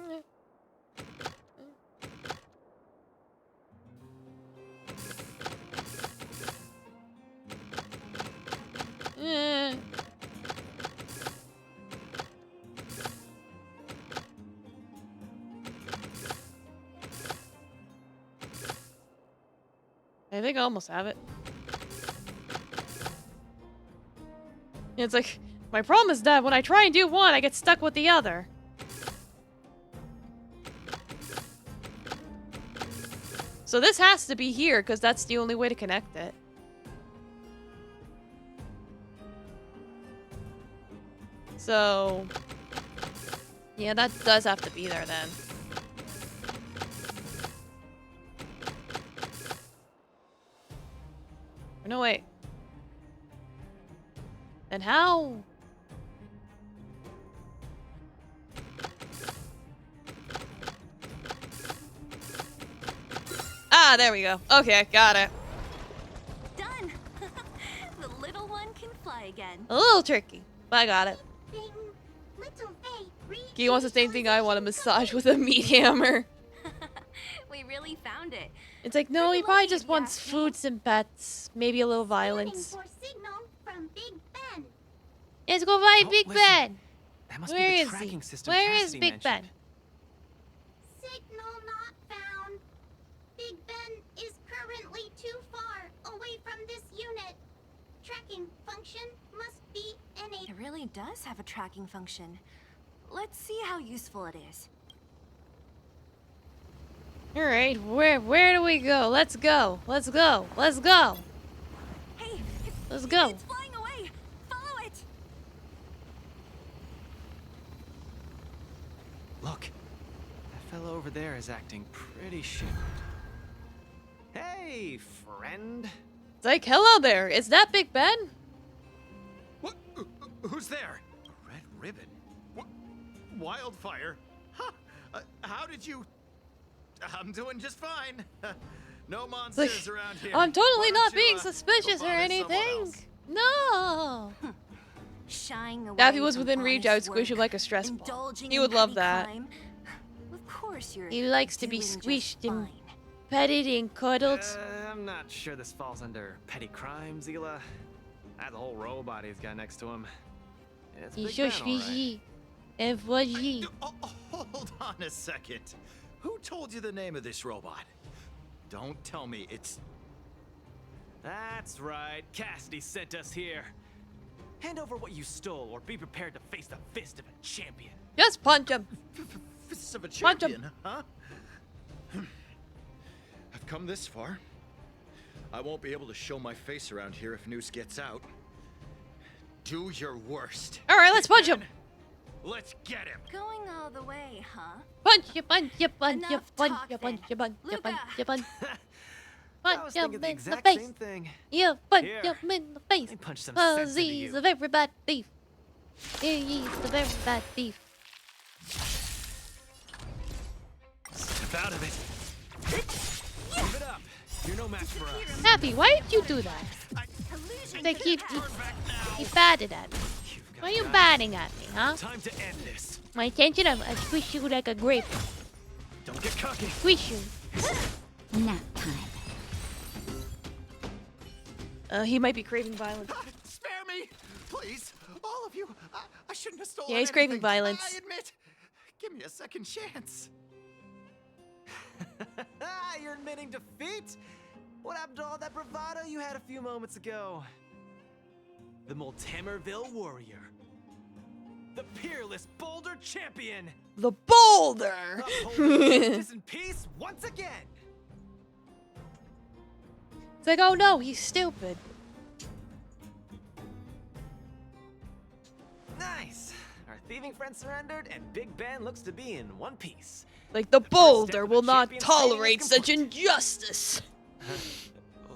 Eh. I think I almost have it. It's like, my problem is that when I try and do one, I get stuck with the other. So this has to be here, because that's the only way to connect it. So... yeah, that does have to be there then. No, wait. And how Ah, there we go. Okay, got it. Done. The little one can fly again. A little tricky, but I got it. Little Faye, He wants the same thing I want, a massage with a meat hammer. We really found it. It's like, no, he probably just wants foods and pets. Maybe a little violence. for signal from Big Ben. Let's go find Big listen. Ben. That must Where be the is tracking he? system Where is Cassidy Big Ben? mentioned. Signal not found. Big Ben is currently too far away from this unit. Tracking function must be enabled. It really does have a tracking function. Let's see how useful it is. All right, where do we go? Let's go. Let's go. Let's go. Hey, Let's go. It's flying away. Follow it. Look, that fellow over there is acting pretty shivered. Hey, friend. It's like, hello there. Is that Big Ben? What? Who's there? A red ribbon? What? Wildfire? Huh? How did you... I'm doing just fine. No monsters around here. I'm totally Why not don't you, being suspicious go or bother someone anything. else? No. Shying away Yeah, if he was from within reach, I would honest squish him work, like a stress ball. indulging He in would love petty that. crime. Of course you're He likes to be doing just squished and fine. petted and cuddled. I'm not sure this falls under petty crime, Zila. That whole robot he's got next to him. It's He's Big so Ben, all right. squishy and fudgy. Hold on a second. Who told you the name of this robot? Don't tell me it's... That's right. Cassidy sent us here. Hand over what you stole, or be prepared to face the fist of a champion. Just punch him. Fists of a Punch him. champion, huh? I've come this far. I won't be able to show my face around here if news gets out. Do your worst. All right, let's punch him. Let's get him. Going all the way, huh? Punch you, punch you, punch you, Enough punch talk you, then. punch you, punch you, punch you, punch. I Punch was him thinking the in the exact face. same thing. You punch Here. him in the face. Let me punch some sense into Disease you. of every bad thief. Disease of every bad thief. Step out of it. Give it up. You're no match for us. Happy, why did you do that? They keep batted at me. Why are you batting at me, huh? Time to end this. My attention, I squish you like a grape. Don't get cocky. Squish you. Nap time. He might be craving violence. Spare me, please. All of you. I shouldn't have stolen Yeah, he's craving anything. violence. I admit. Give me a second chance. You're admitting defeat? What happened to all that bravado you had a few moments ago? The Multimerville warrior. The peerless Boulder champion. The Boulder! Upholding justice and peace once again. It's like, oh no, he's stupid. Nice. Our thieving friend surrendered, and Big Ben looks to be in one piece. Like, the Boulder step of will the not champion's training is tolerate such injustice.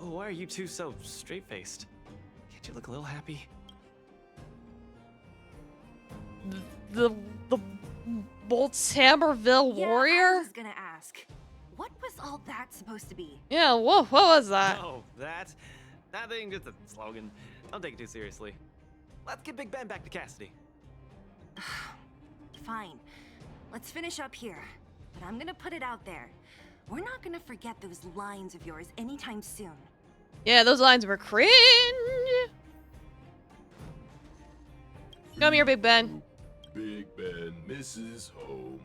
Why are you two so straight-faced? Can't you look a little happy? The Bolthammerville Yeah, warrior? I was gonna ask. What was all that supposed to be? Yeah, what was that? No, that thing just a slogan. Don't take it too seriously. Let's get Big Ben back to Cassidy. Fine. Let's finish up here. But I'm gonna put it out there. We're not gonna forget those lines of yours anytime soon. Yeah, those lines were cringe. Come here, Big Ben. Big Ben misses home.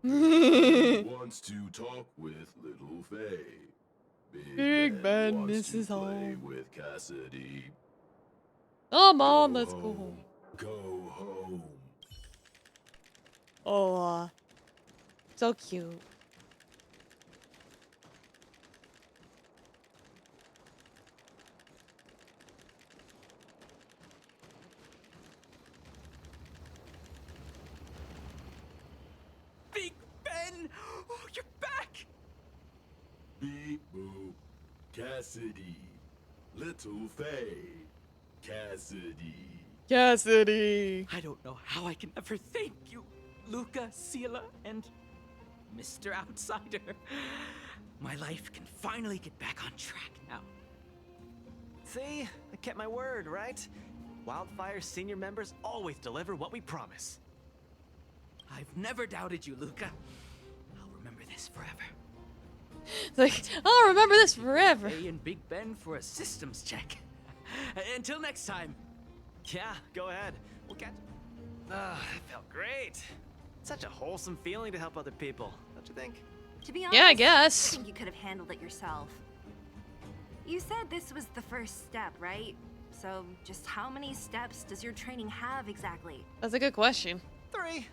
He wants to talk with little Faye. Big Ben wants misses to play home. with Cassidy. Come on, let's go home. Go home. Oh, so cute. Big Ben! Oh, you're back! Beep boop. Cassidy. Little Faye. Cassidy. Cassidy. I don't know how I can ever thank you, Luca, Sela, and Mr. Outsider. My life can finally get back on track now. See? I kept my word, right? Wildfire's senior members always deliver what we promise. I've never doubted you, Luca. I'll remember this forever. It's like, I'll remember this forever. Faye and Big Ben for a systems check. Until next time. Yeah, go ahead. We'll catch. That felt great. Such a wholesome feeling to help other people, don't you think? To be honest, Yeah, I guess. I think you could have handled it yourself. You said this was the first step, right? So, just how many steps does your training have exactly? That's a good question. 3.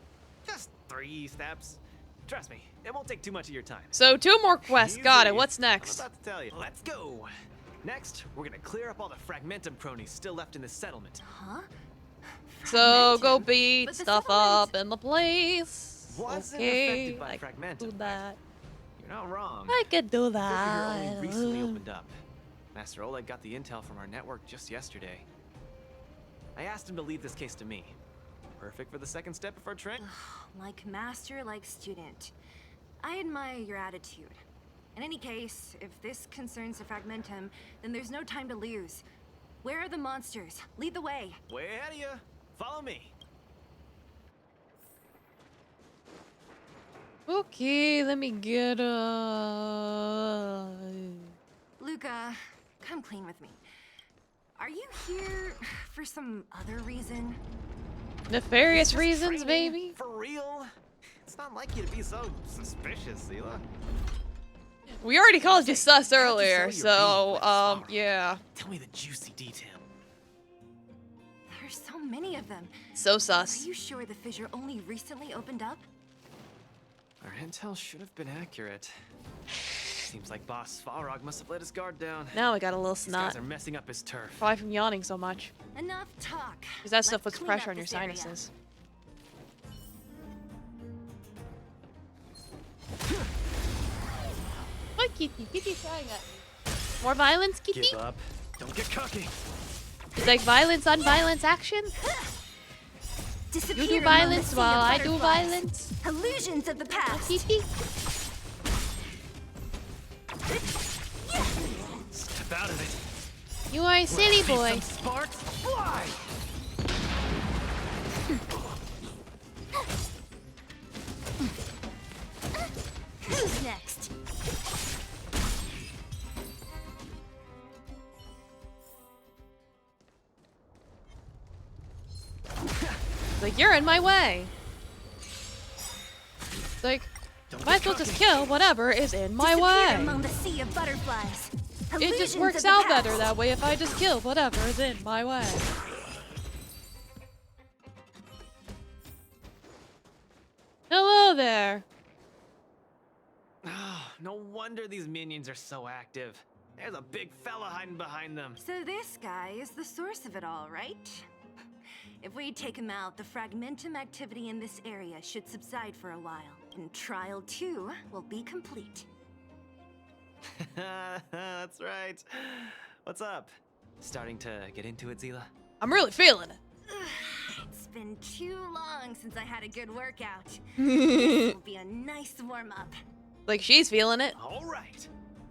Just 3 steps. Trust me, it won't take too much of your time. So 2 more quests. Got it. Easy. What's next? I'm about to tell you. Let's go. Next, we're gonna clear up all the Fragmentum cronies still left in this settlement. Huh? So go beat But the stuff up in the place. Wasn't Okay, affected by I can Fragmentum, do that. You're not wrong. I could do Filter here that. only recently opened up. Master Oleg got the intel from our network just yesterday. I asked him to leave this case to me. Perfect for the second step of our training. Like master, like student. I admire your attitude. In any case, if this concerns the Fragmentum, then there's no time to lose. Where are the monsters? Lead the way. Way ahead of you. Follow me. Okay, let me get Luca, come clean with me. Are you here for some other reason? nefarious Just reasons, training, baby. For real? It's not like you to be so suspicious, Zila. We already called you sus earlier, sell your so yeah. Tell me the juicy detail. There's so many of them. So Are sus. you sure the fissure only recently opened up? Our intel should have been accurate. Seems like Boss Svarog must have let his guard down. Now I got a little These guys snot. are messing up his turf. Probably from yawning so much. Enough talk. Because that stuff Let's puts clean pressure up on your this area. sinuses. What, Kitty? Kitty's trying at me. More violence, Kitty? Give up. Don't get cocky. It's like violence on violence action? You do violence while I do violence? Illusions of the past. Kitty? Step out of it. You are a silly See boy. some sparks? Fly! Who's next? Like, you're in my way. It's like, might as well just kill whatever is in my way. Among the sea of butterflies. It Illusions just of works the out past. better that way if I just kill whatever is in my way. Hello there. Oh, no wonder these minions are so active. There's a big fella hiding behind them. So this guy is the source of it all, right? If we take him out, the Fragmentum activity in this area should subside for a while, and Trial 2 will be complete. That's right. What's up? Starting to get into it, Zila? I'm really feeling it. It's been too long since I had a good workout. This will be a nice warm-up. Like, she's feeling it. All right.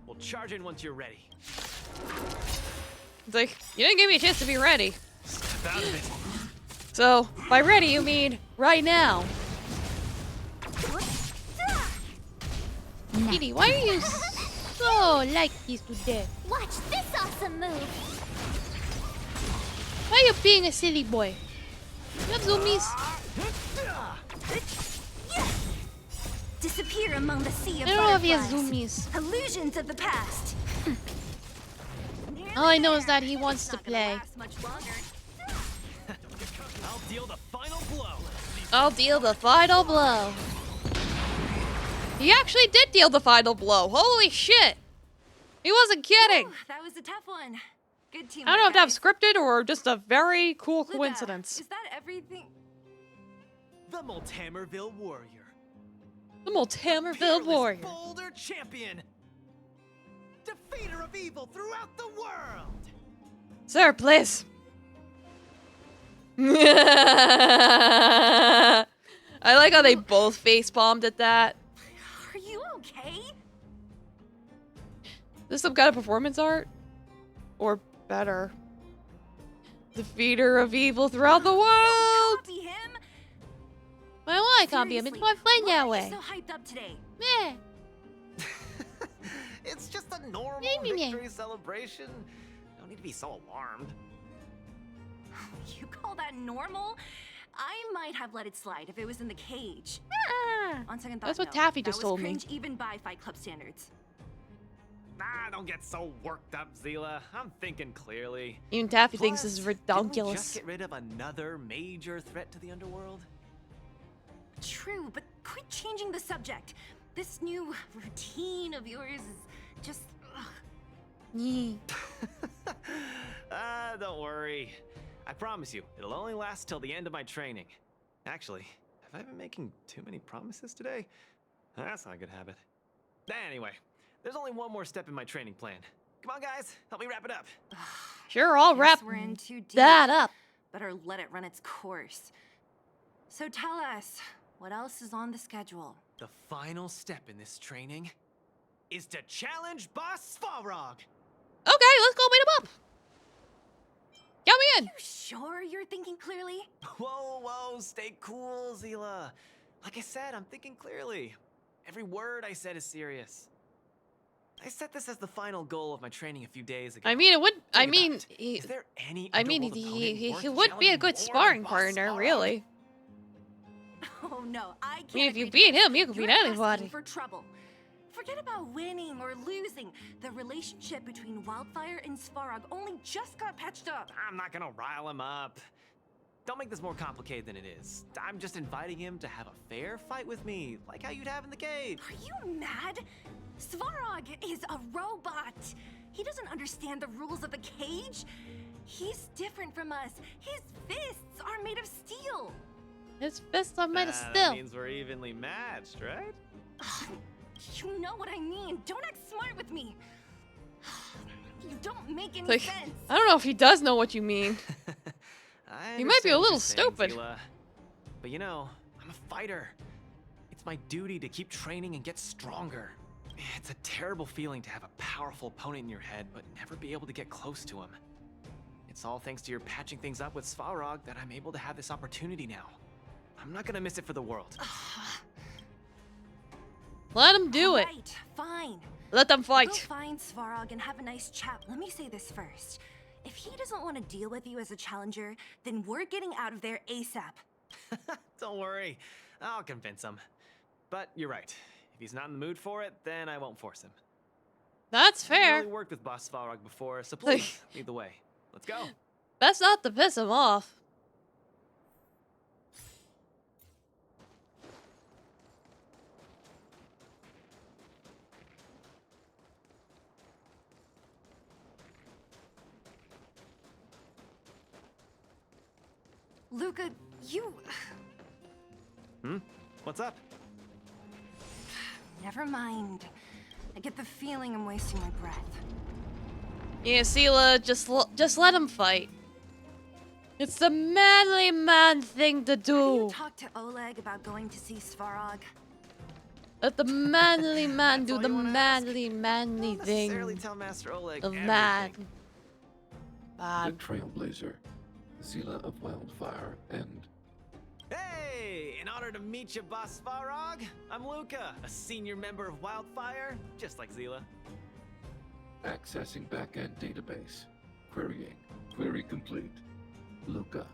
We'll charge in once you're ready. It's like, you didn't give me a chance to be ready. Step out of it. So, by ready, you mean right now. Kitty, why are you so like this today? Watch this awesome move! Why are you being a silly boy? You have zoomies? Disappear among the sea of I don't know if he has butterflies. zoomies. Illusions of the past. All I know is that he wants to play. I'll deal the final blow. I'll deal the final blow. He actually did deal the final blow. Holy shit. He wasn't kidding. Ooh, that was a tough one. Good team. I don't know if that was scripted or just a very cool coincidence. Is that everything? The Multamerville Warrior. The Multamerville Peerless Warrior. Boulder Champion. Defeater of evil throughout the world. Sir, please. I like how they both face palmed at that. Are you okay? This some kind of performance art? Or better? Defeater of evil throughout the world! Copy him. Why I copy him? It's my friend that way. So hyped up today. Meh. It's just a normal victory celebration. Don't need to be so alarmed. You call that normal? I might have let it slide if it was in the cage. On second thought, That's what no. Taffy just that was told me. cringe even by Fight Club standards. Ah, don't get so worked up, Zila. I'm thinking clearly. Even Taffy thinks Plus, this is didn't we ridiculous. just get rid of another major threat to the underworld? True, but quit changing the subject. This new routine of yours is just... Don't worry. I promise you, it'll only last till the end of my training. Actually, have I been making too many promises today? That's not a good habit. Anyway, there's only one more step in my training plan. Come on, guys, help me wrap it up. Sure, I'll Guess wrap we're in too deep. that up. Better let it run its course. So tell us, what else is on the schedule? The final step in this training is to challenge Boss Svarog. Okay, let's go beat him up. Count me in. You sure you're thinking clearly? Whoa, stay cool, Zila. Like I said, I'm thinking clearly. Every word I said is serious. I set this as the final goal of my training a few days ago. I mean, it would. I Think mean, about it. Is there any I mean, underworld opponent he worth would be a challenging good more sparring than Boss partner, Svarog? really. Oh no, I can't. I mean, if you agree to beat this. him, you can beat You're asking anybody. for trouble. Forget about winning or losing. The relationship between Wildfire and Svarog only just got patched up. I'm not gonna rile him up. Don't make this more complicated than it is. I'm just inviting him to have a fair fight with me, like how you'd have in the cage. Are you mad? Svarog is a robot. He doesn't understand the rules of the cage. He's different from us. His fists are made of steel. His fists are made of That steel. means we're evenly matched, right? You know what I mean. Don't act smart with me. You don't make any Like, sense. I don't know if he does know what you mean. I He might be a understand what little you're saying, stupid. Zila. But you know, I'm a fighter. It's my duty to keep training and get stronger. It's a terrible feeling to have a powerful opponent in your head, but never be able to get close to him. It's all thanks to your patching things up with Svarog that I'm able to have this opportunity now. I'm not gonna miss it for the world. Let him do it. Right, fine. Let them We'll fight. find Svarog and have a nice chat. Let me say this first. If he doesn't want to deal with you as a challenger, then we're getting out of there ASAP. Don't worry, I'll convince him. But you're right. If he's not in the mood for it, then I won't force him. That's I've fair. really worked with Boss Svarog before, so please lead the way. Let's go. That's not to piss him off. Luca, you... What's up? Never mind. I get the feeling I'm wasting my breath. Yeah, Sela, just let him fight. It's the manly man thing to Have do. you talked to Oleg about going to see Svarog? Let the manly man do all the you wanna manly Don't necessarily thing tell Master Oleg of everything. man. The Bad. Trailblazer, Zila of Wildfire, and Hey! In honor to meet you, Boss Svarog, I'm Luca, a senior member of Wildfire, just like Zila. accessing backend database. Querying. Query complete. Luca,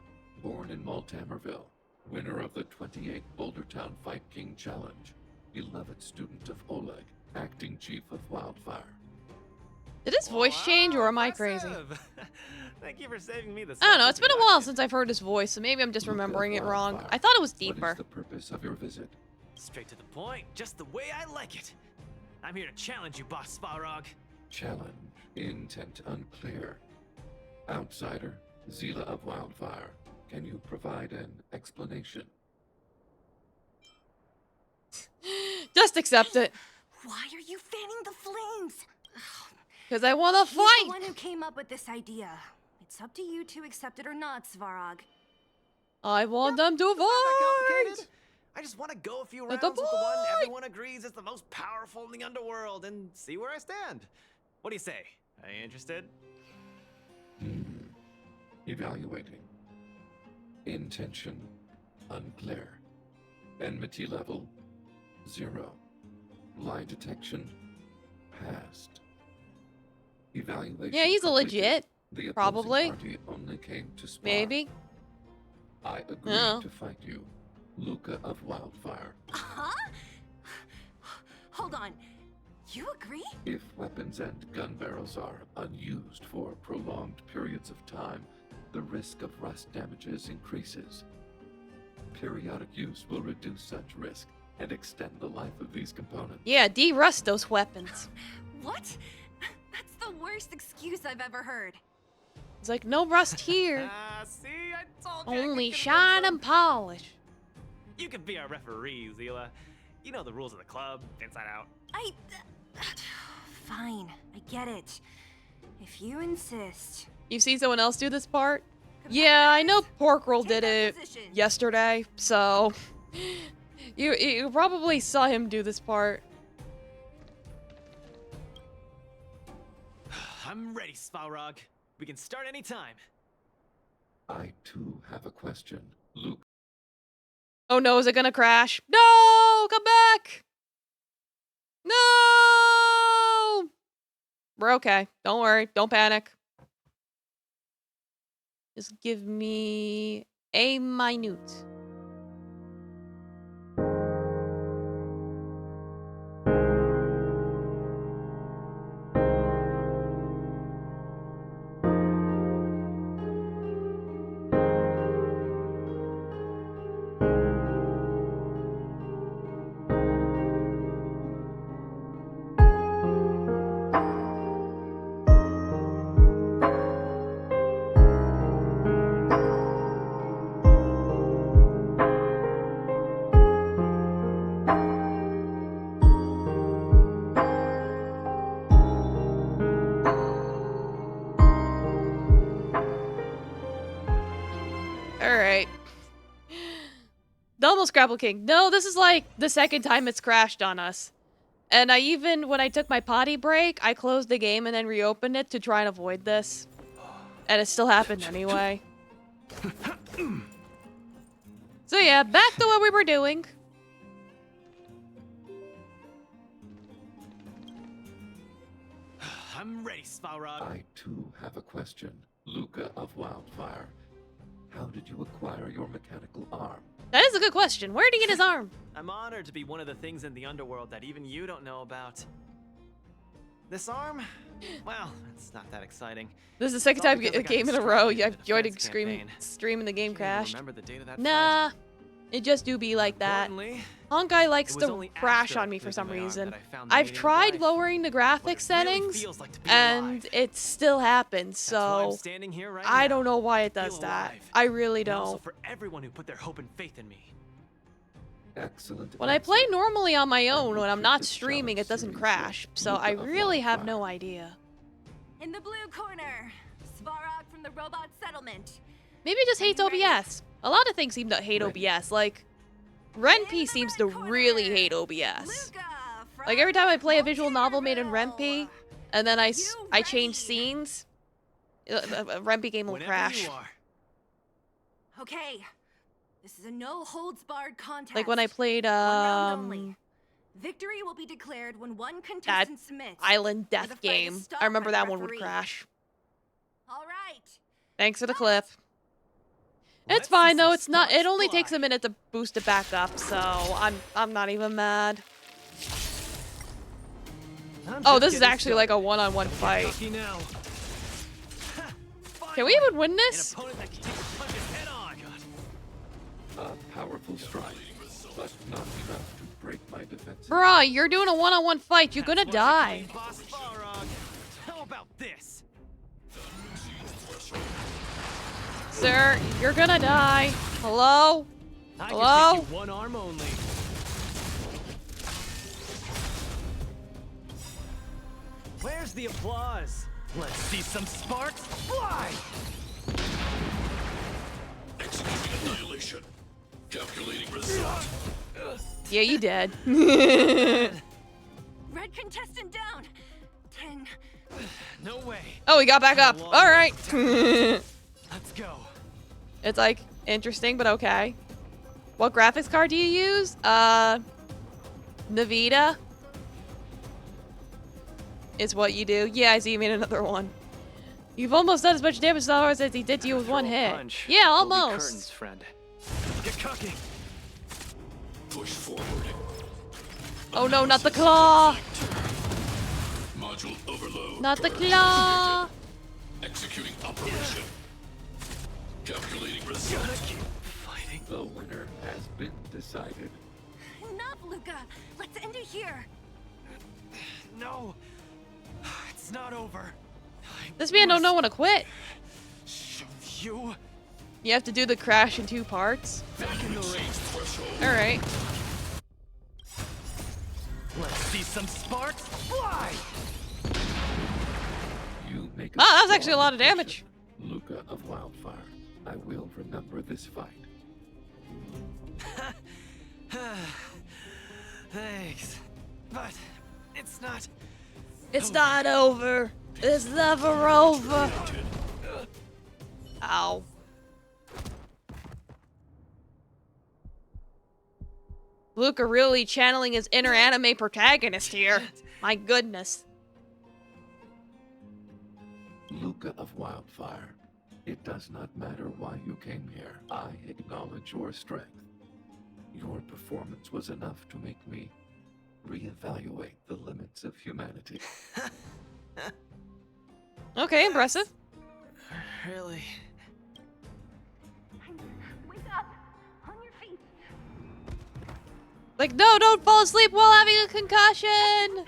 born in Maltamerville, winner of the 28th Bouldertown Fight King Challenge, beloved student of Oleg, acting chief of Wildfire. Did his voice change or am I crazy? Thank you for saving me the I don't know, it's been a while since I've heard his voice, so maybe I'm just remembering it wrong. I thought it was What deeper. is the purpose of your visit? Straight to the point, just the way I like it. I'm here to challenge you, Boss Svarog. Challenge. Intent unclear. Outsider, Zila of Wildfire. Can you provide an explanation? Just accept it. Why are you fanning the flames? Because I want to He's fight. the one who came up with this idea. It's up to you to accept it or not, Svarog. I want them to fight. I just want to go a few Let rounds them with the one fight. everyone agrees is the most powerful in the underworld and see where I stand. What do you say? Are you interested? Evaluating. Intention, unclear. Enmity level, 0. Lie detection, passed. Evaluation. Yeah, he's a completed. legit. The opposing Probably. party only came to spar. Maybe. I agree Oh. to fight you, Luca of Wildfire. Huh? Hold on. You agree? If weapons and gun barrels are unused for prolonged periods of time, the risk of rust damages increases. Periodic use will reduce such risk and extend the life of these components. Yeah, de-rust those weapons. What? That's the worst excuse I've ever heard. It's like, no rust here. See, I told you. Only shine and polish. You can be our referee, Zila. You know the rules of the club, inside out. Fine, I get it. If you insist. You've seen someone else do this part? Yeah, I know Pork Roll did it yesterday, so you probably saw him do this part. I'm ready, Svarog. We can start anytime. I too have a question, Luke. Oh no, is it gonna crash? No! Come back! No! We're okay. Don't worry. Don't panic. Just give me a minute. Alright. Double Scrabble King. No, this is like the second time it's crashed on us. And I even, when I took my potty break, I closed the game and then reopened it to try and avoid this. And it still happened anyway. So yeah, back to what we were doing. I'm ready, Svarog. I too have a question, Luca of Wildfire. How did you acquire your mechanical arm? That is a good question. Where did he get his arm? I'm honored to be one of the things in the underworld that even you don't know about. This arm? Well, it's not that exciting. This is the second time game in a row I've joined streaming the game crashed. Remember the date of that Nah, it just do be like that. Honkai likes it was to only crash after on me for some losing my arm reason. that I found the I've meaning of tried life. lowering the graphics settings, feels like to be and it still happens, why I'm so standing here right I now. don't know why it does Feel that. alive. I really And also don't. for everyone who put their hope and faith in me. Excellent. When I play normally on my own, when I'm not streaming, it doesn't crash, so I really have no idea. In the blue corner, Svarog from the robot settlement. Maybe it just hates OBS. A lot of things seem to hate OBS, like Ren'Py seems to really hate OBS. Like every time I play a visual novel made in Ren'Py, and then I change scenes, a Ren'Py game will Whenever crash. you are. Okay, this is a no-holds-barred contest. Like when I played Victory will be declared when one that contestant submits. Island or the Death fight is game. stopped I remember by the that one would referee. crash. All right. Thanks for the clip. It's fine though. It's not. It only takes a minute to boost it back up, so I'm not even mad. Oh, this is actually like a one-on-one fight. Can we even win this? A powerful strike, but not enough to break my defense. Bruh, you're doing a one-on-one fight. You're gonna die. How about this? Sir, you're gonna die. Hello? I Hello? can take you one arm only. Where's the applause? Let's see some sparks fly! Executing annihilation. Calculating result. Yeah, you dead. Red contestant down. can... No way. Oh, we got back I'm a up. long All way right. from Let's go. It's like interesting, but okay. What graphics card do you use? Nvidia is what you do. Yeah, I see you made another one. You've almost done as much damage to ours as he did to you with one hit. Punch. Yeah, Will be almost. curtains, friend. Get cooking. Push forward. Oh no, not the claw! Module overload. Not the claw! Executing operation. Calculating results. The winner has been decided. Enough, Luca! Let's end it here! No. It's not over. This man don't know when to quit. You. You have to do the crash in 2 parts. Back in the race. Alright. Let's see some sparks fly! You make Oh, that was actually a lot of damage. Luca of Wildfire. I will remember this fight. Thanks. But it's not. It's not over. It's never over. Ow. Luca really channeling his inner anime protagonist here. My goodness. Luca of Wildfire. It does not matter why you came here. I acknowledge your strength. Your performance was enough to make me reevaluate the limits of humanity. Okay, impressive. Really? Wake up! On your feet! Like, no, don't fall asleep while having a concussion!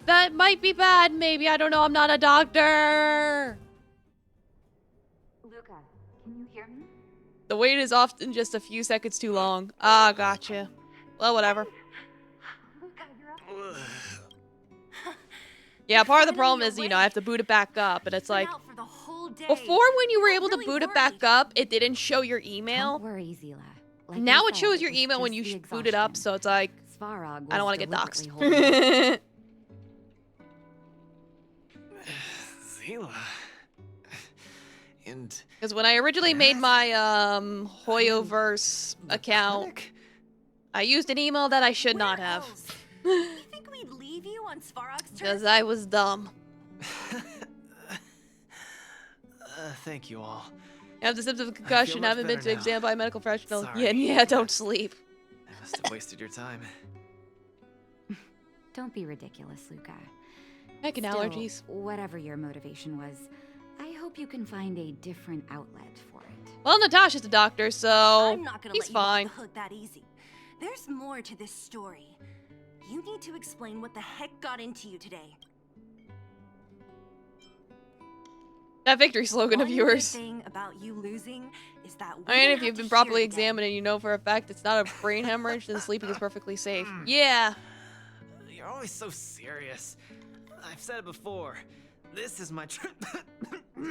That might be bad, maybe. I don't know, I'm not a doctor! Luca, can you hear me? The wait is often just a few seconds too long. Ah, gotcha. Well, whatever. Yeah, part of the problem is, you know, I have to boot it back up, and it's like, before when you were able to boot it back up, it didn't show your email. Don't worry, Zila. Like Now I it said, shows your was email when just you the boot it up, so it's like, Svarog I don't was want to get deliberately doxxed. holding back. Zila. And Because when I originally made my Hoyoverse account, I used an email that I should not have. You think we'd leave you on Svarog's turf? Because I was dumb. Thank you all. I have the symptoms of concussion, much haven't been better to now. exam by a medical professional. Sorry. Yeah, don't sleep. I must have wasted your time. Don't be ridiculous, Luca. Heck, and Still, allergies. Whatever your motivation was, I hope you can find a different outlet for it. Well, Natasha's a doctor, so I'm not gonna he's let you fine. off the hook that easy. There's more to this story. You need to explain what the heck got into you today. That victory slogan of One good yours. thing about you losing is that we I mean, don't if have you've to been hear properly it again. examined and you know for a fact it's not a brain hemorrhage, then sleeping is perfectly safe. Yeah. You're always so serious. I've said it before. This is my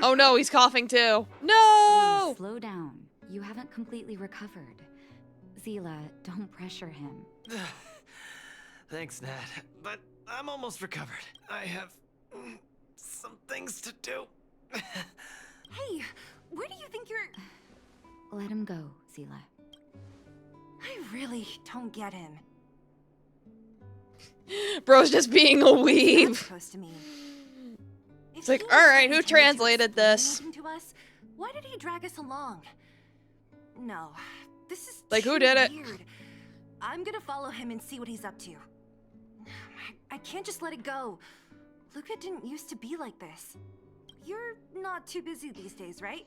Oh no, he's coughing too. No! Slow down. You haven't completely recovered. Zila, don't pressure him. Thanks, Nat. But I'm almost recovered. I have some things to do. Hey, where do you think you're... Let him go, Zila. I really don't get him. Bro's just being a What's that weeb. supposed to mean? It's like, alright, who translated this? To us, why did he drag us along? No, this is Like, who too did it? weird. I'm gonna follow him and see what he's up to. I can't just let it go. Luca didn't used to be like this. You're not too busy these days, right?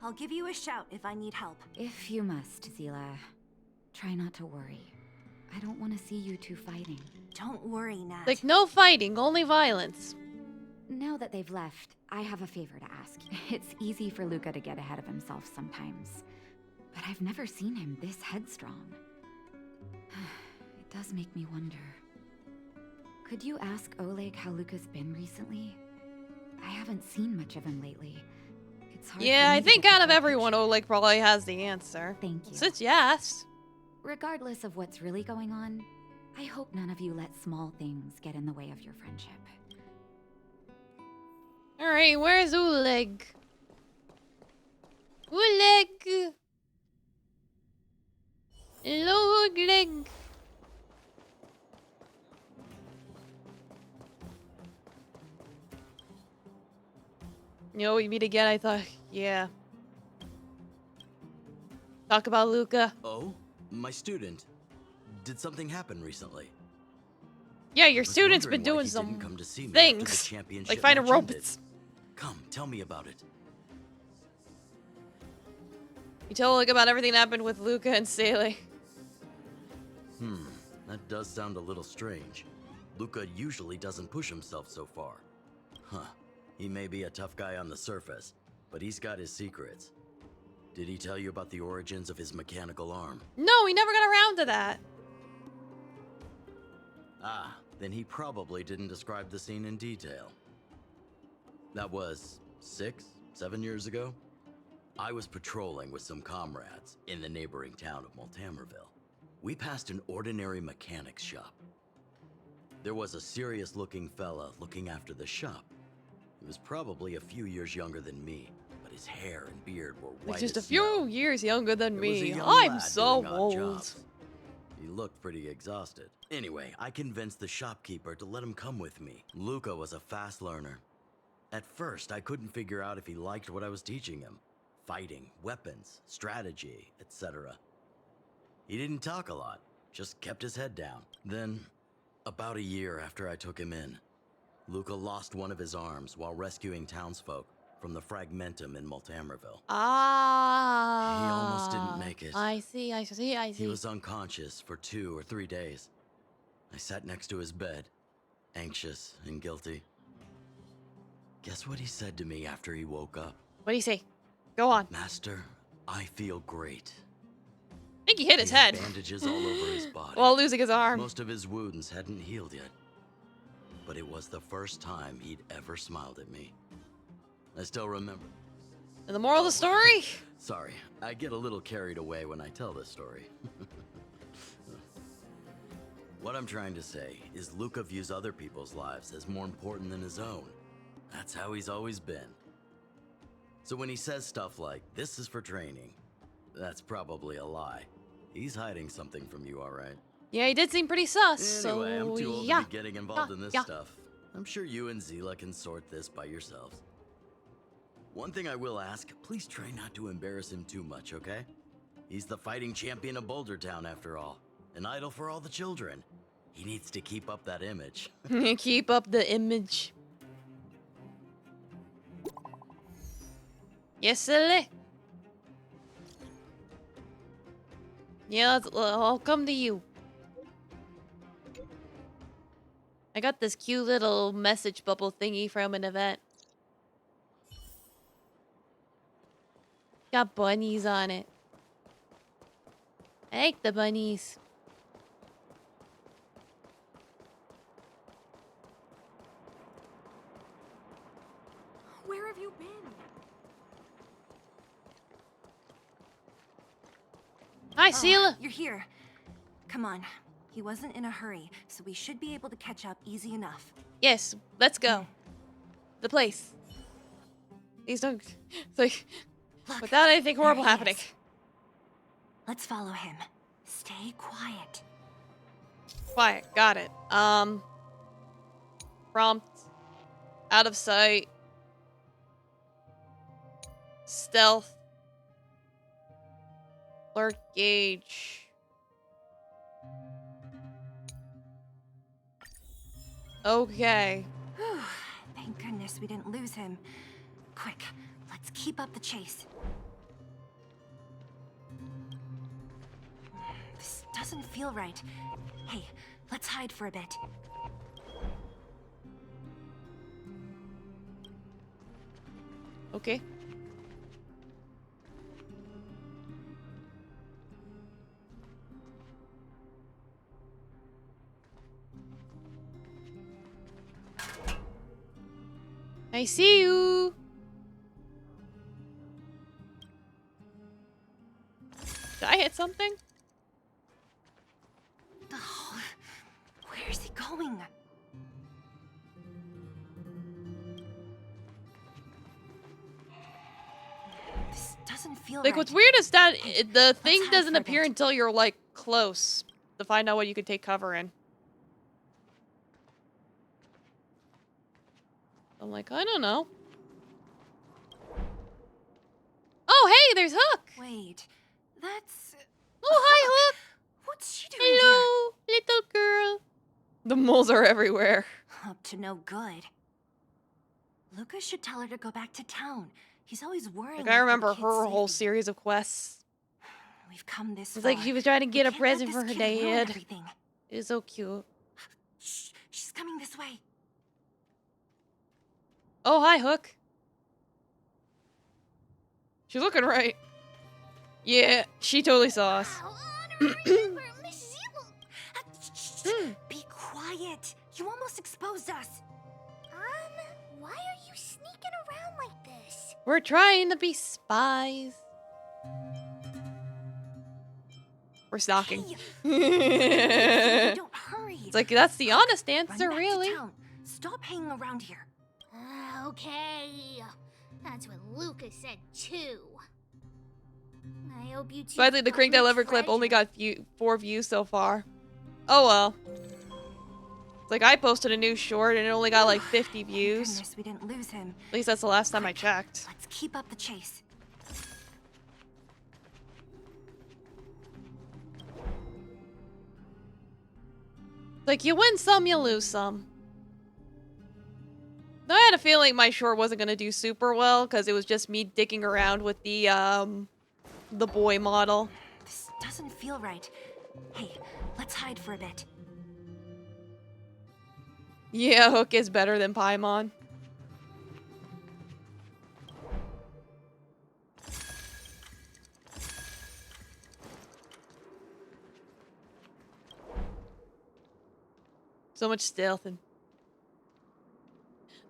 I'll give you a shout if I need help. If you must, Zila, try not to worry. I don't want to see you two fighting. Don't worry, Nat. Like, no fighting, only violence. Now that they've left, I have a favor to ask. It's easy for Luca to get ahead of himself sometimes, but I've never seen him this headstrong. It does make me wonder. Could you ask Oleg how Luca's been recently? I haven't seen much of him lately. It's hard Yeah, for I me to think get out the of full everyone, Oleg probably has the answer. Thank you. Since you asked. Regardless of what's really going on, I hope none of you let small things get in the way of your friendship. Alright, where's Oleg? Oleg! Hello, Oleg! You know, we meet again, I thought, yeah. Talk about Luca. Oh? My student. Did something happen recently? Yeah, your I was student's been wondering why doing he some didn't come to see me after the things. championship Like finding match ended. robots. Come, tell me about it. You tell Oleg about everything that happened with Luca and Sally. That does sound a little strange. Luca usually doesn't push himself so far. Huh. He may be a tough guy on the surface, but he's got his secrets. Did he tell you about the origins of his mechanical arm? No, we never got around to that. Ah, then he probably didn't describe the scene in detail. That was 6, 7 years ago. I was patrolling with some comrades in the neighboring town of Multamerville. We passed an ordinary mechanic's shop. There was a serious-looking fella looking after the shop. He was probably a few years younger than me, but his hair and beard were white Like just a as snow. few years younger than There was a me. young I'm lad so doing odd old. jobs. He looked pretty exhausted. Anyway, I convinced the shopkeeper to let him come with me. Luca was a fast learner. At first, I couldn't figure out if he liked what I was teaching him. Fighting, weapons, strategy, etc. He didn't talk a lot, just kept his head down. Then, about a year after I took him in, Luca lost one of his arms while rescuing townsfolk from the Fragmentum in Multamerville. Ah. He almost didn't make it. I see, I see, I see. He was unconscious for 2 or 3 days. I sat next to his bed, anxious and guilty. Guess what he said to me after he woke up? What do you say? Go on. Master, I feel great. I think he hit his He had head. bandages all over his body. While losing his arm. Most of his wounds hadn't healed yet. But it was the first time he'd ever smiled at me. I still remember. And the moral of the story? Sorry, I get a little carried away when I tell this story. What I'm trying to say is Luca views other people's lives as more important than his own. That's how he's always been. So when he says stuff like, "This is for training," that's probably a lie. He's hiding something from you, all right? Yeah, he did seem pretty sus. Anyway, so I'm too old yeah. to be getting involved in this yeah. stuff. I'm sure you and Zila can sort this by yourselves. One thing I will ask, please try not to embarrass him too much, okay? He's the fighting champion of Boulder Town, after all. An idol for all the children. He needs to keep up that image. Keep up the image. Yes, silly. Yeah, I'll come to you. I got this cute little message bubble thingy from an event. Got bunnies on it. I like the bunnies. Where have you been? Hi, Sela. You're here. Come on. He wasn't in a hurry, so we should be able to catch up easy enough. Yes, let's go. The place. These don't... It's like... Look, without anything horrible there he happening. is. Let's follow him. Stay quiet. Quiet, got it. Prompt. Out of sight. Stealth. Alert gauge. Okay. Whew. Thank goodness we didn't lose him. Quick, let's keep up the chase. This doesn't feel right. Hey, let's hide for a bit. Okay. I see you. Did I hit something? Oh, going? This doesn't feel Like, right. what's weird is that the thing hide doesn't for a appear bit. until you're, like, close to find out what you can take cover in. I'm like, I don't know. Oh, hey, there's Hook! Wait, that's... Oh, hi, Hook! What's she doing Hello, little girl. The moles are everywhere. here? Up to no good. Lucas should tell her to go back to town. He's always worrying. Like, I remember her whole series of quests. We've come this It's far. like she was trying to get a can't let present for this her kid ruin dad. everything. It was so cute. Shh, she's coming this way. Oh, hi, Hook. She's looking right. Yeah, she totally saw us. Be quiet. You almost exposed us. Why are you sneaking around like this? We're trying to be spies. We're stalking. Don't hurry. It's like, that's the honest Run answer, back to really. town. Stop hanging around here. Okay. That's what Lucas said too. I hope you two. Sadly, the Crank That Lever clip only got 4 views so far. Oh well. It's like I posted a new short and it only got like 50 views. Goodness, we didn't lose him. At least that's the last time I checked. Let's keep up the chase. Like, you win some, you lose some. I had a feeling my short wasn't gonna do super well because it was just me dicking around with the boy model. This doesn't feel right. Hey, let's hide for a bit. Yeah, Hook is better than Paimon. So much stealth and...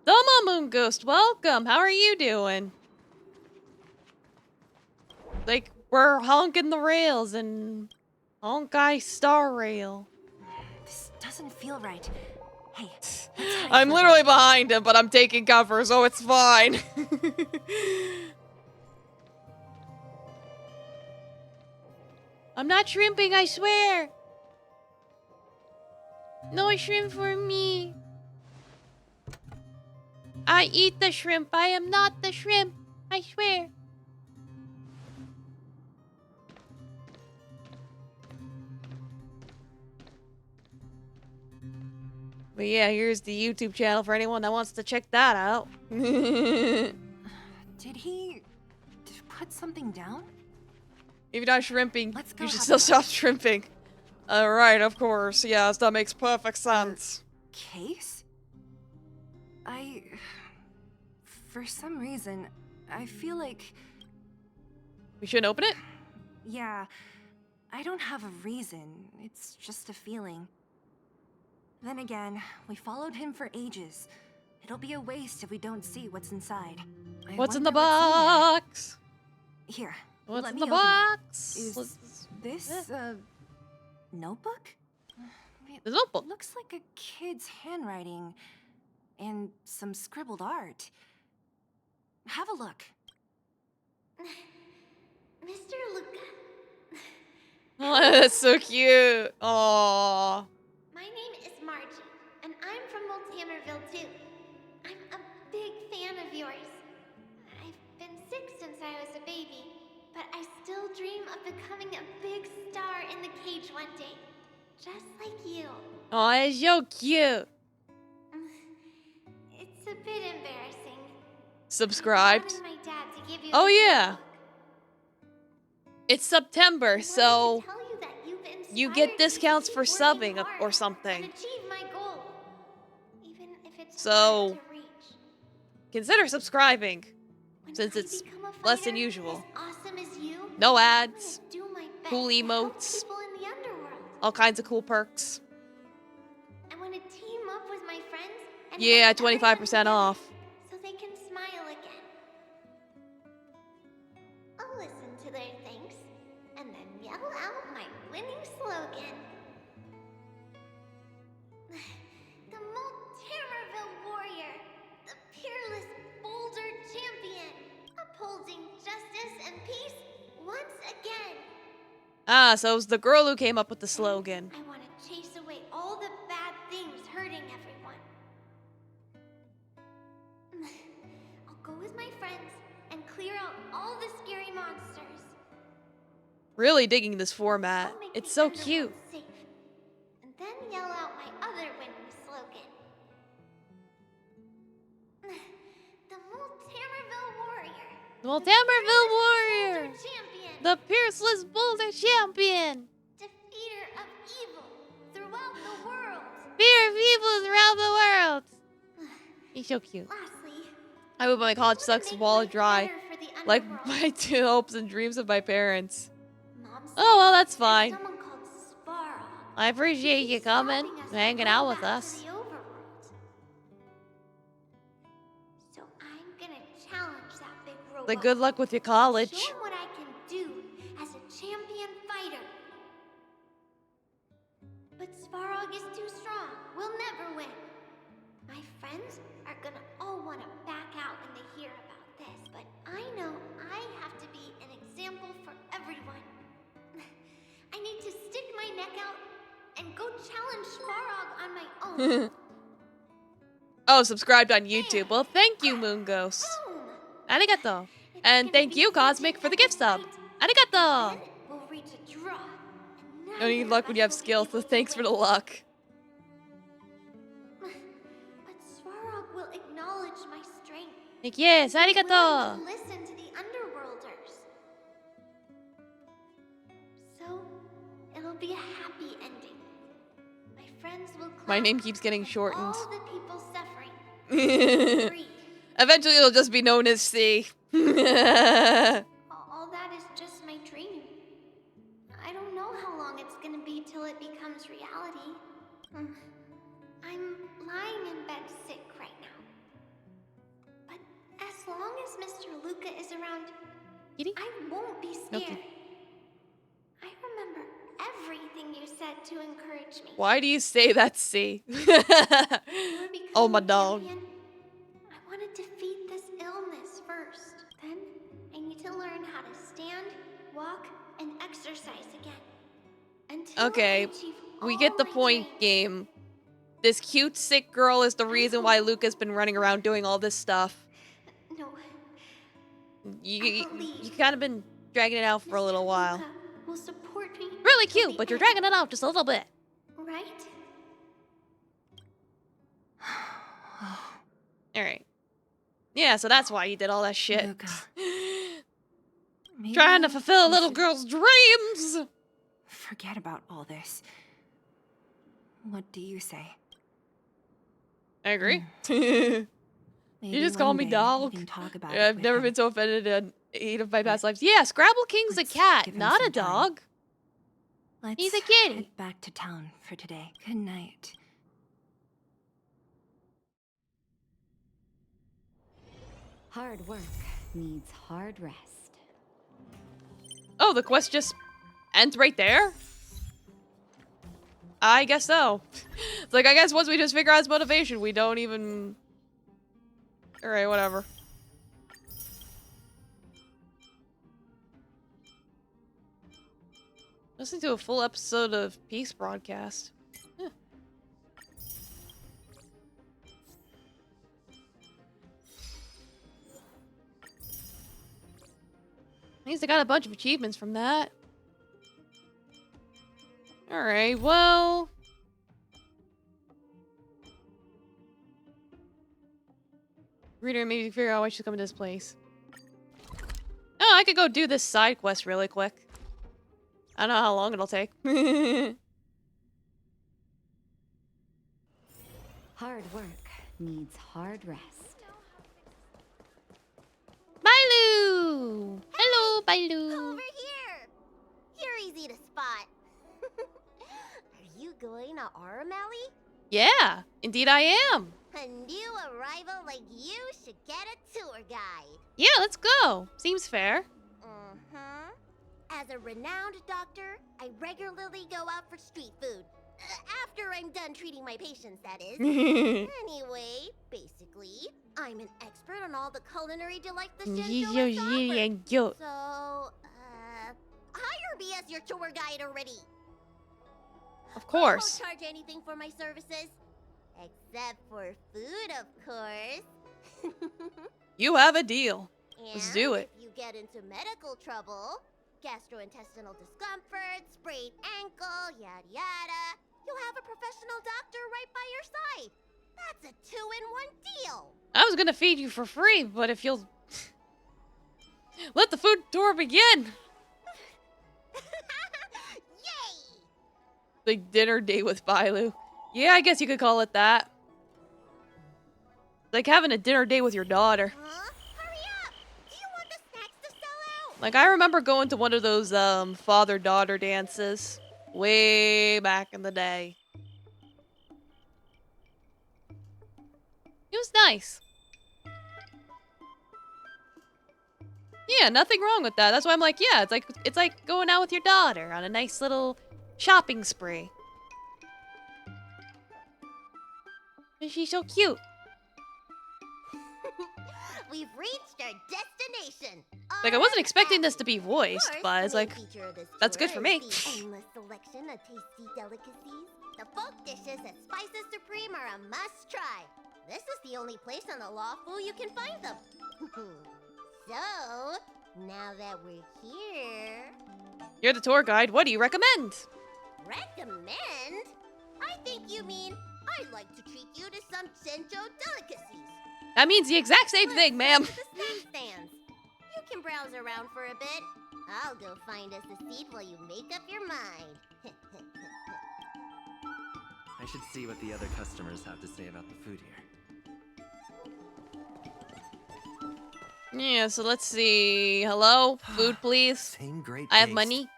The Moon Ghost, welcome! How are you doing? Like, we're honking the rails and Honkai Star Rail. This doesn't feel right. Hey, I'm literally behind him, but I'm taking cover, so it's fine. I'm not shrimping, I swear. No shrimp for me. I eat the shrimp. I am not the shrimp. I swear. But yeah, here's the YouTube channel for anyone that wants to check that out. Did he put something down? If you're not shrimping, Let's go you should have still a stop shrimping. Alright, of course. Yes, that makes perfect sense. Case? For some reason, I feel like... We shouldn't open it? Yeah, I don't have a reason. It's just a feeling. Then again, we followed him for ages. It'll be a waste if we don't see what's inside. I What's in the wonder what's in there. box? Here, What's let in me the open it. box? Is this a notebook? The notebook. Looks like a kid's handwriting and some scribbled art. Have a look. Mr. Luca, Oh, that's so cute. Aww. my name is Margie, and I'm from Multamerville too. I'm a big fan of yours. I've been sick since I was a baby, but I still dream of becoming a big star in the cage one day, just like you. Oh, it's so cute. It's a bit embarrassing. Subscribed. My dad to give you Oh this yeah. It's September, so you get discounts for subbing or something. achieve my goal, even if it's So hard to reach. consider subscribing, since it's Become a less than fighter usual. awesome as you. No ads, Do my best cool to help emotes, people in the underworld. all kinds of cool perks. I want to team up with my friends and Yeah, help everyone 25% off. so they can smile again. I'll listen to their thanks and then yell out my winning slogan. Ah, so it was the girl who came up with the slogan. I want to chase away all the bad things hurting everyone. I'll go with my friends and clear out all the scary monsters. Really digging this format. I'll make It's the so underworld cute. safe, and then yell out my other winning slogan. The Multamerville Warrior. Well, Tamerville Warrior! Champion. The Pierceless Boulder Champion! Defeater of evil throughout the world. Fear of evil throughout the world! He's so cute. Lastly, I hope my college sucks swallow dry. better for the Like underworld. my two hopes and dreams of my parents. Mom said Oh, well, that's there's fine. someone called Svarog. I appreciate you coming, Stopping us hanging from out going with back us. to the overworld. So I'm gonna challenge that big robot. Like, good luck with your college. Show him what I can do as a champion fighter. But Svarog is too strong. We'll never win. My friends are gonna all want to back out when they hear about this, but I know I have to be an example for everyone. I need to stick my neck out and go challenge Svarog on my own. Oh, subscribed on YouTube. Well, thank you, Moon Ghost. Arigato. And thank you, Cosmic, for the gift sub. Arigato. We'll reach a draw. You don't need luck when you have skill, so thanks for the luck. But Svarog will acknowledge my strength. Like, yes, Willing arigato. to listen to the Underworlders. So, it'll be a happy ending. My friends will clap. My name keeps getting shortened. All the people suffering. Free. Eventually, it'll just be known as C. All that is just my dream. I don't know how long it's gonna be till it becomes reality. I'm lying in bed sick right now. But as long as Mr. Luca is around, I won't be scared. Okay. I remember everything you said to encourage me. Why do you say that, C? Oh, my dog. Champion, I want to defeat this illness first. Then I need to learn how to stand, walk, and exercise again. Until Okay, I achieve we get the point, game. This cute, sick girl is the reason why Luca's been running around doing all this stuff. No. You kind of been dragging it out for a little while. Will support me. Really cute, but you're dragging it out just a little bit. Right? Alright. Yeah, so that's why you did all that shit. Maybe Trying to fulfill a we little should girl's dreams! Forget about all this. What do you say? I agree. Maybe You just call one me day dog. we can talk about Yeah, it I've with never him. been so offended in 8 of my past lives. Yeah, Scrabble King's a cat, give him not a some time. dog. Let's He's a kitty. head back to town for today. Good night. Hard work needs hard rest. Oh, the quest just ends right there? I guess so. It's like, I guess once we just figure out his motivation, we don't even... Alright, whatever. Listen to a full episode of Peace Broadcast. Huh. At least I got a bunch of achievements from that. Alright, well... Reader, maybe figure out why she's coming to this place. Oh, I could go do this side quest really quick. I don't know how long it'll take. Hard work needs hard rest. Bailu! Hello, Bailu! Over here! You're easy to spot. Are you going to Aramali? Yeah, indeed I am. A new arrival like you should get a tour guide. Yeah, let's go. Seems fair. Uh-huh. As a renowned doctor, I regularly go out for street food. After I'm done treating my patients, that is. Anyway, basically, I'm an expert on all the culinary delights the Shinto has to offer. So, hire be as your tour guide already. Of I course. won't charge anything for my services. Except for food, of course. You have a deal. And Let's do it. if you get into medical trouble, gastrointestinal discomfort, sprained ankle, yada yada, you'll have a professional doctor right by your side. That's a 2-in-1 deal. I was gonna feed you for free, but if you'll let the food tour begin. Yay! The dinner date with Bailu. Yeah, I guess you could call it that. Like having a dinner date with your daughter. Huh? Hurry up! Do you want the snacks to sell out? Like I remember going to one of those father-daughter dances way back in the day. It was nice. Yeah, nothing wrong with that. That's why I'm like, yeah, it's like going out with your daughter on a nice little shopping spree. And she's so cute. We've reached our destination. Like I wasn't expecting this to be voiced, but it's like that's good for me. The endless selection of tasty delicacies. The folk dishes at Spices Supreme are a must-try. This is the only place on the Lawfu you can find them. So, now that we're here... You're the tour guide. What do you recommend? Recommend? I think you mean I'd like to treat you to some Senjo delicacies. That means the exact same thing, ma'am. The snack stands. You can browse around for a bit. I'll go find us a seat while you make up your mind. I should see what the other customers have to say about the food here. Yeah, so let's see. Hello? Food, please. Same great I have taste. money.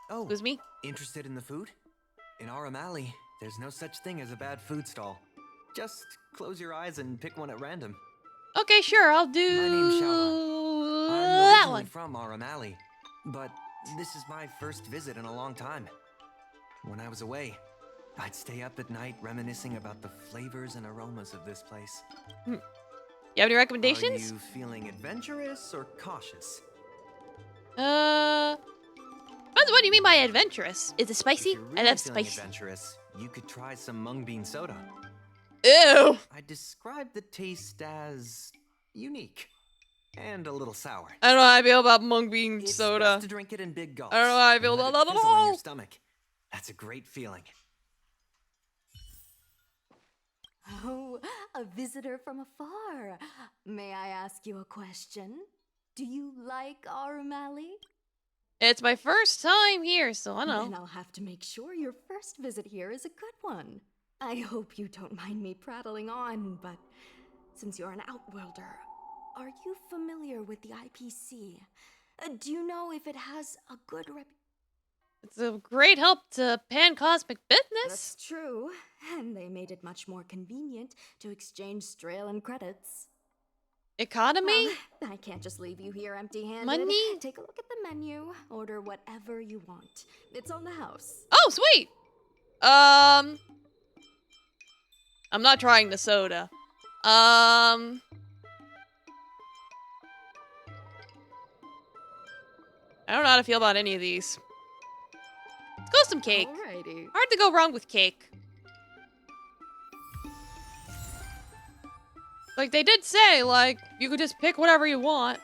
Oh, Excuse me? Interested in the food? In Aurum Alley, there's no such thing as a bad food stall. Just close your eyes and pick one at random. Okay, sure. I'll do My name's Xiaohua. I'm that originally one. from Aurum Alley, but this is my first visit in a long time. When I was away, I'd stay up at night reminiscing about the flavors and aromas of this place. You have any recommendations? Are you feeling adventurous or cautious? What do you mean by adventurous? Is it spicy? If you're really I love feeling spicy. adventurous, you could try some mung bean soda. Ew! I describe the taste as unique and a little sour. I don't know how I feel about mung bean It's soda. best to drink it in big gulps. I don't know how I feel and let about it that at fizzle in all. your stomach. That's a great feeling. Oh, a visitor from afar. May I ask you a question? Do you like Aurum Alley? It's my first time here, so I know. Then I'll have to make sure your first visit here is a good one. I hope you don't mind me prattling on, but since you're an Outworlder, are you familiar with the IPC? Do you know if it has a good reputation? It's a great help to pan-cosmic business. That's true, and they made it much more convenient to exchange Strelin credits. Economy? Well, I can't just leave you here empty-handed. Money? Take a look at the menu, order whatever you want. It's on the house. Oh, sweet! I'm not trying the soda. I don't know how to feel about any of these. Let's go with some cake. Alrighty. Hard to go wrong with cake. Like, they did say, like, you could just pick whatever you want.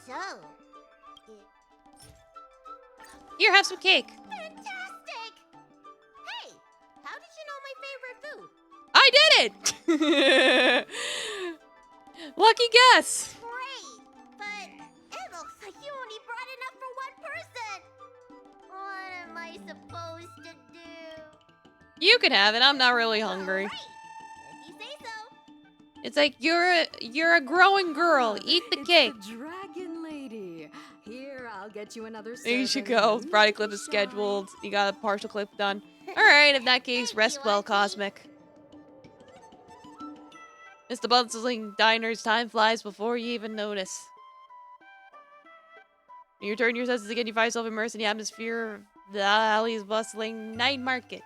So, Here, have some cake. fantastic! Hey, how did you know my favorite food? I did it! Lucky guess. Great, but it looks like you only brought enough for one person. What am I supposed to do? You can have it. I'm not really hungry. If you say so. It's like you're a growing girl. Eat the cake. The Dragon Lady. Here, I'll get you another There you should serving. go. Friday clip is scheduled. You got a partial clip done. Alright, in that case, rest well, Cosmic. Mr. Bustling Diner's time flies before you even notice. When you return your senses again, you find yourself immersed in the atmosphere of the alley's bustling night market.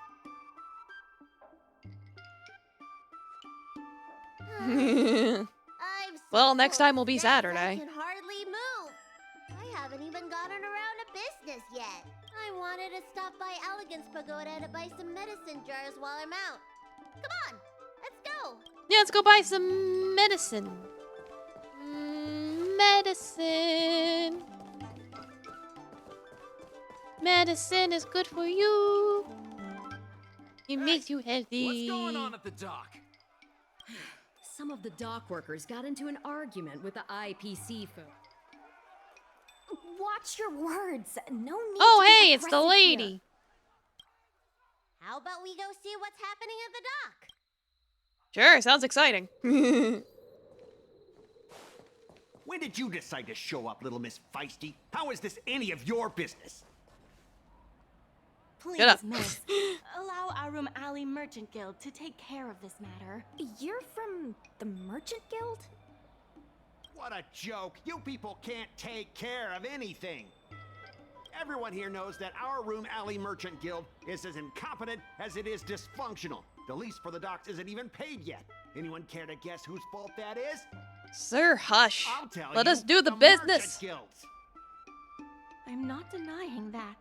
Well, next time will be I Saturday. can hardly move. I haven't even gotten around to pagoda to buy some medicine jars while I'm out. Come on, let's go. Yeah, let's go buy some medicine. Medicine. Medicine is good for you. It makes you healthy. What's going on at the dock? Some of the dock workers got into an argument with the IPC folk. Watch your words. No need Oh, to be hey, it's the aggressive lady. here. How about we go see what's happening at the dock? Sure, sounds exciting. When did you decide to show up, little Miss Feisty? How is this any of your business? Please, Get up. miss, allow Arum Alley Merchant Guild to take care of this matter. You're from the Merchant Guild? What a joke! You people can't take care of anything! Everyone here knows that our Room Alley Merchant Guild is as incompetent as it is dysfunctional. The lease for the docks isn't even paid yet. Anyone care to guess whose fault that is? Sir, hush. I'll tell Let you, us do the Merchant business. Guilds. I'm not denying that.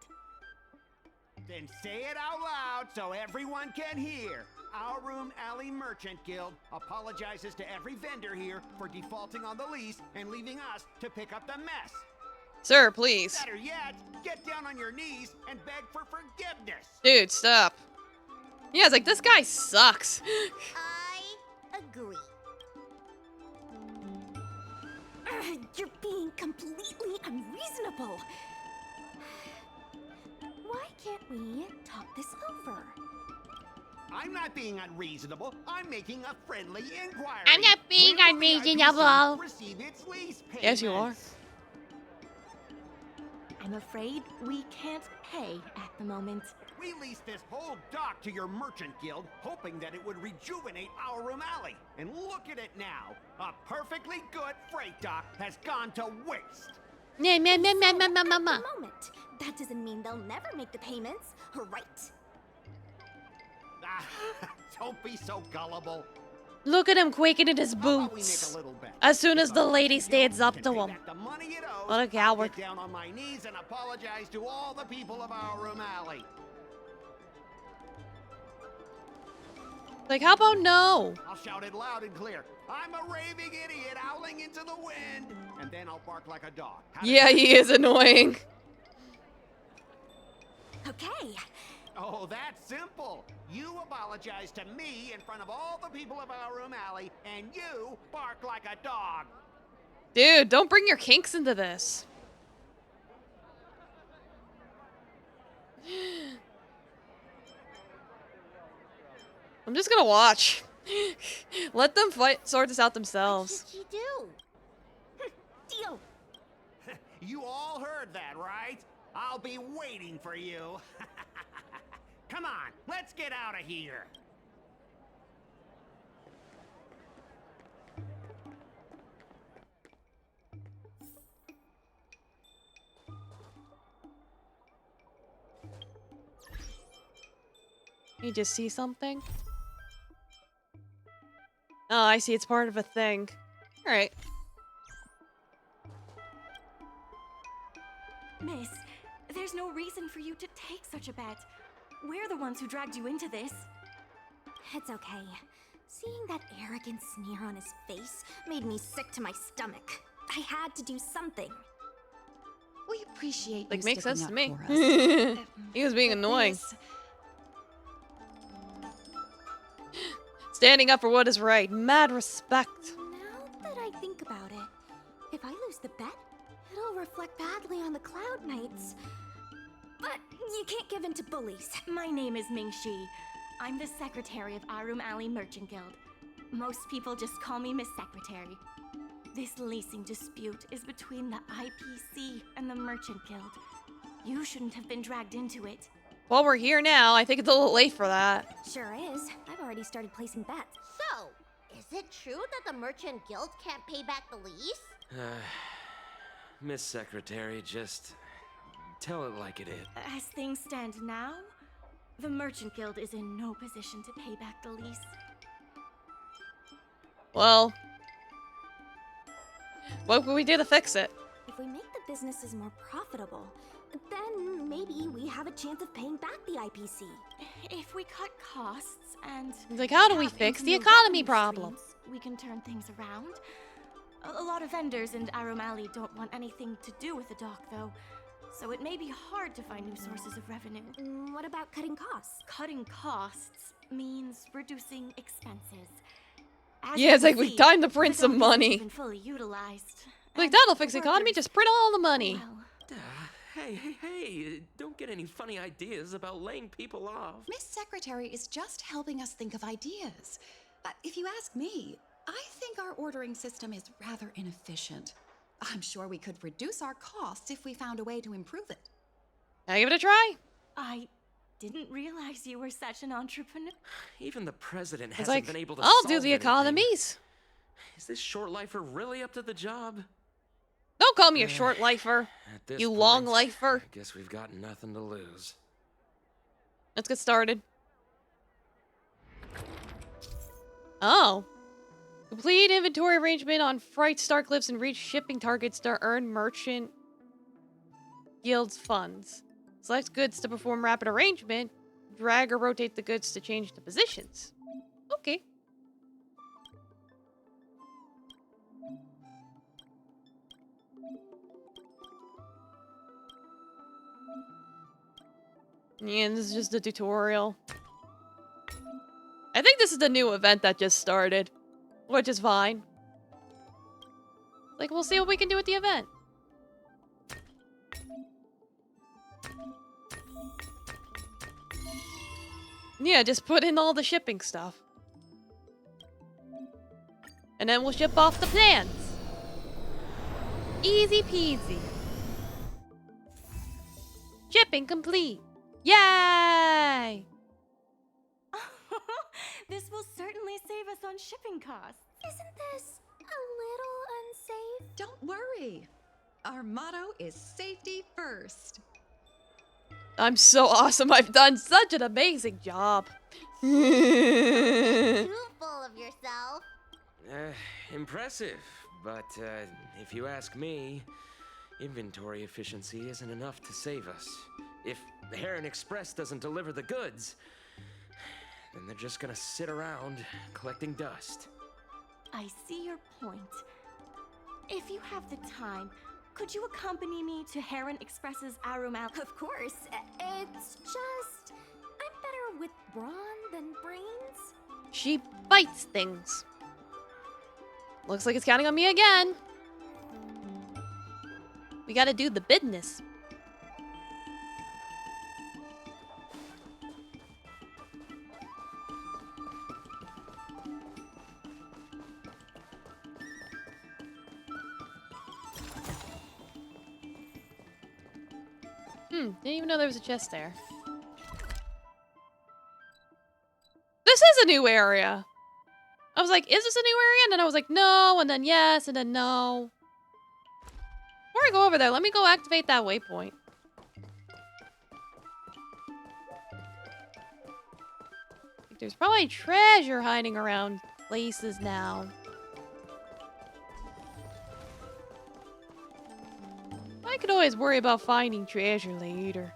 Then say it out loud so everyone can hear. Our Room Alley Merchant Guild apologizes to every vendor here for defaulting on the lease and leaving us to pick up the mess. Sir, please. Better yet, get down on your knees and beg for forgiveness. Dude, stop. Yeah, it's like, this guy sucks. I agree. You're being completely unreasonable. Why can't we talk this over? I'm not being unreasonable. I'm making a friendly inquiry. I'm not being Will the unreasonable. IPC receive its lease Yes, you are. payments? I'm afraid we can't pay at the moment. We leased this whole dock to your merchant guild, hoping that it would rejuvenate our Room Alley. And look at it now. A perfectly good freight dock has gone to waste. Nah, nah, nah, nah, nah, nah, nah, nah. Moment. That doesn't mean they'll never make the payments, right? Don't be so gullible. Look at him quaking in his How about we make boots. a little bet? As soon as If the our lady guild stands up can to pay him. back the money it owes, What a I'll coward. get down on my knees and apologize to all the people of our Room Alley. Like, how about no? I'll shout it loud and clear. I'm a raving idiot howling into the wind. And then I'll bark like a dog. How does Yeah, that he is annoying. Okay. Oh, that's simple. You apologize to me in front of all the people of our Room Alley, and you bark like a dog. Dude, don't bring your kinks into this. I'm just gonna watch. Let them sort this out themselves. What did you do? Deal. You all heard that, right? I'll be waiting for you. Come on, let's get out of here. You just see something? Oh, I see. It's part of a thing. All right. Miss, there's no reason for you to take such a bet. We're the ones who dragged you into this. It's okay. Seeing that arrogant sneer on his face made me sick to my stomach. I had to do something. We appreciate Like, you makes sense sticking to up me. for us. He was being But annoying. this- Standing up for what is right. Mad respect. Now that I think about it, if I lose the bet, it'll reflect badly on the Cloud Knights. But you can't give in to bullies. My name is Ming Shi. I'm the secretary of Arum Alley Merchant Guild. Most people just call me Miss Secretary. This leasing dispute is between the IPC and the Merchant Guild. You shouldn't have been dragged into it. Well, we're here now. I think it's a little late for that. Sure is. I've already started placing bets. So, is it true that the Merchant Guild can't pay back the lease? Miss Secretary, just tell it like it is. As things stand now, the Merchant Guild is in no position to pay back the lease. Well, what can we do to fix it? If we make the businesses more profitable, Then maybe we have a chance of paying back the IPC. If we cut costs and It's like, how do we tap fix into the new economy revenue problem? streams, we can turn things around. A lot of vendors in Arum Alley don't want anything to do with the dock, though, so it may be hard to find new sources of revenue. What about cutting costs? Cutting costs means reducing expenses. As Yeah, you it's can like, we see, time to print the some dock isn't money. even fully utilized. Like, and that'll fix the the economy, workers- just print all the money. Hey, don't get any funny ideas about laying people off. Miss Secretary is just helping us think of ideas. If you ask me, I think our ordering system is rather inefficient. I'm sure we could reduce our costs if we found a way to improve it. I'll give it a try. I didn't realize you were such an entrepreneur. Even the president It's hasn't like, been able to I'll solve do the anything. economies. Is this short lifer really up to the job? Don't call me a short lifer. At this You point, long lifer. I guess we've got nothing to lose. Let's get started. Oh. Complete inventory arrangement on freight star cliffs and reach shipping targets to earn merchant guild's funds. Select goods to perform rapid arrangement. Drag or rotate the goods to change the positions. Okay. Yeah, this is just a tutorial. I think this is the new event that just started, which is fine. Like, we'll see what we can do with the event. Yeah, just put in all the shipping stuff. And then we'll ship off the plans. Easy peasy. Shipping complete. Yay! This will certainly save us on shipping costs. Isn't this a little unsafe? Don't worry. Our motto is safety first. I'm so awesome. I've done such an amazing job. Too full of yourself. Impressive, but if you ask me, inventory efficiency isn't enough to save us. If the Heron Express doesn't deliver the goods, then they're just gonna sit around collecting dust. I see your point. If you have the time, could you accompany me to Heron Express's Arum Alley? Of course. It's just I'm better with brawn than brains. She bites things. Looks like it's counting on me again. We gotta do the business. Didn't even know there was a chest there. This is a new area. I was like, is this a new area? And then I was like, no, and then yes, and then no. Before I go over there, let me go activate that waypoint. There's probably treasure hiding around places now. I could always worry about finding treasure later.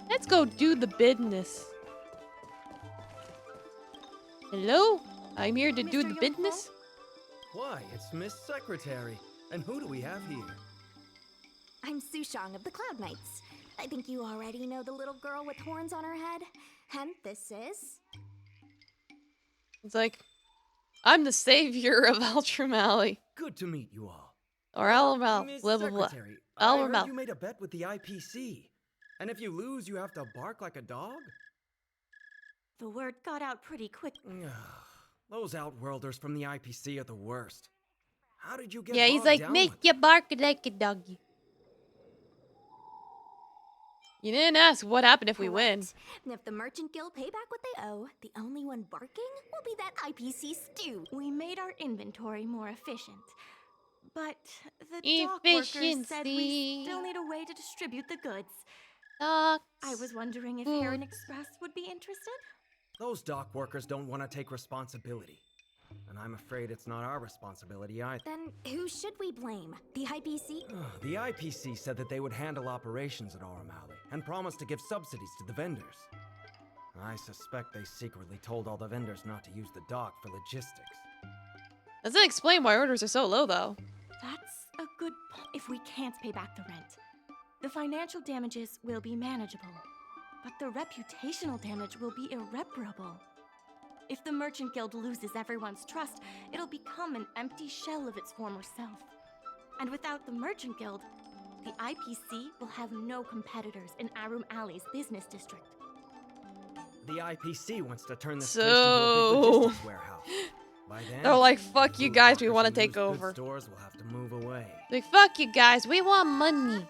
Let's go do the business. Hello? I'm here to do the business. Why, it's Miss Secretary. And who do we have here? I'm Sushang of the Cloud Knights. I think you already know the little girl with horns on her head. And this is... It's like, I'm the savior of Altram Alley. Good to meet you all. Or Alramal, Miss blah blah blah. Secretary, I heard Alramal. you made a bet with the IPC. And if you lose, you have to bark like a dog? The word got out pretty quick. Those Outworlders from the IPC are the worst. How did you get Yeah, he's bogged like, down make with you bark like a doggy. You didn't ask what happened if we win. And if the Merchant Guild pay back what they owe, the only one barking will be that IPC stew. We made our inventory more efficient. But the dock workers said we still need a way to distribute the goods. I was wondering if Heron Express would be interested? Those dock workers don't want to take responsibility. and I'm afraid it's not our responsibility either. Then who should we blame? The IPC? The IPC said that they would handle operations at Aurum Alley and promised to give subsidies to the vendors. I suspect they secretly told all the vendors not to use the dock for logistics. Doesn't explain why orders are so low, though. That's a good point. If we can't pay back the rent, the financial damages will be manageable, but the reputational damage will be irreparable. If the Merchant Guild loses everyone's trust, it'll become an empty shell of its former self. And without the Merchant Guild, the IPC will have no competitors in Aurum Alley's business district. The IPC wants to turn this place into a big logistics warehouse. By then, they're like, fuck you guys, we want to and take used goods over. Stores will have to move away. Like, fuck you guys, we want money.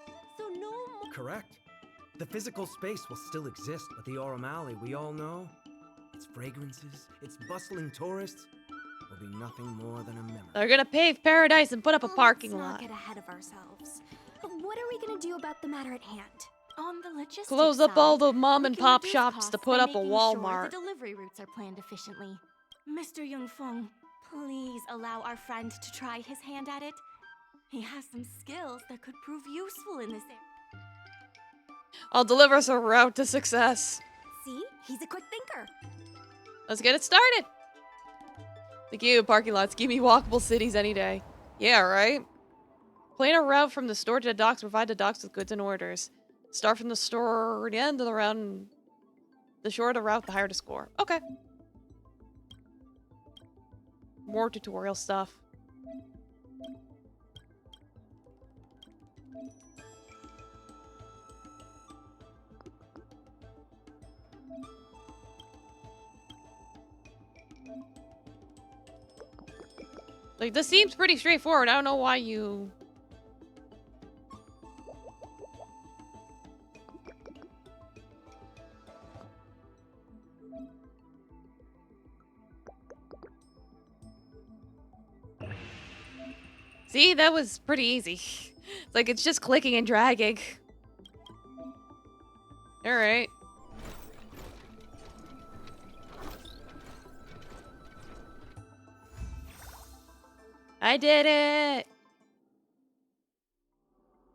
Correct. The physical space will still exist, but the Aurum Alley we all know, its fragrances, its bustling tourists, will be nothing more than a memory. They're gonna pave paradise and put up a parking Let's lot. not get ahead of ourselves. What are we gonna do about the matter at hand? On the logistics Close up side, all the mom we and can pop reduce shops costs to by put up a making Walmart. Sure the delivery routes are planned efficiently. Mr. Yungfeng, please allow our friend to try his hand at it. He has some skills that could prove useful in this area. I'll deliver us a route to success. See? He's a quick thinker. Let's get it started. Thank you, parking lots. Give me walkable cities any day. Yeah, right? Plan a route from the store to the docks. Provide the docks with goods and orders. Start from the store at the end of the route. And the shorter the route, the higher the score. Okay. More tutorial stuff. Like, this seems pretty straightforward. I don't know why you... See, that was pretty easy. Like, it's just clicking and dragging. Alright. I did it!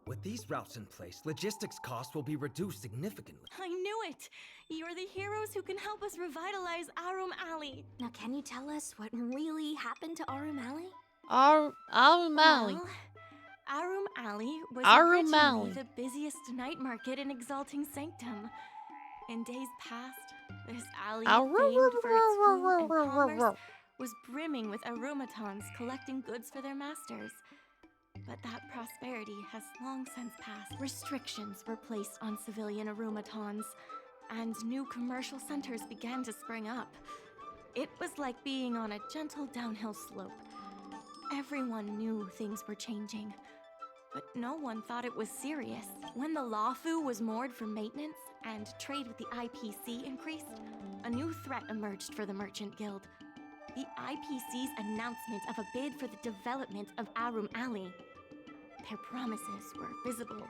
With these routes in place, logistics costs will be reduced significantly. I knew it! You're the heroes who can help us revitalize Aurum Alley. Now, can you tell us what really happened to Aurum Alley? Aurum Alley. Well, Aurum Alley was Aurum originally Alley. the busiest night market in Exalting Sanctum. In days past, this alley, famed for its food and commerce, was brimming with aromatons collecting goods for their masters. But that prosperity has long since passed. Restrictions were placed on civilian aromatons, and new commercial centers began to spring up. It was like being on a gentle downhill slope. Everyone knew things were changing, but no one thought it was serious. When the Lawfu was moored for maintenance and trade with the IPC increased, a new threat emerged for the Merchant Guild. The IPC's announcement of a bid for the development of Aurum Alley. Their promises were visible,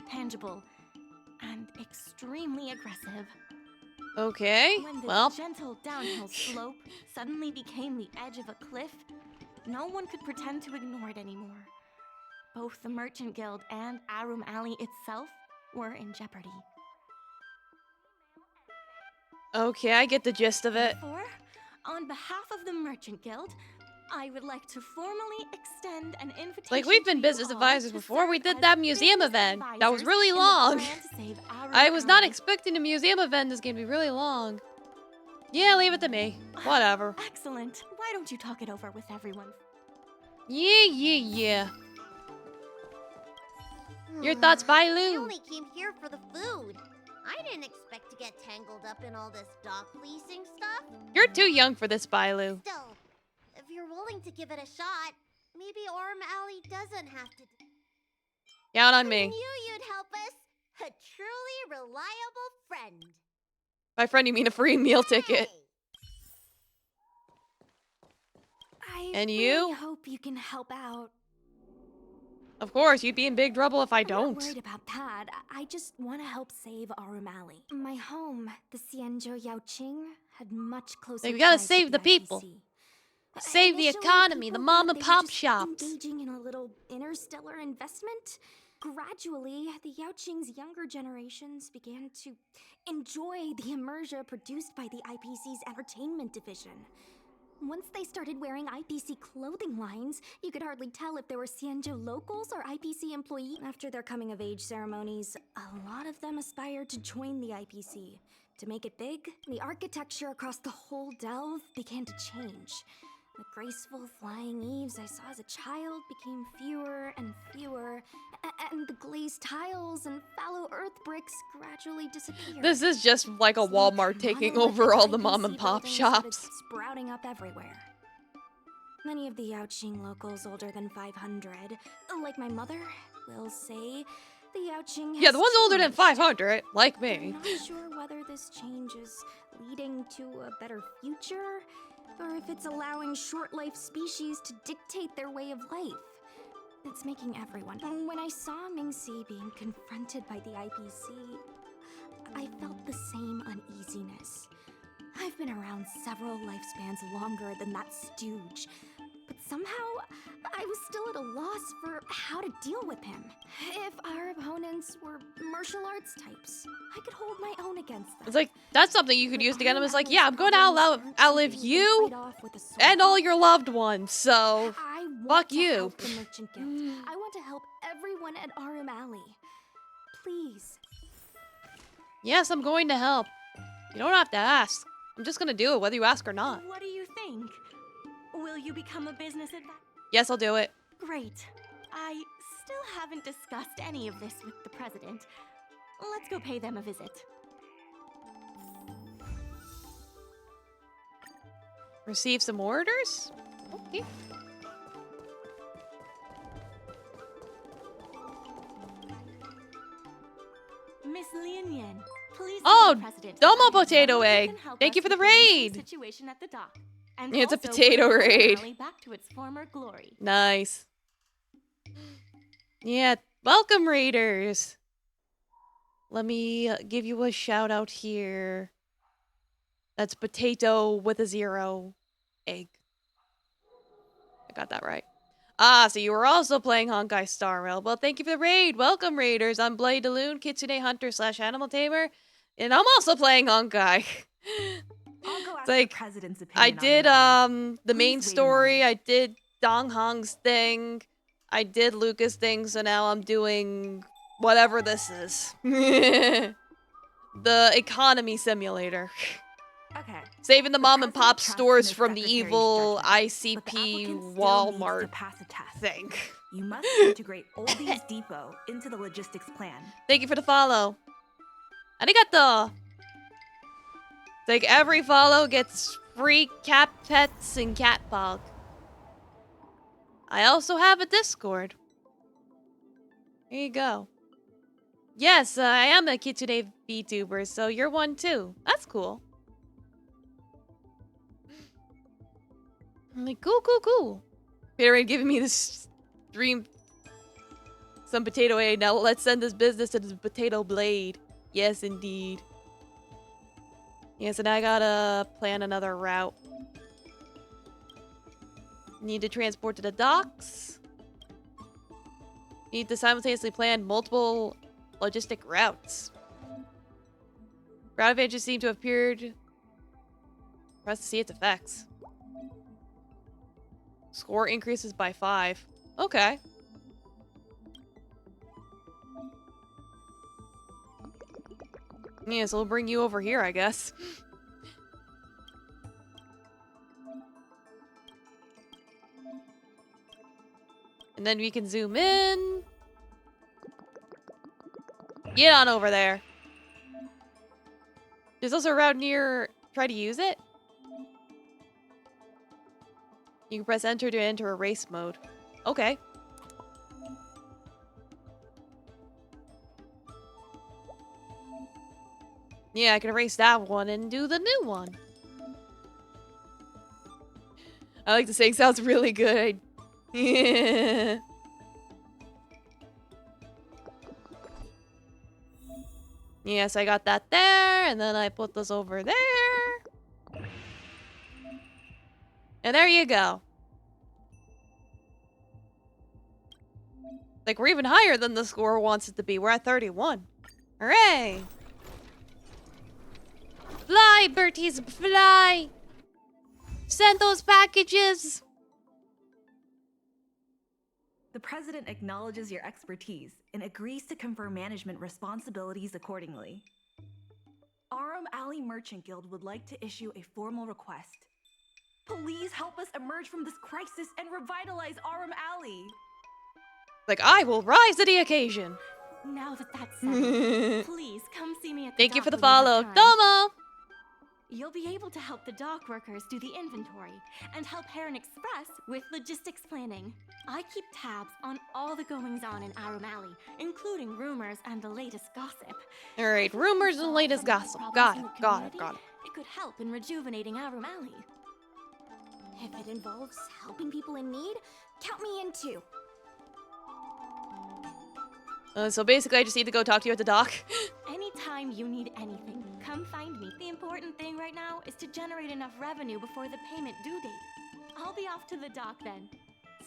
tangible, and extremely aggressive. Okay, When the well. gentle downhill slope suddenly became the edge of a cliff, no one could pretend to ignore it anymore. Both the Merchant Guild and Aurum Alley itself were in jeopardy. Okay, I get the gist of it. Therefore, on behalf of the Merchant Guild, I would like to formally extend an invitation. Like, we've been to business you all advisors to before. We serve did as that museum business event. That was advisors really in the long. plan to save Aurum I was not Alley. expecting a museum event this game to be really long. Yeah, leave it to me. Whatever. Excellent. Why don't you talk it over with everyone? Yeah. Your thoughts, I Bailu? only came here for the food. I didn't expect to get tangled up in all this dock leasing stuff. You're too young for this, Bailu. Still, if you're willing to give it a shot, maybe Aurum Alley doesn't have to. Count on I me. knew you'd help us. A truly reliable friend. By friend, you mean a free meal ticket. I And really you? hope you can help out. Of course, you'd be in big trouble if I I'm don't. not worried about that. I just want to help save Aurum Alley. My home, the Xianzhou Yaoqing, had much closer Like, we gotta ties with save the people. IPC. Save the Initially, economy, the people mom thought and they were pop just shops. Engaging in a little interstellar investment. Gradually, the Yaoqing's younger generations began to enjoy the immersion produced by the IPC's entertainment division. Once they started wearing IPC clothing lines, you could hardly tell if they were Xianzhou locals or IPC employees. After their coming-of-age ceremonies, a lot of them aspired to join the IPC. To make it big, the architecture across the whole delve began to change. The graceful flying eaves I saw as a child became fewer and fewer, and the glazed tiles and fallow earth bricks gradually disappeared. This is just like a Walmart taking over all the mom and pop shops. Sprouting up everywhere. Many of the Yaoqing locals older than 500, like my mother, will say the Yaoqing has Yeah, the ones older than changed. 500, like They're me. not sure whether this change is leading to a better future, or if it's allowing short-life species to dictate their way of life. It's making everyone. When I saw Mingxi being confronted by the IPC, I felt the same uneasiness. I've been around several lifespans longer than that stooge, but somehow I was still at a loss for how to deal with him. If our opponents were martial arts types, I could hold my own against them. It's like, that's something you could use to get him. It's like, yeah, I'm going to outlive you and all your loved ones, so fuck you. Help the Merchant Guild. I want to help everyone at Arum Alley. Please. Yes, I'm going to help. You don't have to ask. I'm just going to do it, whether you ask or not. What do you think? Will you become a business advisor? Yes, I'll do it. Great. I still haven't discussed any of this with the president. Let's go pay them a visit. Receive some orders? Okay. Miss Lin Yan, please Oh, tell the president Domo that potato you egg. can help Thank you us for the with balancing raid. Situation at the dock. And It's a also potato bring Arum raid. Alley back to its former glory. Nice. Yeah, welcome, raiders. Let me give you a shout out here. That's potato with a 0 egg. I got that right. Ah, so you were also playing Honkai Star Rail. Well, thank you for the raid. Welcome, raiders. I'm Blade Daloon, Kitsune Hunter / Animal Tamer, and I'm also playing Honkai. It's like, I did the main story. I did Dong Hong's thing. I did Lucas' thing. So now I'm doing whatever this is. The economy simulator. Okay. Saving the mom and pop trusts stores Miss from the Secretary's evil judgment, ICP Walmart pass a test. thing. You must integrate Oldie's Depot into the logistics plan. Thank you for the follow. Arigato. It's like every follow gets free cat pets and cat pog. I also have a Discord. Here you go. Yes, I am a Kitsune VTuber, so you're one too. That's cool. I'm like, cool. Peter giving me this stream. Some potato aid. Now let's send this business to the potato blade. Yes, indeed. Yes, and I gotta plan another route. Need to transport to the docks. Need to simultaneously plan multiple logistic routes. Route advantages seem to have appeared. Press to see its effects. Score increases by 5. Okay. Yeah, so we'll bring you over here, I guess. And then we can zoom in. Get on over there. There's also a route near. Try to use it. You can press enter to enter a race mode. Okay. Yeah, I can erase that one and do the new one. I like the saying, sounds really good. Yeah. Yes, I got that there, and then I put this over there. And there you go. Like, we're even higher than the score wants it to be. We're at 31. Hooray! Fly, Berties, fly! Send those packages! The president acknowledges your expertise and agrees to confer management responsibilities accordingly. Arum Alley Merchant Guild would like to issue a formal request. Please help us emerge from this crisis and revitalize Arum Alley. Like, I will rise to the occasion. Now that that's settled, please come see me at the Thank you dock for the when you have follow. time. Domo! You'll be able to help the dock workers do the inventory and help Heron Express with logistics planning. I keep tabs on all the goings-on in Arum Alley, including rumors and the latest gossip. Alright, rumors and latest gossip. Got it, got it, got it. It could help in rejuvenating Arum Alley. If it involves helping people in need, count me in too. So basically, I just need to go talk to you at the dock. Anytime you need anything, come find me. The important thing right now is to generate enough revenue before the payment due date. I'll be off to the dock then.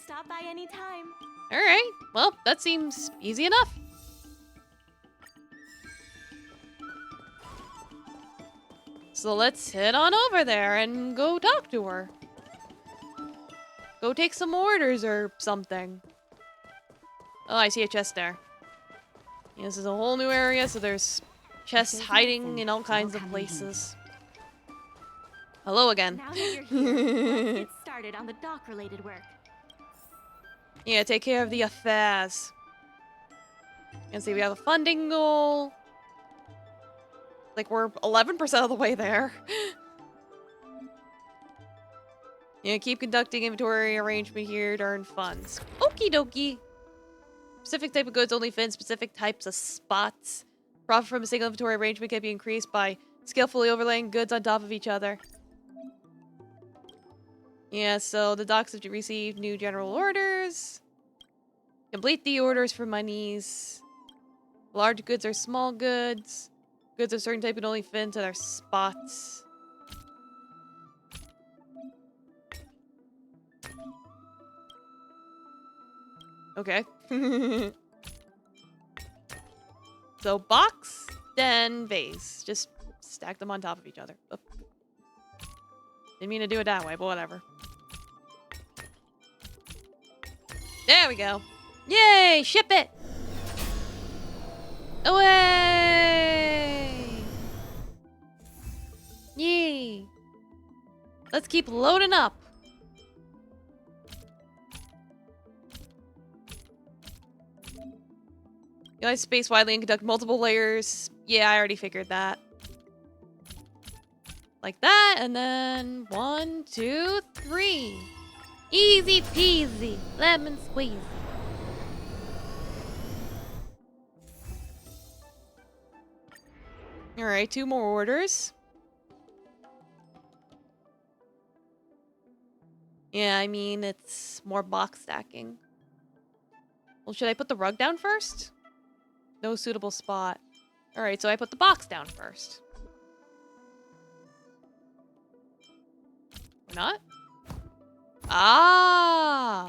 Stop by anytime. Alright, well, that seems easy enough. So let's head on over there and go talk to her. Go take some orders or something. Oh, I see a chest there. Yeah, this is a whole new area, so there's chests hiding in all kinds of places. Hello again. Now that you're here, let's get started on the dock-related work. Yeah, take care of the affairs. And see, we have a funding goal. Like, we're 11% of the way there. Yeah, keep conducting inventory arrangement here to earn funds. Okie dokie. Specific type of goods only fit in specific types of spots. Profit from a single inventory arrangement can be increased by skillfully overlaying goods on top of each other. Yeah, so the docks have received new general orders. Complete the orders for monies. Large goods or small goods. Goods of certain type can only fit into their spots. Okay. So box, then vase. Just stack them on top of each other. Oop. Didn't mean to do it that way, but whatever. There we go. Yay! Ship it! Away! Yay! Let's keep loading up. Utilize space widely and conduct multiple layers. Yeah, I already figured that. Like that, and then 1, 2, 3. Easy peasy, lemon squeezy. Alright, 2 more orders. Yeah, I mean, it's more box stacking. Well, should I put the rug down first? No suitable spot. Alright, so I put the box down first. Or not? Ah!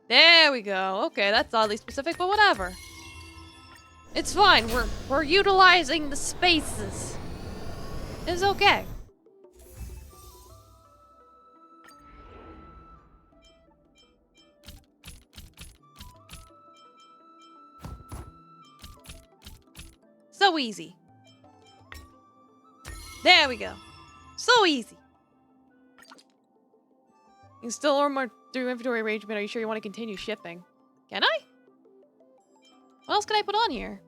There we go. Okay, that's oddly specific, but whatever. It's fine. We're utilizing the spaces. It's okay. So easy. There we go. So easy. You can still order more through inventory arrangement. Are you sure you want to continue shipping? Can I? What else can I put on here?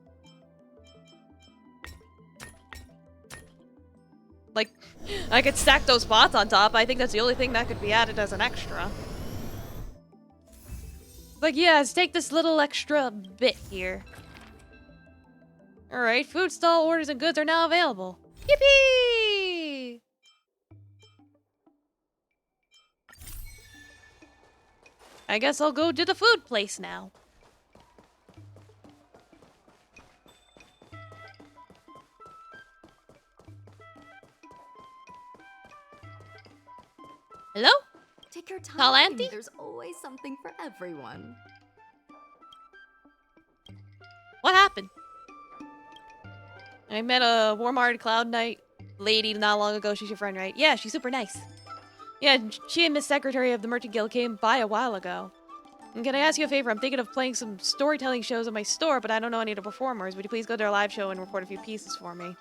Like, I could stack those pots on top. I think that's the only thing that could be added as an extra. Like, yeah, let's take this little extra bit here. Alright, food stall orders and goods are now available. Yippee! I guess I'll go to the food place now. Hello? Take your time. Tall auntie? There's always something for everyone. What happened? I met a warm-hearted Cloud Knight lady not long ago. She's your friend, right? Yeah, she's super nice. Yeah, she and Miss Secretary of the Merchant Guild came by a while ago. And can I ask you a favor? I'm thinking of playing some storytelling shows in my store, but I don't know any of the performers. Would you please go to their live show and record a few pieces for me?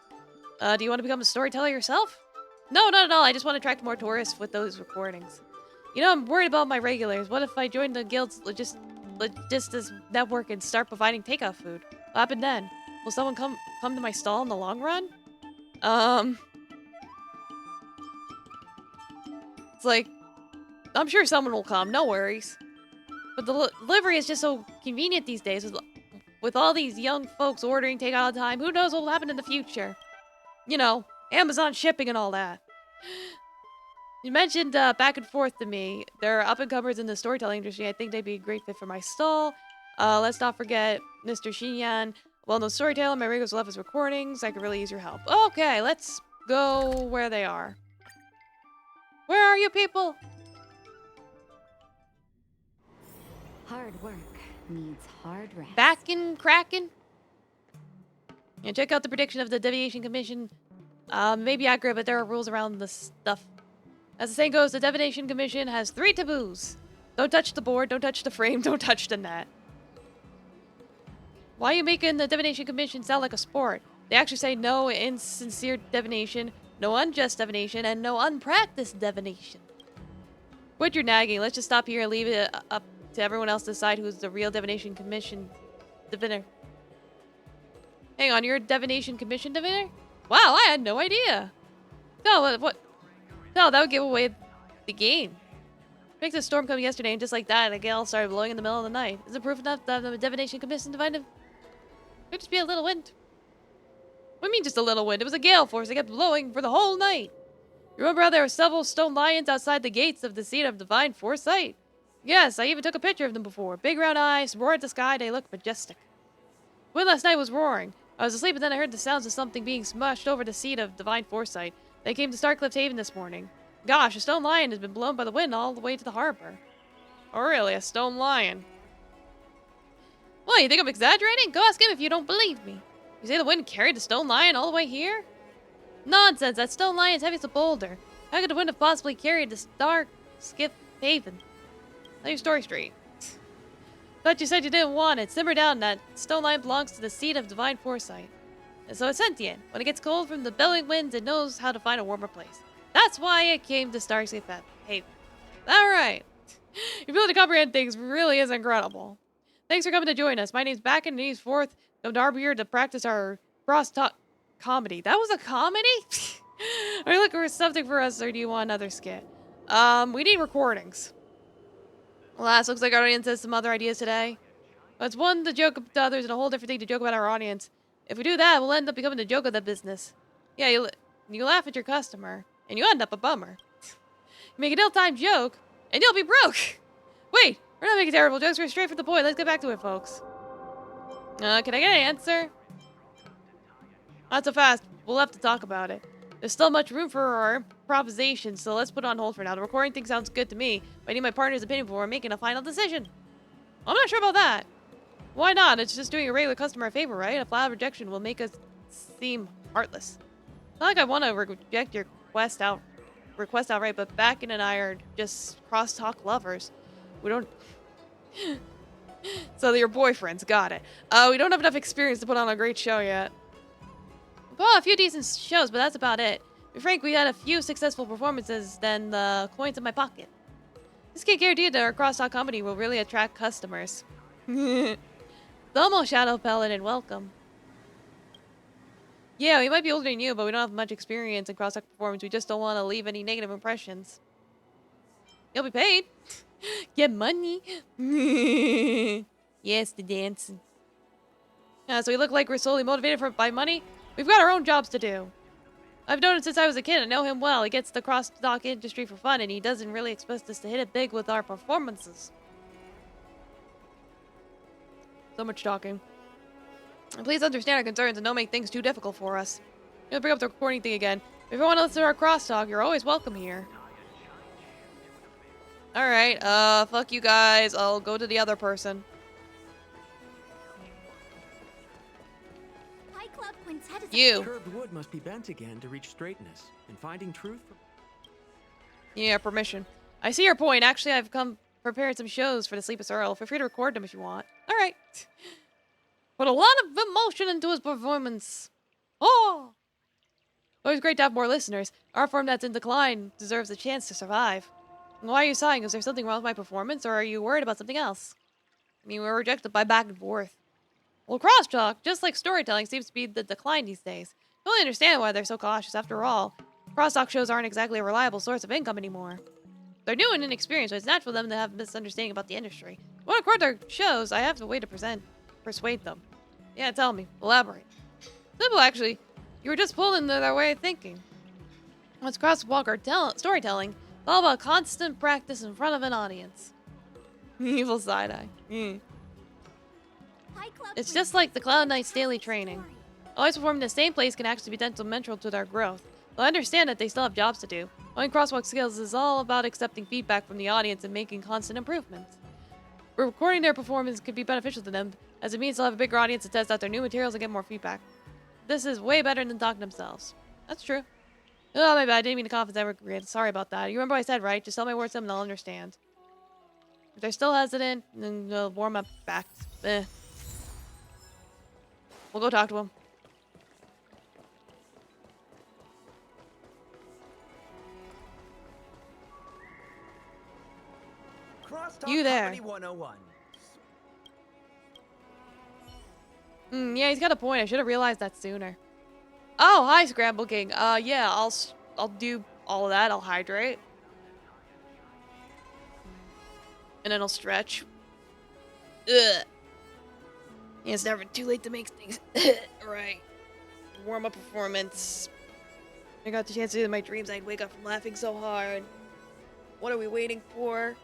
Do you want to become a storyteller yourself? No, not at all. I just want to attract more tourists with those recordings. You know, I'm worried about my regulars. What if I join the guild's logistics network and start providing takeout food? What happened then? Will someone come to my stall in the long run? It's like, I'm sure someone will come. No worries. But the delivery is just so convenient these days. With all these young folks ordering takeout all the time, who knows what will happen in the future? You know, Amazon shipping and all that. You mentioned back and forth to me. They're up-and-comers in the storytelling industry. I think they'd be a great fit for my stall. Let's not forget Mr. Xinyan. Well-known storyteller. My regulars love his recordings. I could really use your help. Okay, let's go where they are. Where are you people? Hard work needs hard rest. Back and cracking? Yeah, check out the prediction of the Deviation Commission. Maybe accurate, but there are rules around this stuff. As the saying goes, the Divination Commission has 3 taboos. Don't touch the board, don't touch the frame, don't touch the net. Why are you making the Divination Commission sound like a sport? They actually say no insincere divination, no unjust divination, and no unpracticed divination. Quit your nagging. Let's just stop here and leave it up to everyone else to decide who's the real Divination Commission diviner. Hang on, you're a Divination Commission diviner? Wow, I had no idea. No, what? No, that would give away the game. Picked a storm coming yesterday, and just like that, a gale started blowing in the middle of the night. Is it proof enough that the Divination Commission diviner? Could just be a little wind. What do you mean just a little wind? It was a gale force that kept blowing for the whole night. You remember how there were several stone lions outside the gates of the seat of divine foresight? Yes, I even took a picture of them before. Big round eyes, roar at the sky, they look majestic. The wind last night was roaring. I was asleep and then I heard the sounds of something being smushed over the seat of divine foresight. They came to Starcliff Haven this morning. Gosh, a stone lion has been blown by the wind all the way to the harbor. Oh really, a stone lion? What, you think I'm exaggerating? Go ask him if you don't believe me. You say the wind carried the stone lion all the way here? Nonsense, that stone lion is heavy as a boulder. How could the wind have possibly carried the Starcliff Haven? Tell your story straight. Thought you said you didn't want it. Simmer down, that stone lion belongs to the seat of divine foresight. And so it's sentient. When it gets cold from the bellowing winds, it knows how to find a warmer place. That's why it came to Starcliff Haven. Alright. Your ability to comprehend things really is incredible. Thanks for coming to join us. My name's Back and Needs Fourth. Come to our here to practice our cross-talk comedy. That was a comedy? Are you looking for something for us, or do you want another skit? We need recordings. Alas, looks like our audience has some other ideas today. But it's one to joke to others and a whole different thing to joke about our audience. If we do that, we'll end up becoming the joke of the business. Yeah, you laugh at your customer, and you end up a bummer. You make an ill-timed joke, and you'll be broke! Wait, we're not making terrible jokes, we're straight for the point. Let's get back to it, folks. Can I get an answer? Not so fast. We'll have to talk about it. There's still much room for our improvisation, so let's put it on hold for now. The recording thing sounds good to me, but I need my partner's opinion before making a final decision. I'm not sure about that. Why not? It's just doing a regular customer a favor, right? A flat rejection will make us seem heartless. It's not like I want to reject your request outright, but Bakken and I are just crosstalk lovers. We don't... So your boyfriends, got it. We don't have enough experience to put on a great show yet. Well, a few decent shows, but that's about it. To be frank, we had a few successful performances than the coins in my pocket. This can't guarantee that our crosstalk comedy will really attract customers. Domo, Shadow Paladin, welcome. Yeah, we might be older than you, but we don't have much experience in crosstalk performance. We just don't want to leave any negative impressions. You'll be paid. Get money. Yes, the dancing. So we look like we're solely motivated by money? We've got our own jobs to do. I've known him since I was a kid. I know him well. He gets the crosstalk industry for fun, and he doesn't really expect us to hit it big with our performances. So much talking. And please understand our concerns and don't make things too difficult for us. I'm gonna bring up the recording thing again. If you want to listen to our crosstalk, you're always welcome here. Alright, fuck you guys. I'll go to the other person. High Club Quintet is You. Curved wood must be bent again to reach straightness, and finding truth from... Yeah, permission. I see your point. Actually, I've come prepared some shows for the Sleepless Earl. Feel free to record them if you want. Alright. Put a lot of emotion into his performance. Oh! Always great to have more listeners. Our form that's in decline deserves a chance to survive. Why are you sighing? Is there something wrong with my performance, or are you worried about something else? I mean, we're rejected by back and forth. Well, crosstalk, just like storytelling, seems to be the decline these days. I totally understand why they're so cautious. After all, crosstalk shows aren't exactly a reliable source of income anymore. They're new and inexperienced, so it's natural for them to have a misunderstanding about the industry. I want to record their shows. I have a way to persuade them. Yeah, tell me. Elaborate. Simple, actually. You were just pulled into their way of thinking. What's crosswalk or storytelling? It's all about constant practice in front of an audience. Evil side-eye. It's just like the Cloud Knight's daily training. Always performing in the same place can actually be detrimental to their growth. But I understand that they still have jobs to do. Owning crosswalk skills is all about accepting feedback from the audience and making constant improvements. Recording their performance could be beneficial to them, as it means they'll have a bigger audience to test out their new materials and get more feedback. This is way better than talking themselves. That's true. Oh, my bad. I didn't mean to cough as I regret. Sorry about that. You remember what I said, right? Just tell my words to them and they'll understand. If they're still hesitant, then they'll warm up back. We'll go talk to them. Crosstalk You there. Comedy 101. Yeah, he's got a point. I should have realized that sooner. Oh, hi, Scramble King. Yeah, I'll do all of that. I'll hydrate. And then I'll stretch. Ugh. Yeah, it's never too late to make things right. Warm up performance. I got the chance to do it in my dreams. I'd wake up from laughing so hard. What are we waiting for?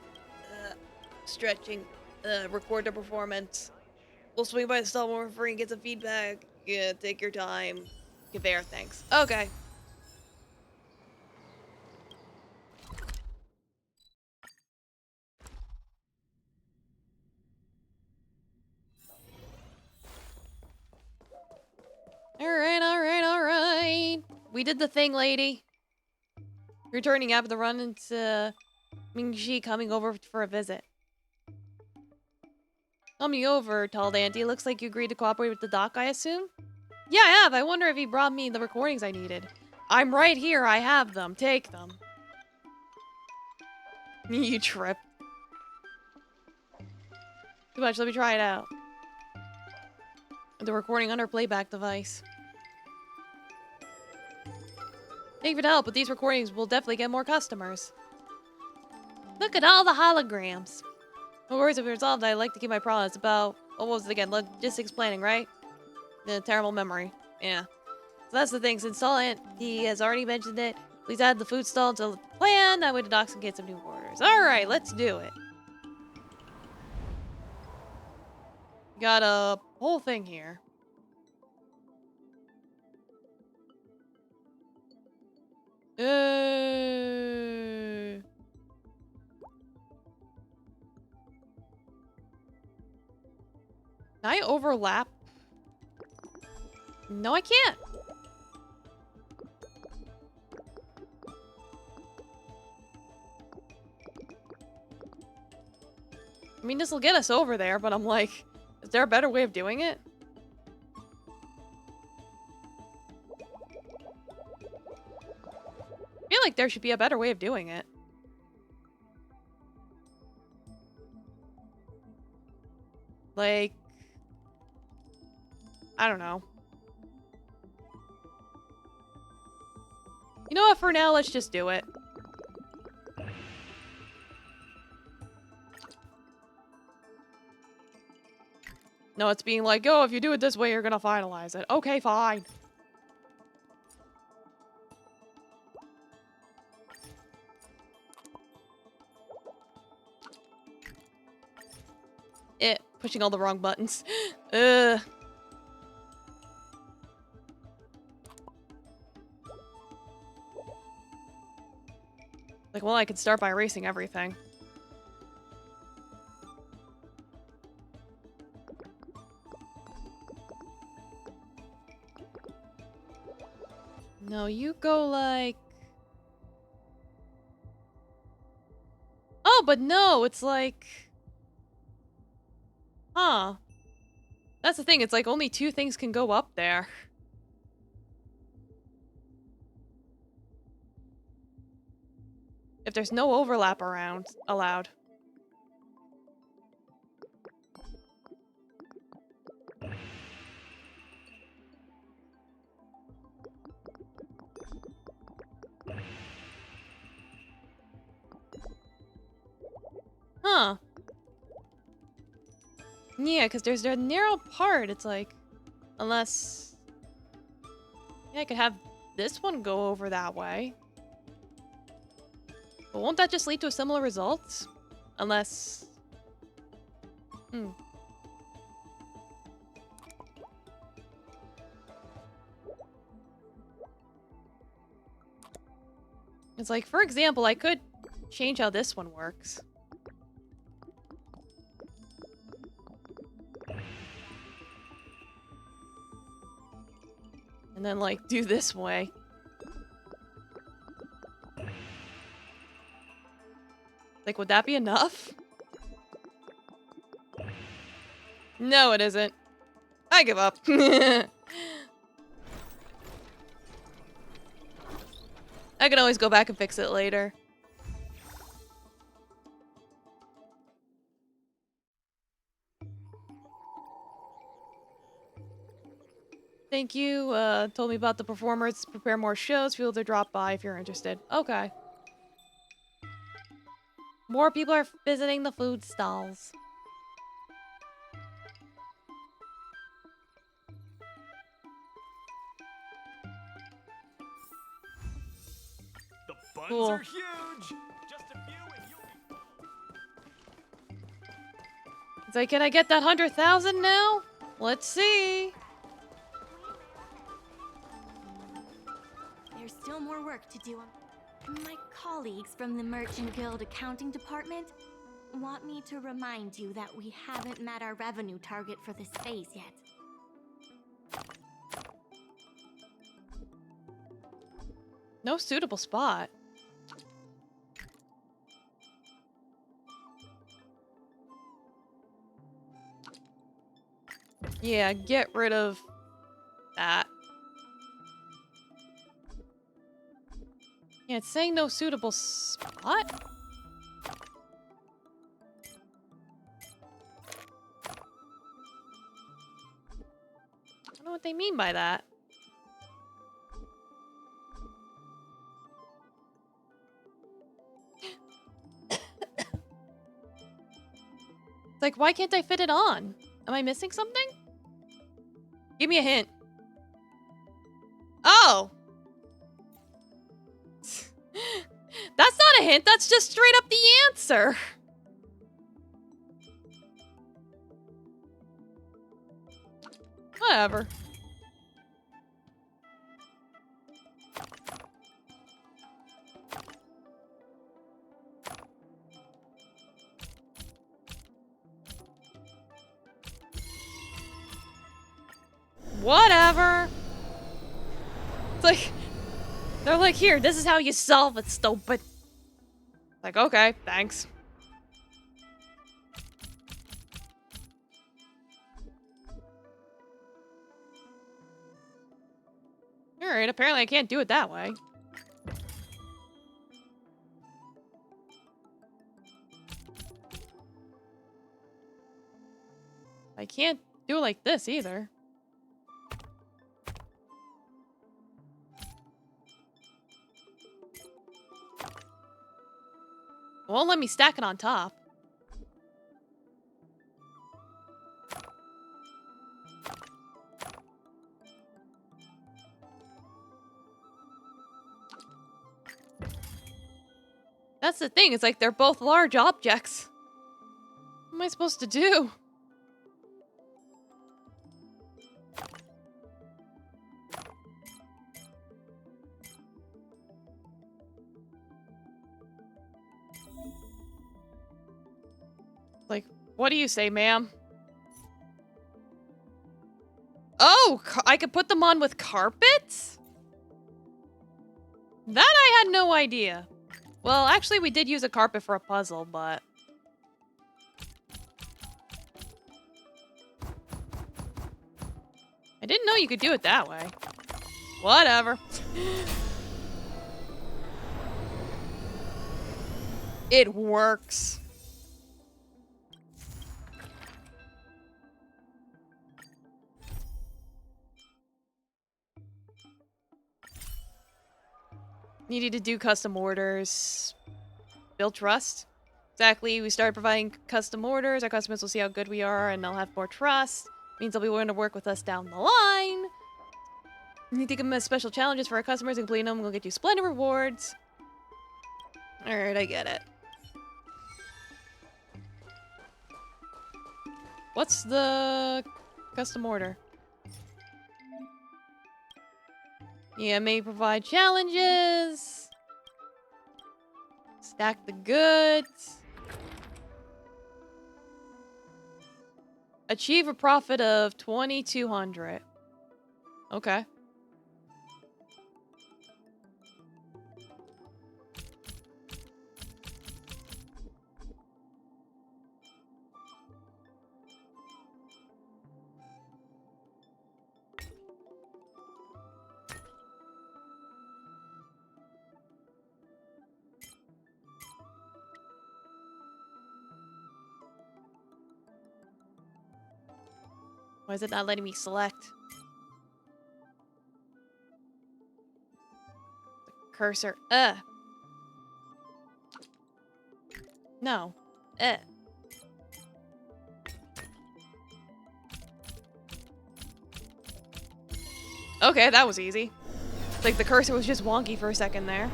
Stretching. Record the performance. We'll swing by the stall more for free and get some feedback. Yeah, take your time. Conveyor, thanks. Okay. Alright. We did the thing, lady. Returning after the run into Mingxi coming over for a visit. Coming over, tall auntie. Looks like you agreed to cooperate with the doc, I assume? Yeah, I have. I wonder if he brought me the recordings I needed. I'm right here. I have them. Take them. You trip. Too much. Let me try it out. The recording under playback device. Thank you for the help, but these recordings will definitely get more customers. Look at all the holograms. No worries if it's resolved. I like to keep my promise about... What was it again? Logistics planning, right? The terrible memory. Yeah. So that's the thing. Since Tall Auntie has already mentioned it, please add the food stall to the plan. That way the docs can get some new orders. Alright, let's do it. Got a whole thing here. Can I overlap? No, I can't. I mean, this will get us over there, but I'm like, is there a better way of doing it? I feel like there should be a better way of doing it. Like, I don't know. You know what, for now, let's just do it. No, it's being like, oh, if you do it this way, you're gonna finalize it. Okay, fine. Pushing all the wrong buttons. Like, well, I could start by erasing everything. you go like... Oh, but no, it's like... Huh. That's the thing, it's like only 2 things can go up there. If there's no overlap around allowed. Huh. Yeah, because there's a narrow part. It's like, unless... Yeah, I could have this one go over that way. But won't that just lead to a similar result? Unless... Hmm. It's like, for example, I could change how this one works. And then, like, do this way. Like, would that be enough? No, it isn't. I give up. I can always go back and fix it later. Thank you. Told me about the performers. Prepare more shows. Feel to drop by if you're interested. Okay. More people are visiting the food stalls. The buns Cool. are huge. Just a few and you'll be... It's like, can I get that 100,000 now? Let's see. There's still more work to do. My colleagues from the Merchant Guild accounting department want me to remind you that we haven't met our revenue target for this phase yet. No suitable spot. Yeah, get rid of that. Yeah, it's saying no suitable spot? I don't know what they mean by that. It's like, why can't I fit it on? Am I missing something? Give me a hint. Oh! That's not a hint, that's just straight up the answer. Whatever. Whatever. It's like, they're like, here, this is how you solve it, stupid. Like, okay, thanks. Alright, apparently I can't do it that way. I can't do it like this either. It won't let me stack it on top. That's the thing, it's like they're both large objects. What am I supposed to do? Like, what do you say, ma'am? Oh, I could put them on with carpets? That I had no idea. Well, actually, we did use a carpet for a puzzle, but... I didn't know you could do it that way. Whatever. It works. Needed to do custom orders. Build trust. Exactly, we started providing custom orders. Our customers will see how good we are and they'll have more trust. Means they'll be willing to work with us down the line. You need to give them as special challenges for our customers and completing them. We'll get you splendid rewards. Alright, I get it. What's the custom order? Yeah, may provide challenges. Stack the goods. Achieve a profit of 2,200. Okay. Why is it not letting me select? The cursor. No. Okay, that was easy. Like the cursor was just wonky for a second there.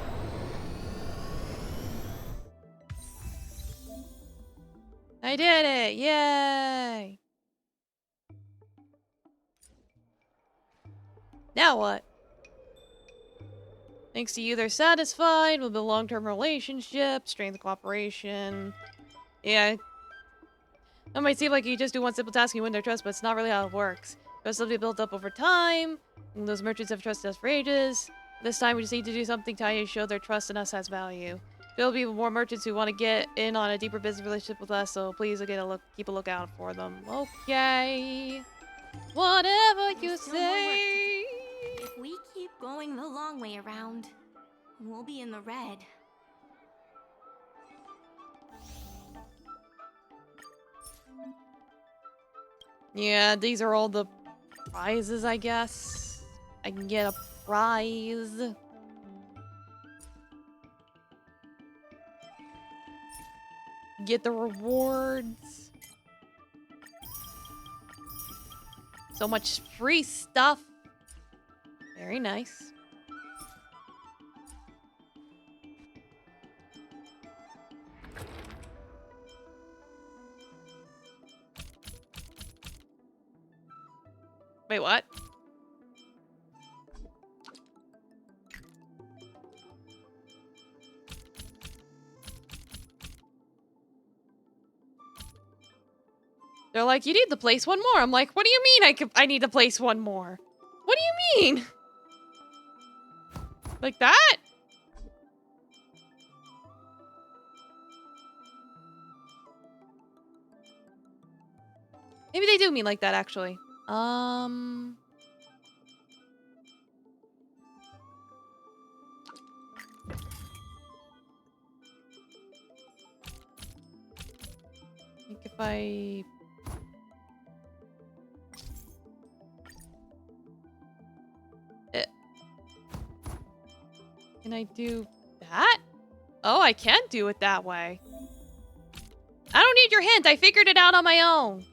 I did it! Yay! Now what? Thanks to you, they're satisfied. We'll build long-term relationships, strengthen cooperation. Yeah. That might seem like you just do one simple task and you win their trust, but it's not really how it works. Trust will be built up over time. And those merchants have trusted us for ages. This time we just need to do something tiny to show their trust in us has value. There'll be more merchants who want to get in on a deeper business relationship with us, so please keep a lookout for them. Okay. Whatever you say. If we keep going the long way around, we'll be in the red. Yeah, these are all the prizes, I guess. I can get a prize. Get the rewards. So much free stuff. Very nice. Wait, what? They're like, you need to place one more. I'm like, what do you mean I need to place one more? What do you mean? Like that? Maybe they do mean like that, actually. I think if I... Can I do that? Oh, I can do it that way. I don't need your hint. I figured it out on my own.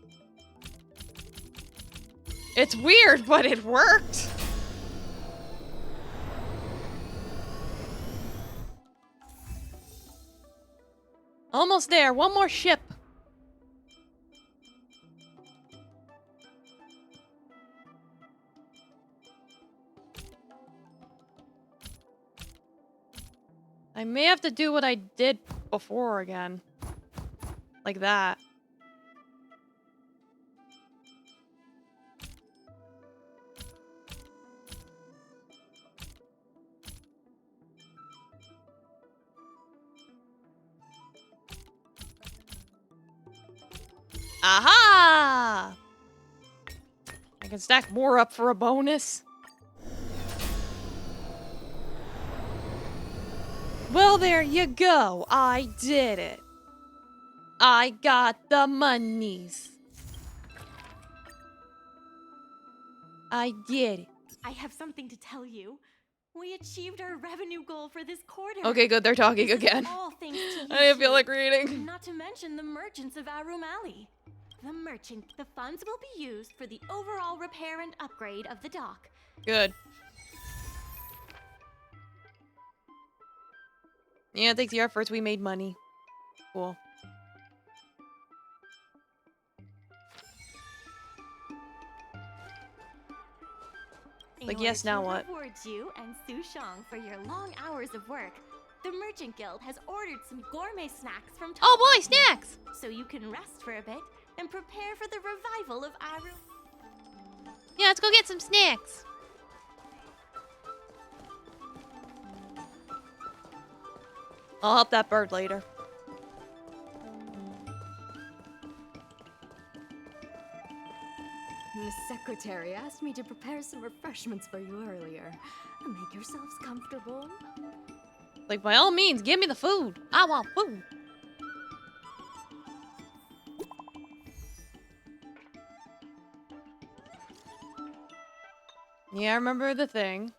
It's weird, but it worked. Almost there. One more ship. I may have to do what I did before again. Like that. Aha! I can stack more up for a bonus. Well, there you go. I did it. I got the monies. I did it. I have something to tell you. We achieved our revenue goal for this quarter. Okay, good. They're talking This is again. all thanks to you I didn't feel two. like reading. Not to mention the merchants of Arum Alley. The funds will be used for the overall repair and upgrade of the dock. Good. Yeah, thanks to your efforts, we made money. Cool. Like, yes, now what? To reward you and Su Shang for your long hours of work, the Merchant Guild has ordered some gourmet snacks from Oh boy, Top Mountain, snacks! So you can rest for a bit and prepare for the revival of Arum. Yeah, let's go get some snacks. I'll help that bird later. Miss Secretary asked me to prepare some refreshments for you earlier. Make yourselves comfortable. Like, by all means, give me the food. I want food. Yeah, I remember the thing.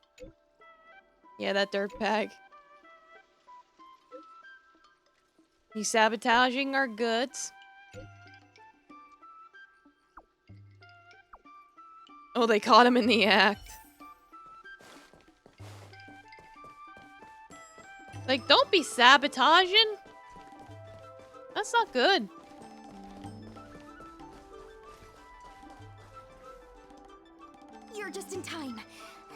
Yeah, that dirtbag. He's sabotaging our goods. Oh, they caught him in the act. Like, don't be sabotaging. That's not good. You're just in time.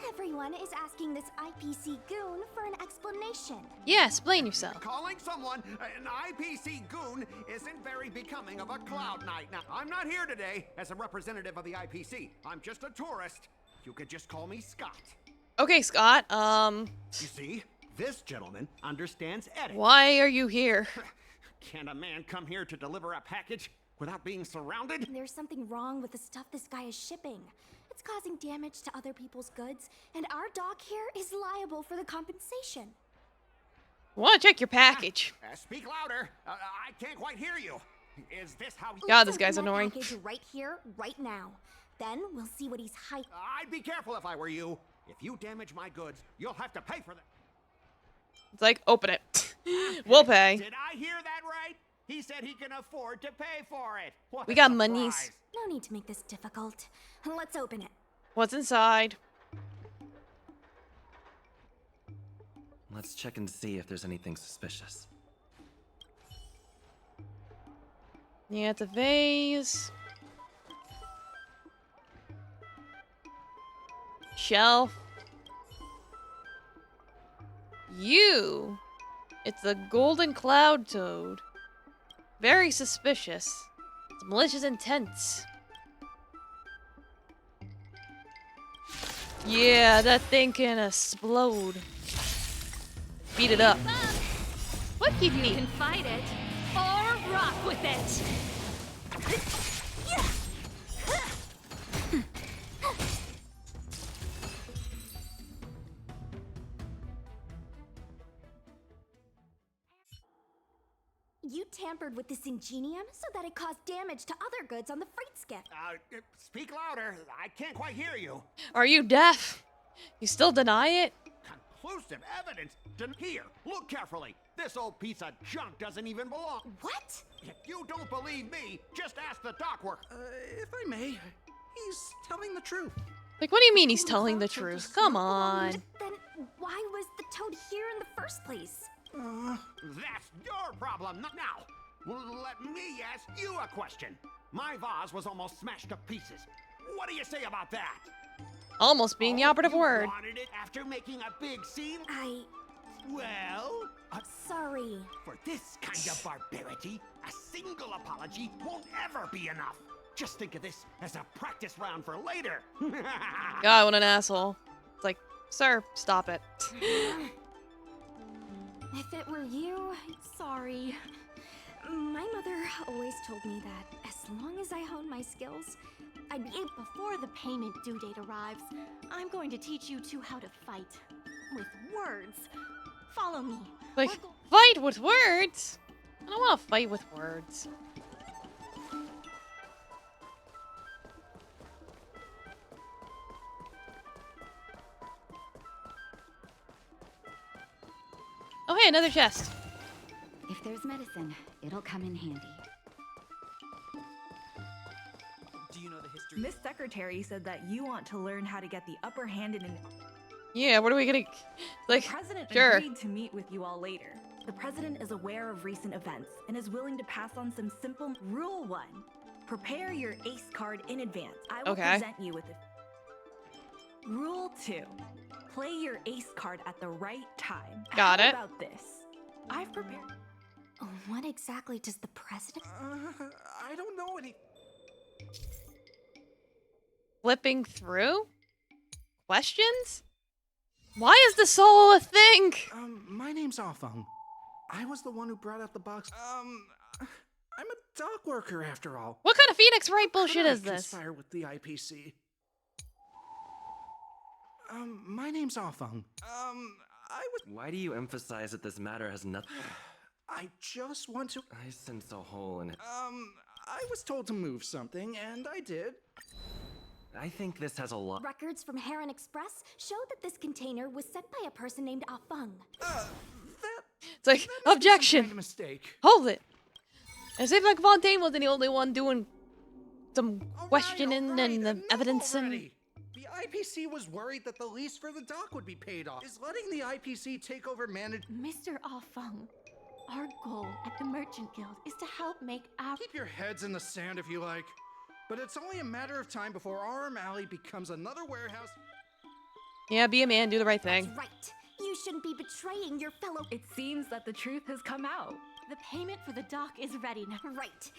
Everyone is asking this IPC goon for an explanation. Yeah, explain yourself. Calling someone an IPC goon isn't very becoming of a Cloud Knight. Now, I'm not here today as a representative of the IPC. I'm just a tourist. You could just call me Scott. Okay, Scott, You see, this gentleman understands etiquette. why are you here? Can a man come here to deliver a package without being surrounded? There's something wrong with the stuff this guy is shipping. It's causing damage to other people's goods, and our dock here is liable for the compensation. Want to check your package? Speak louder. I can't quite hear you. Is this how... God, this Let's guy's open that annoying. package right here, right now. Then we'll see what he's hiding. I'd be careful if I were you. If you damage my goods, you'll have to pay for them. It's like, open it. We'll pay. Did I hear that right? He said he can afford to pay for it. What We a got surprise. monies. No need to make this difficult. Let's open it. What's inside? Let's check and see if there's anything suspicious. Yeah, it's a vase. Shelf. You. It's a golden cloud toad. Very suspicious. It's malicious intent. Yeah, that thing can explode. Beat it up. What You keep me? can fight it or rock with it. You tampered with this ingenium so that it caused damage to other goods on the freight skiff. Speak louder. I can't quite hear you. Are you deaf? You still deny it? Conclusive evidence. Here, look carefully. This old piece of junk doesn't even belong. What? If you don't believe me, just ask the dock worker. If I may, he's telling the truth. Like, what do you mean he's telling the truth? Come on. Then why was the toad here in the first place? That's your problem, not now. Let me ask you a question. My vase was almost smashed to pieces. What do you say about that? Almost being the operative You word. wanted it after making a big scene? Well, sorry. For this kind of barbarity, a single apology won't ever be enough. Just think of this as a practice round for later. God, what an asshole. It's like, sir, stop it. If it were you, sorry. My mother always told me that as long as I hone my skills, I'd be able before the payment due date arrives. I'm going to teach you two how to fight. With words. Follow me. Like, fight with words? I don't want to fight with words. Oh, hey, another chest. If there's medicine, it'll come in handy. Do you know the history? Miss Secretary said that you want to learn how to get the upper hand in an... Yeah, what are we gonna... Like, the president sure. agreed to meet with you all later. The president is aware of recent events and is willing to pass on some simple... Rule 1. Prepare your ace card in advance. I will present you with it. Rule 2. Play your ace card at the right time. Got it. How about this? I've prepared... What exactly does the president... I don't know any... Flipping through? Questions? Why is the soul a thing? My name's Afeng. I was the one who brought out the box. I'm a dock worker after all. What kind of Phoenix Wright bullshit Could I is this? conspire with the IPC? My name's Afeng. Why do you emphasize that this matter has nothing? I just want to... I sense a hole in it. I was told to move something, and I did. I think this has a lot. Records from Heron Express show that this container was sent by a person named Afeng. It's like, objection! Kind of mistake. Hold it! As if like Fontaine wasn't the only one doing some questioning and the evidence and... The IPC was worried that the lease for the dock would be paid off. Is letting the IPC take over Mr. Afeng, our goal at the Merchant Guild is to help make our... Keep your heads in the sand if you like. But it's only a matter of time before Aurum Alley becomes another warehouse. Yeah, be a man, do the right thing. That's right. You shouldn't be betraying your fellow... It seems that the truth has come out. The payment for the dock is ready now. Right.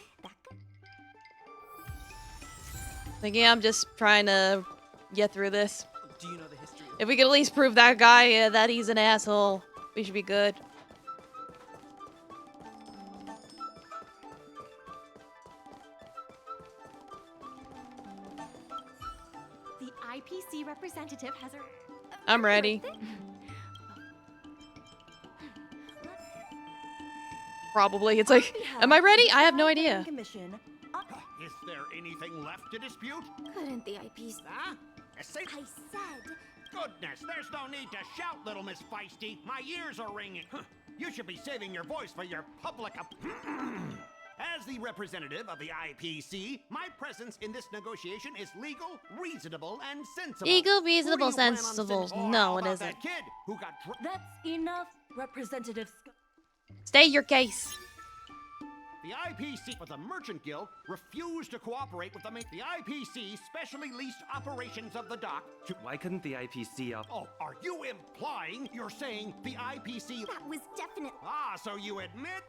Like, yeah, I'm just trying to get through this. Do you know the history? If we could at least prove that guy that he's an asshole, we should be good. The IPC representative has her... I'm ready. Probably. It's like, am I ready? I have no idea. Is there anything left to dispute? Couldn't the IPC... Huh? I said... Goodness, there's no need to shout, little Miss Feisty. My ears are ringing. You should be saving your voice for your public... As the representative of the IPC, my presence in this negotiation is legal, reasonable, and sensible. Legal, reasonable, sensible. No, it isn't. That kid who got That's enough, Representative Stay your case. The IPC for the Merchant Guild refused to cooperate with the IPC specially leased operations of the dock to... Why couldn't the IPC up? Oh, are you implying you're saying the IPC... That was definite... Ah, so you admit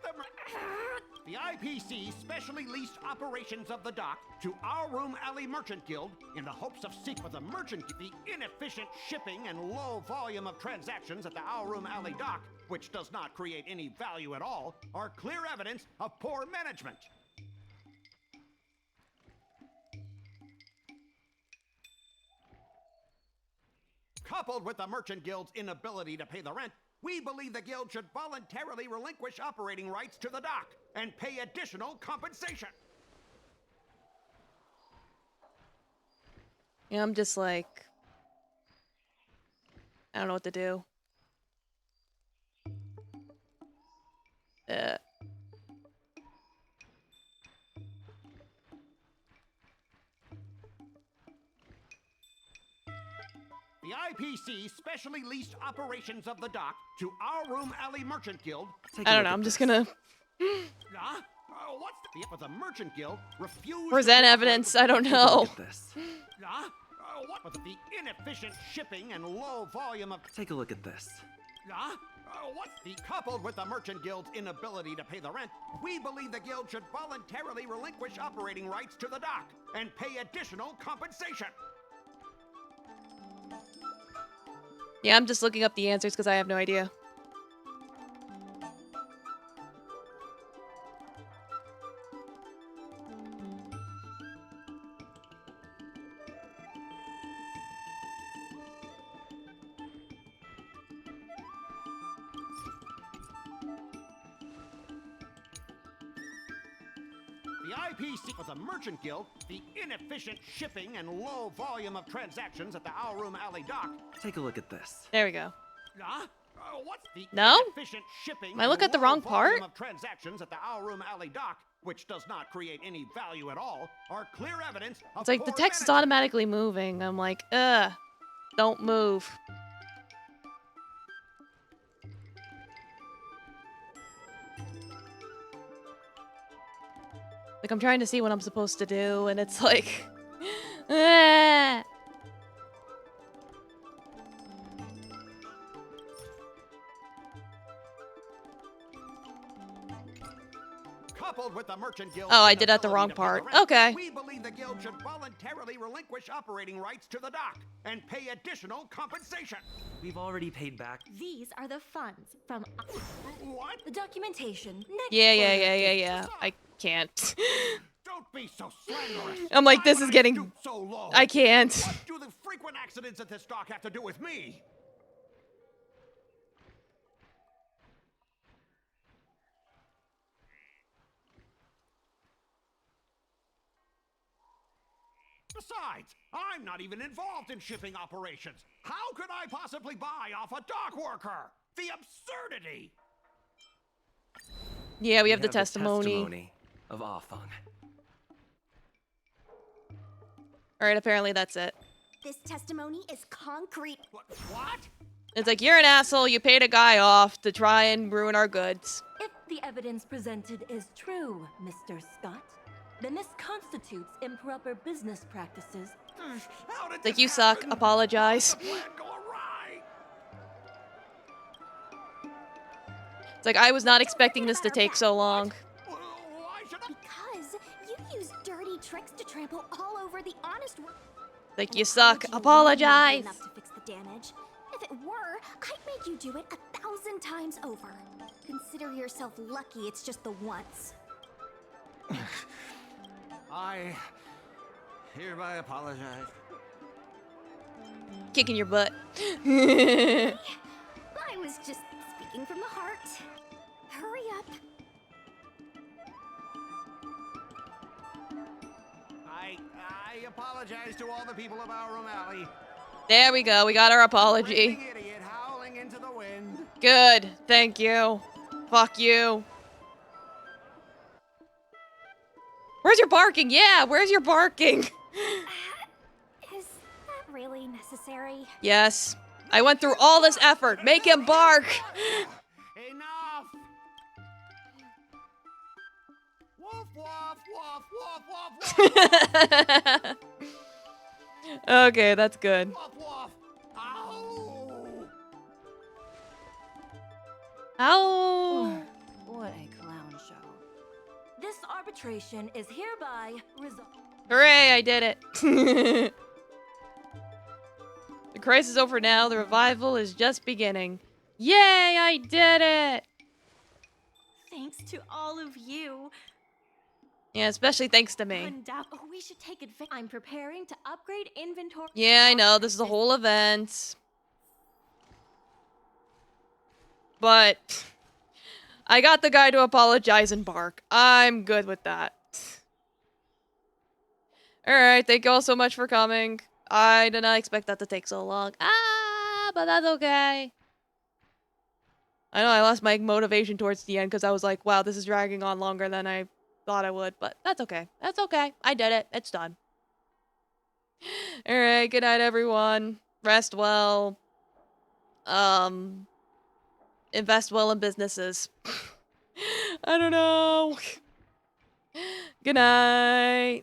the IPC specially leased operations of the dock to Aurum Alley Merchant Guild in the hopes of seeking for the merchant... The inefficient shipping and low volume of transactions at the Aurum Alley dock, which does not create any value at all, are clear evidence of poor management. Coupled with the Merchant Guild's inability to pay the rent, we believe the guild should voluntarily relinquish operating rights to the dock and pay additional compensation. Yeah, I'm just like... I don't know what to do. The IPC specially leased operations of the dock to Aurum Alley Merchant Guild. I don't know, I'm just gonna... What's the... But the Merchant Guild refused... present evidence, I don't know. What the inefficient shipping and low volume of... Take a look at this. What's the... Coupled with the Merchant Guild's inability to pay the rent, we believe the guild should voluntarily relinquish operating rights to the dock and pay additional compensation. Yeah, I'm just looking up the answers because I have no idea. The IPC of the Merchant Guild, the inefficient shipping and low volume of transactions at the Room Alley dock. Take a look at this. There we go. What's the No? inefficient shipping Am I looking at the and wrong low volume part? of transactions at the Room Alley dock, which does not create any value at all, are clear evidence of It's like the poor text is management. automatically moving. I'm like, ugh. Don't move. Like, I'm trying to see what I'm supposed to do, and it's like... ah. Coupled with the Merchant Guild. Oh, I did at the wrong part. Okay. We believe the guild should voluntarily relinquish operating rights to the dock and pay additional compensation. We've already paid back. These are the funds from what? The documentation. Next Yeah. I can't. Don't be so slanderous. I'm like, this Why is would I getting... stoop so low? I can't. What do the frequent accidents at this dock have to do with me? Besides, I'm not even involved in shipping operations. How could I possibly buy off a dock worker? The absurdity! Yeah, we have the testimony. Of Afang. Alright, apparently that's it. This testimony is concrete. What? It's like, you're an asshole, you paid a guy off to try and ruin our goods. If the evidence presented is true, Mr. Scott, then this constitutes improper business practices. It's like, you suck, apologize. It's like, I was not expecting this to take so long. Because you use dirty tricks to trample all over the honest work. Like, you suck, apologize. Enough to fix the damage. If it were, I'd make you do it 1,000 times over. Consider yourself lucky it's just the once. I hereby apologize. Kicking your butt. I was just speaking from the heart. Hurry up. I apologize to all the people of our Room Alley. There we go, we got our apology. Idiot howling into the wind. Good, thank you. Fuck you. Where's your barking? Yeah, where's your barking? Is that really necessary? Yes. I went through all this effort. Make him bark. Enough! Woof, woof, woof, woof, woof, woof. Okay, that's good. Woof, woof. Ow! Ow! What a clown show. This arbitration is hereby resolved. Hooray, I did it. The crisis is over now. The revival is just beginning. Yay, I did it! Thanks to all of you. Yeah, especially thanks to me. We should take advantage. I'm preparing to upgrade inventory. Yeah, I know. This is the whole event. But I got the guy to apologize and bark. I'm good with that. Alright, thank you all so much for coming. I did not expect that to take so long. But that's okay. I know I lost my motivation towards the end because I was like, wow, this is dragging on longer than I thought I would. But that's okay. That's okay. I did it. It's done. Alright, good night, everyone. Rest well. Invest well in businesses. I don't know. Good night.